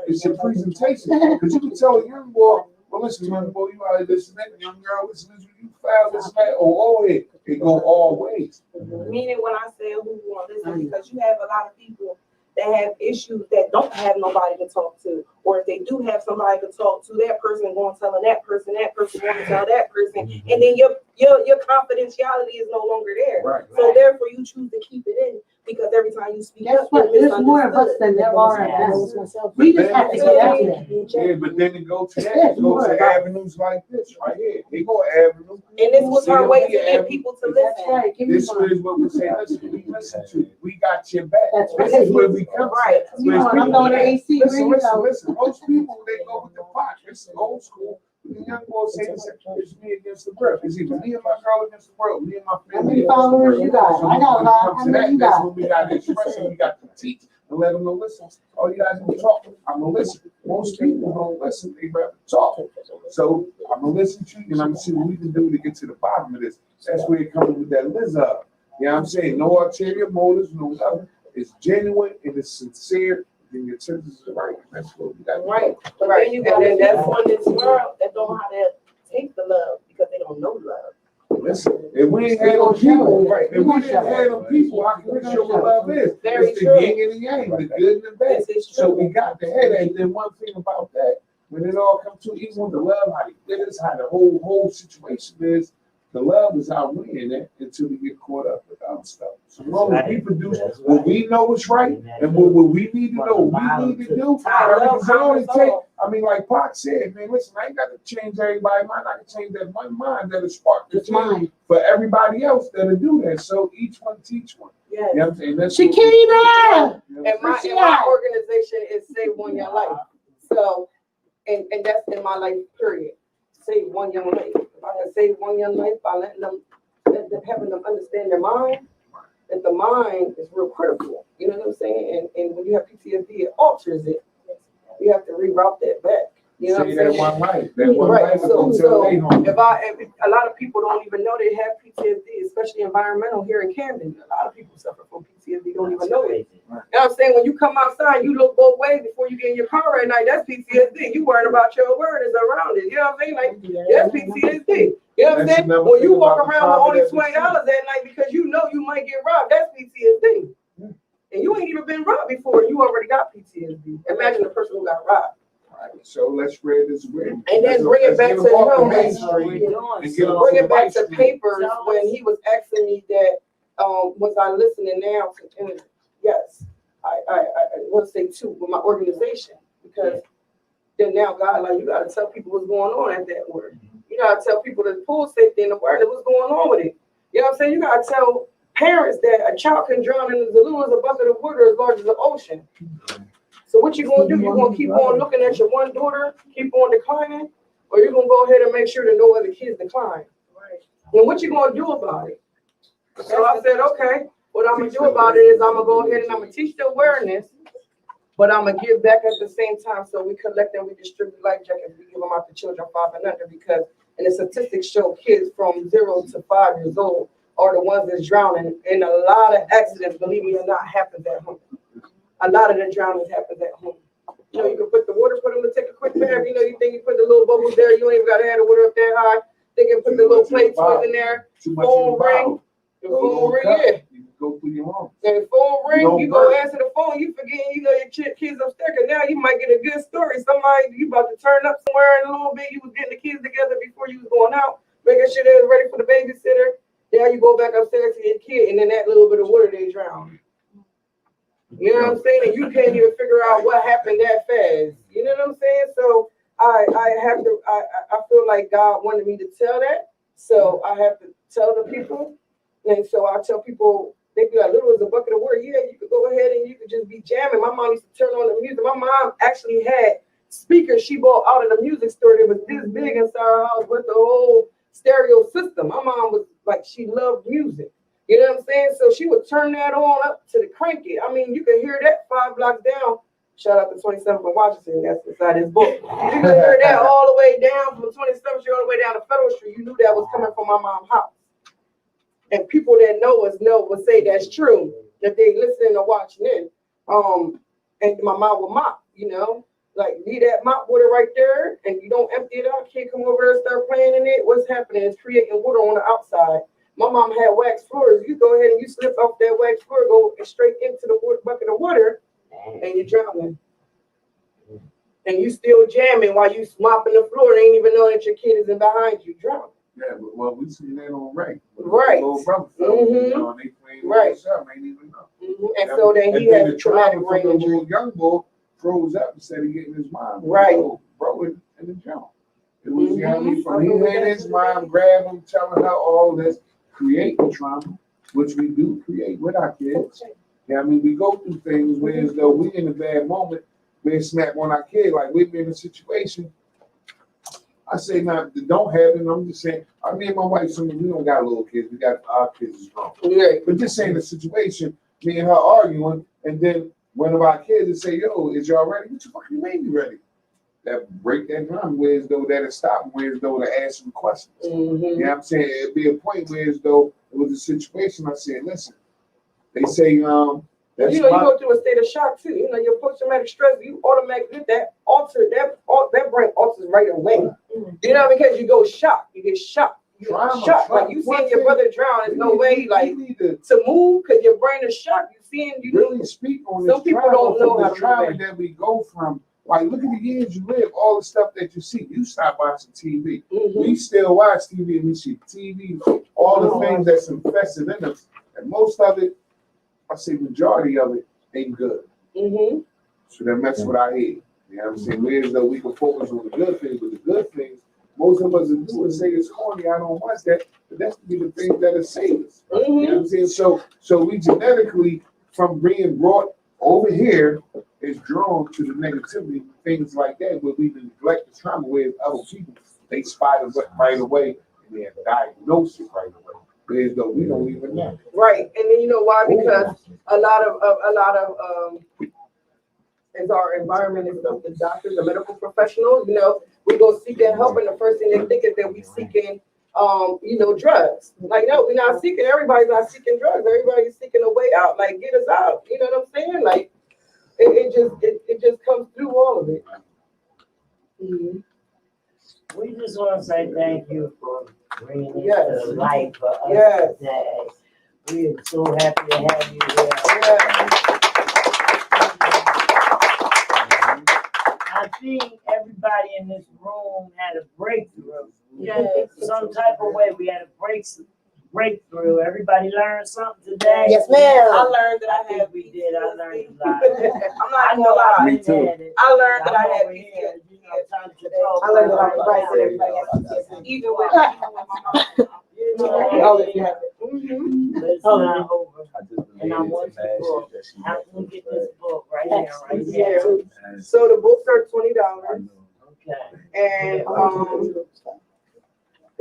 It's your presentation. Because you can tell a young boy, Well, listen, young boy, you out here listening, young girl, listening to you foul this man, oh, it go all ways. Meaning when I say who you want to listen, because you have a lot of people that have issues that don't have nobody to talk to, or if they do have somebody to talk to, that person going to tell that person going to tell that person, and then your confidentiality is no longer there. Right. So therefore, you choose to keep it in because every time you speak Guess up, what? you're There's more of us than there are of them. We just have to get out there. Yeah, but then it go to that. It goes to avenues like this right here. They go avenue. And this was her way to get people to listen. That's right. Give me This one. is what we say. Listen, we listen to you. We got your back. That's This right. is where we come Right. from. Come on, I'm going to AC. Listen. Most people, they go with the pot. It's old school. The young boy say, it's me against the world. It's either me and my girl against the world, me and my How family. many followers you got? I got a lot. How many you That's got? when we got to express and we got to teach and let them know, listen, all you gotta do is talk. I'm gonna listen. Most people don't listen, they rather talk. So I'm gonna listen to you and I'm gonna see what we can do to get to the bottom of this. That's where it comes with that lizard. You know what I'm saying? No ulterior motives, no nothing. It's genuine and it's sincere. Then your intentions are right. That's what we got. Right. But then you got that one in this world that don't know how to take the love because they don't know love. Listen, if we ain't had no people, right? If we didn't have no people, I can show what love is. Very It's the true. yin and the yang, the good and the bad. This is So true. we got the head. And then one thing about that, when it all comes to even with the love, how they did this, how the whole situation is, the love is how we in it until we get caught up with other stuff. So as long as we produce what we know is right and what we need to know, we need to do. Because it only take, I mean, like Pac said, man, listen, I ain't got to change everybody's mind. I can change that one mind that'll spark the change for everybody else that'll do that. So each one teach one. Yes. You know what I'm saying? That's Shakira! And my organization is Save One Young Life. So, and that's in my life, period. Save one young life. If I can save one young life by having them understand their mind, that the mind is real critical. You know what I'm saying? And when you have PTSD, it alters it. You have to reroute that back. You know what I'm saying? that one life. That one Right. life is So gonna tell they home. if a lot of people don't even know they have PTSD, especially environmental here in Camden. A lot of people suffer from PTSD, don't even know it. You know what I'm saying? When you come outside, you look both ways before you get in your car at night. That's PTSD. You worrying about your awareness around it. You know what I'm saying? Like, that's PTSD. You know what I'm saying? When you walk around with only $20 at night because you know you might get robbed, that's PTSD. And you ain't even been robbed before. You already got PTSD. Imagine the person who got robbed. So let's spread this awareness. And then bring it back to him. Bring it back to papers when he was asking me that, was I listening now? And yes, I want to say too with my organization, because then now God, like, you got to tell people what's going on at that work. You got to tell people the pool safety and awareness, what's going on with it. You know what I'm saying? You got to tell parents that a child can drown in as little as a bucket of water as large as the ocean. So what you gonna do? You gonna keep on looking at your one daughter, keep on declining, or you gonna go ahead and make sure that no other kids decline? Right. And what you gonna do about it? So I said, okay, what I'm gonna do about it is I'm gonna go ahead and I'm gonna teach the awareness, but I'm gonna give back at the same time. So we collect and we distribute life jackets. We give them out to children 5 and under, because and the statistics show kids from 0 to 5 years old are the ones that's drowning. And a lot of accidents, believe me or not, happen at home. A lot of the drownings happens at home. You know, you can put the water, put them to take a quick bath. You know, you think you put the little bubbles there, you ain't even gotta have the water up that high. They can put the little plate toys in there. Phone ring. The phone ring, yeah. You can go through your home. And phone ring, you go answer the phone, you forget, you know, your kids upstairs. And now you might get a good story. Somebody, you about to turn up somewhere in a little bit. You was getting the kids together before you was going out, making sure they was ready for the babysitter. Now you go back upstairs to your kid, and then that little bit of water, they drown. You know what I'm saying? And you can't even figure out what happened that fast. You know what I'm saying? So I feel like God wanted me to tell that. So I have to tell the people. And so I tell people, they be like, little as a bucket of water. Yeah, you could go ahead and you could just be jamming. My mom used to turn on the music. My mom actually had speakers she bought out of the music store that was this big inside her house with the whole stereo system. My mom was like, she loved music. You know what I'm saying? So she would turn that on up to the crank it. I mean, you could hear that 5 blocks down. Shout out to 27th and Washington. That's inside his book. You could hear that all the way down from 27th Street all the way down to Federal Street. You knew that was coming from my mom's house. And people that know us would say that's true, that they listening or watching in. And my mom would mop, you know. Like, leave that mop water right there, and you don't empty it out. Kid come over there and start playing in it. What's happening is creating water on the outside. My mom had wax floors. You go ahead and you slip off that wax floor, go straight into the water, bucket of water, and you're drowning. And you still jamming while you mopping the floor and ain't even know that your kid is in behind you drowning. Yeah, but, well, we seen that on Ray. Right. Little brother fell, you know, and they playing Right. something, ain't even know. And so then he has the traumatic trauma brain from the injury. little young boy froze up instead of getting his mom. Right. Bro, in the jump. It was, you know what I mean? From he had his mom grab him, telling her all this, creating trauma, which we do create with our kids. Yeah, I mean, we go through things where as though we in a bad moment, we snap on our kid, like we've been in a situation. I say not, don't happen. I'm just saying, I mean, my wife, we don't got little kids, we got our kids is grown. Yeah. But just saying the situation, me and her arguing, and then one of our kids would say, yo, is y'all ready? What you fucking made me ready? That break that drum, where as though that'll stop, where as though to ask some questions. You know what I'm saying? It'd be a point where as though it was a situation, I said, listen, they say, that's you go through a state of shock too. You know, your post-traumatic stress, you automatically get that brain alters right away. You know, because you go shocked, you get shocked. You shocked. Like you seeing your brother drown, there's no way like to move because your brain is shocked. You seeing you really speak on this. Some people don't know how to trauma that we go from. Like, look at the years you live, all the stuff that you see. You stop watching TV. We still watch TV and we see TV, all the things that's infested in us. And most of it, I say majority of it, ain't good. So that mess with our head. You know what I'm saying? Whereas though we can focus on the good things, but the good things, most of us do is say it's corny, I don't watch that, but that's to be the things that are save us. You know what I'm saying? So we genetically, from being brought over here, is drawn to the negativity, things like that, where we neglect the trauma with other people. They spot it right away and they have diagnosed it right away. Whereas though we don't even know. Right, and then you know why? Because a lot of as our environment is of the doctors, the medical professionals, you know, we go seeking help, and the first thing they think is that we seeking, drugs. Like, no, we're not seeking. Everybody's not seeking drugs. Everybody's seeking a way out. Like, get us out. You know what I'm saying? Like, it just comes through all of it. We just want to say thank you for bringing it Yes. to life for us Yes. today. We are so happy to have you here. I think everybody in this room had a breakthrough. Yes. Some type of way we had a breakthrough. Everybody learned something today. Yes, ma'am. I learned that I had we did. I learned a lot. I'm not gonna lie. Me too. I learned that I had PTSD. I learned that I was right with everybody else. even with my mom. It's not over. And I want the book. I can get this book right now, right now. So the books are $20, Okay. and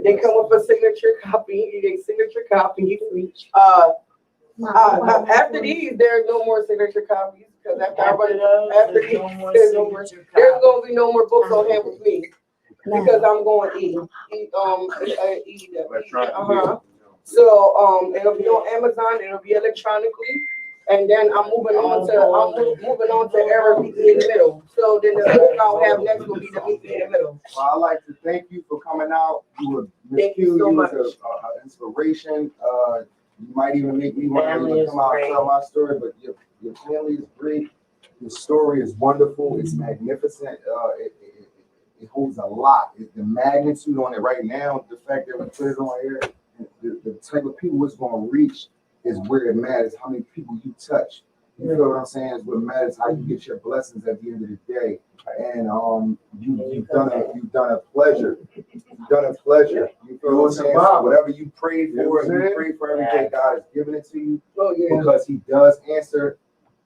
they come with a signature copy. After these, there's no more signature copies because after these, there's gonna be no more books on hand with me because I'm going E. So it'll be on Amazon. It'll be electronically. And then I'm moving on to Era Meet Me in the Middle. So then the book I'll have next will be the Meet Me in the Middle. Well, I'd like to thank you for coming out. You were Thank you so much. an inspiration. You might even make me want to come out and tell my story, but your family is great. Your story is wonderful. It's magnificent. It holds a lot. The magnitude on it right now, the fact that we put it on here, the type of people it's going to reach is where it matters. How many people you touch. You know what I'm saying? Is what matters. How you get your blessings at the end of the day. And you've done a pleasure. You've done a pleasure. You feel what I'm saying? So whatever you prayed for, and you pray for every day, God has given it to you. Oh yeah. Because He does answer.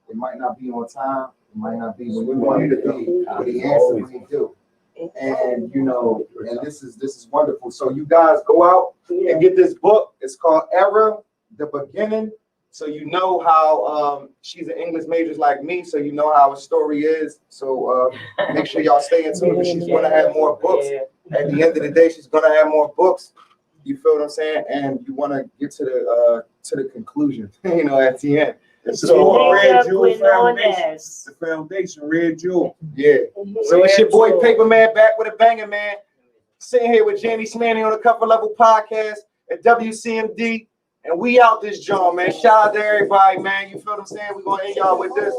It might not be on time. It might not be when we want it to be, but He answers when He do. And and this is wonderful. So you guys go out and get this book. It's called Era, the Beginning. So you know how she's an English major like me, so you know how her story is. So make sure y'all stay in tune because she's gonna have more books. At the end of the day, she's gonna have more books. You feel what I'm saying? And you want to get to the conclusion, at the end. It's the Red Jernica Jewel Foundation. Quinones. The foundation, Red Jewel. Yeah. So it's your boy Paper Man back with a banger, man. Sitting here with Jenny Smanny on the Comfort Level Podcast at WCMD. And we out this joint, man. Shout out to everybody, man. You feel what I'm saying? We're gonna end y'all with this.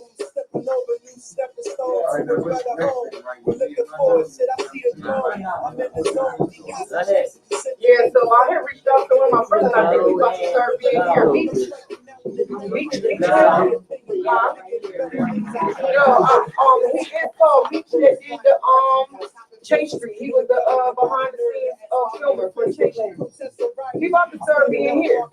Yeah, so I had reached out to one of my friends. I think he's about to start being here. Beach. He is called Beach that did the Chase Street. He was the behind the scenes filmer for Chase Street. He about to start being here.